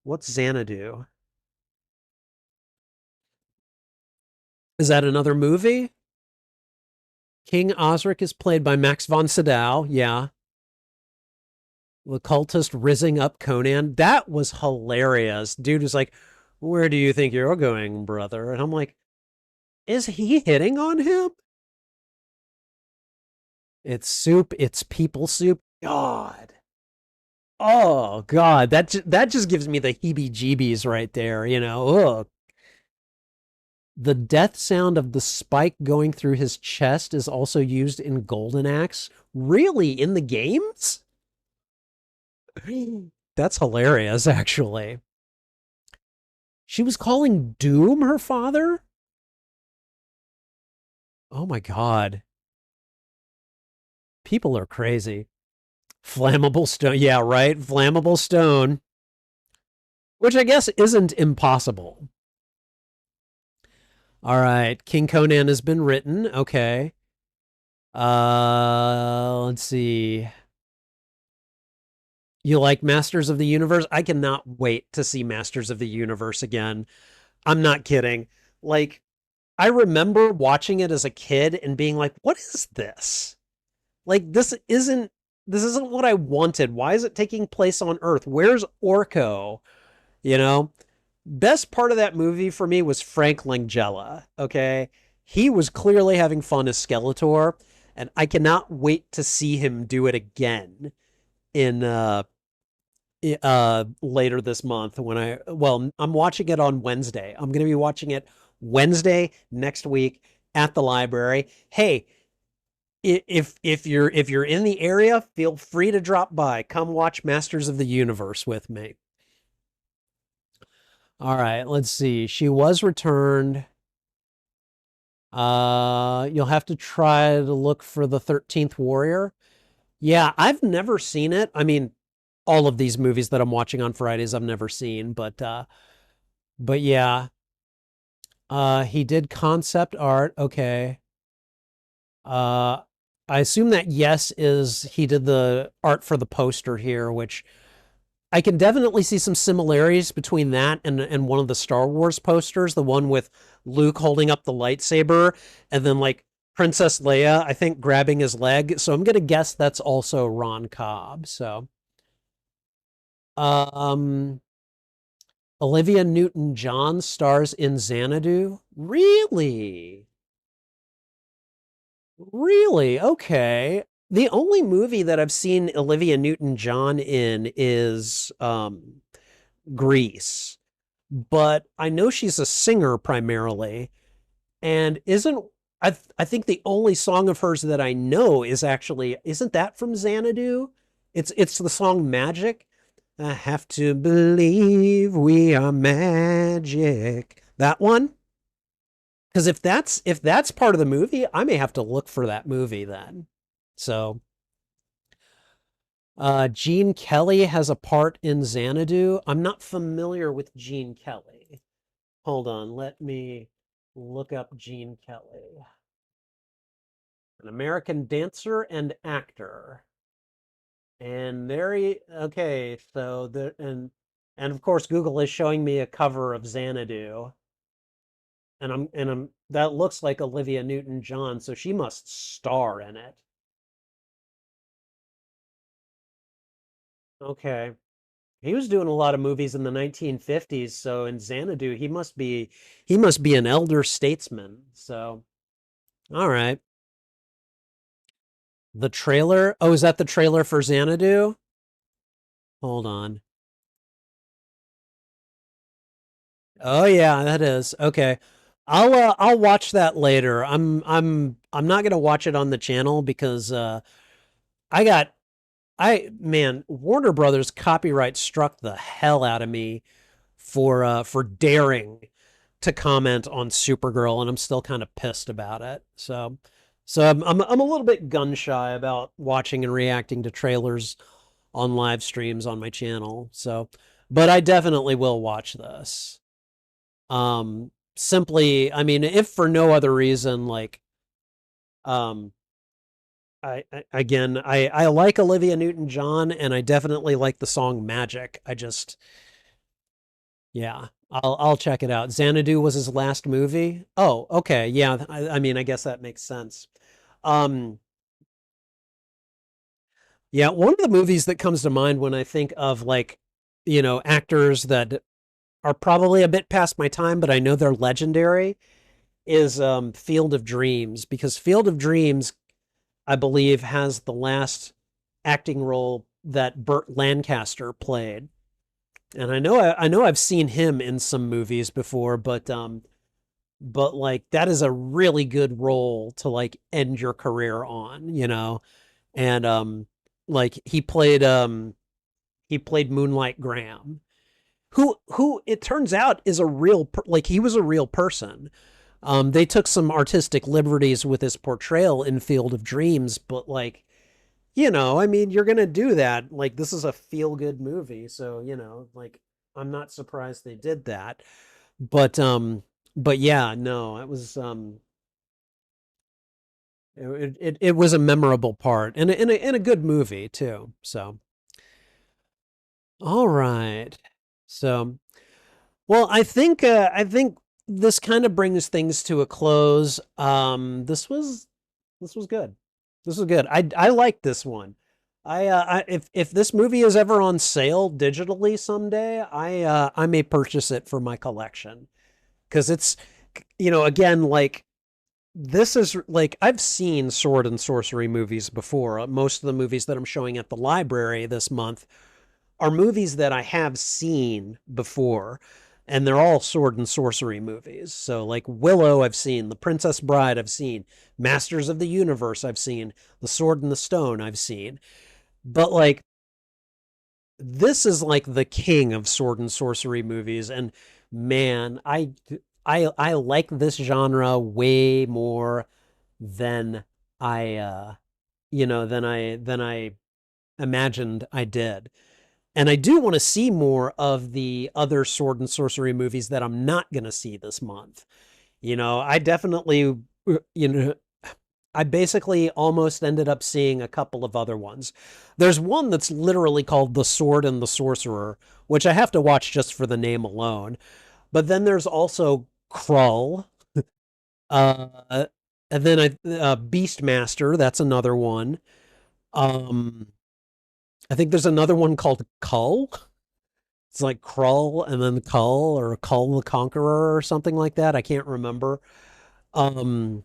What's Xanadu? Is that another movie? King Osric is played by Max von Sydow. Yeah. The cultist rizzing up Conan. That was hilarious. Dude was like, "Where do you think you're going, brother?" And I'm like, is he hitting on him? It's soup. It's people soup. God. Oh God, that just gives me the heebie-jeebies right there. You know, ugh. The death sound of the spike going through his chest is also used in Golden Axe. Really? In the games? That's hilarious, actually. She was calling Doom her father? Oh my God. People are crazy. Flammable stone. Yeah, right. Flammable stone, which I guess isn't impossible. All right. King Conan has been written. Okay. Let's see. You like Masters of the Universe? I cannot wait to see Masters of the Universe again. I'm not kidding. Like, I remember watching it as a kid and being like, what is this? Like, this isn't what I wanted. Why is it taking place on Earth? Where's Orko? You know? Best part of that movie for me was Frank Langella. Okay. He was clearly having fun as Skeletor, and I cannot wait to see him do it again in later this month when I'm watching it on Wednesday. I'm going to be watching it Wednesday next week at the library. Hey, if you're in the area, feel free to drop by. Come watch Masters of the Universe with me. All right, let's see. She was returned. You'll have to try to look for the 13th Warrior. Yeah, I've never seen it. I mean, all of these movies that I'm watching on Fridays I've never seen, but yeah. He did concept art. Okay. Uh I assume that yes is he did the art for the poster here, which I can definitely see some similarities between that and one of the Star Wars posters, the one with Luke holding up the lightsaber and then like Princess Leia, I think, grabbing his leg. So I'm gonna guess that's also Ron Cobb. So um Olivia Newton-John stars in Xanadu. Really? Really? Okay. The only movie that I've seen Olivia Newton-John in is Grease. But I know she's a singer primarily, and I think the only song of hers that I know is actually isn't that from Xanadu? It's the song Magic. I have to believe we are magic. That one? Because if that's part of the movie, I may have to look for that movie then. So, Gene Kelly has a part in Xanadu. I'm not familiar with Gene Kelly. Hold on, let me look up Gene Kelly. An American dancer and actor. And there he, okay, so and of course Google is showing me a cover of Xanadu. And I'm that looks like Olivia Newton-John, so she must star in it. Okay. He was doing a lot of movies in the 1950s, so in Xanadu, he must be an elder statesman. So, all right. The trailer. Oh, is that the trailer for Xanadu? Hold on. Oh yeah, that is. Okay. I'll watch that later. I'm not going to watch it on the channel because I got I man, Warner Brothers copyright struck the hell out of me for daring to comment on Supergirl, and I'm still kind of pissed about it. So I'm a little bit gun shy about watching and reacting to trailers on live streams on my channel. So, but I definitely will watch this. Simply, I mean, if for no other reason, like, um, I like Olivia Newton-John, and I definitely like the song Magic. Yeah, I'll check it out. Xanadu was his last movie. Oh, okay, yeah. I mean, I guess that makes sense. Um, yeah, one of the movies that comes to mind when I think of like, actors that are probably a bit past my time, but I know they're legendary, is Field of Dreams, because Field of Dreams, I believe, has the last acting role that Burt Lancaster played. And I know I've seen him in some movies before, but but like that is a really good role to like end your career on, you know. And like he played Moonlight Graham, who it turns out is a like he was a real person. They took some artistic liberties with his portrayal in Field of Dreams, but like, you know, I mean, you're gonna do that. Like, this is a feel good movie, so you know, like, I'm not surprised they did that. But but yeah, no, it was it was a memorable part and in a good movie too. So, all right, so well, I think this kind of brings things to a close. This was good. This was good. I like this one. If this movie is ever on sale digitally someday, I may purchase it for my collection because it's, you know, again, like this is like I've seen sword and sorcery movies before. Most of the movies that I'm showing at the library this month are movies that I have seen before, and they're all sword and sorcery movies. So, like Willow, I've seen, The Princess Bride, I've seen, Masters of the Universe, I've seen, The Sword and the Stone, I've seen. But, like, this is like the king of sword and sorcery movies, and man, I like this genre way more than I you know than I imagined I did. And I do want to see more of the other sword and sorcery movies that I'm not going to see this month. You know, I definitely, you know, I basically almost ended up seeing a couple of other ones. There's one that's literally called The Sword and the Sorcerer, which I have to watch just for the name alone. But then there's also Krull, uh, and then Beastmaster. That's another one. Um, I think there's another one called Cull. It's like Krull and then Kull or Kull the Conqueror or something like that. I can't remember. Um,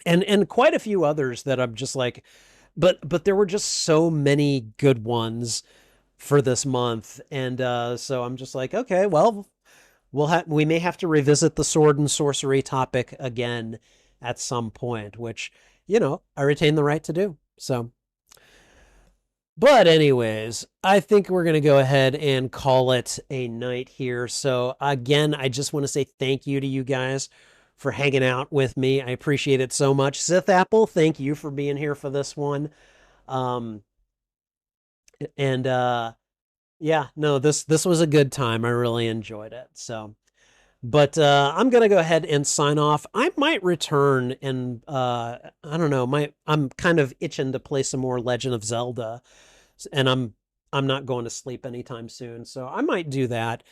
and quite a few others that I'm just like, but there were just so many good ones for this month, and so I'm just like, okay, well, we may have to revisit the sword and sorcery topic again at some point, which you know I retain the right to do. So. But anyways, I think we're going to go ahead and call it a night here. So again, I just want to say thank you to you guys for hanging out with me. I appreciate it so much. Sith Apple, thank you for being here for this one. Um and yeah, no, this was a good time. I really enjoyed it. So but I'm gonna go ahead and sign off. I might return and I don't know, I'm kind of itching to play some more Legend of Zelda, and I'm not going to sleep anytime soon, so I might do that.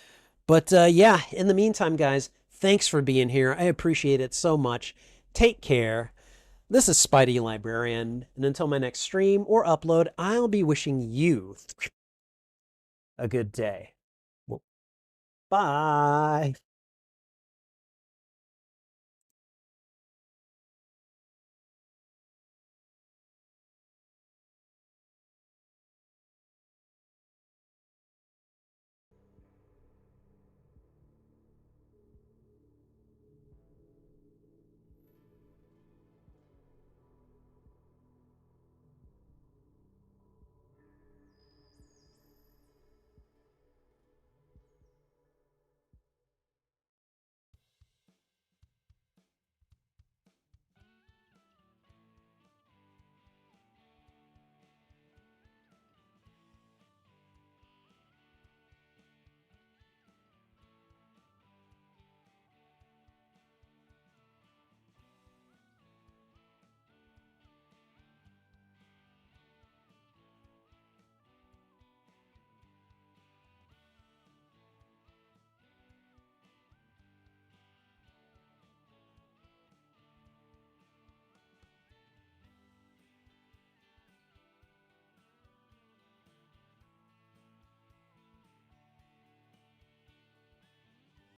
But yeah, in the meantime, guys, thanks for being here. I appreciate it so much. Take care. This is Spidey Librarian, and until my next stream or upload, I'll be wishing you a good day. Bye.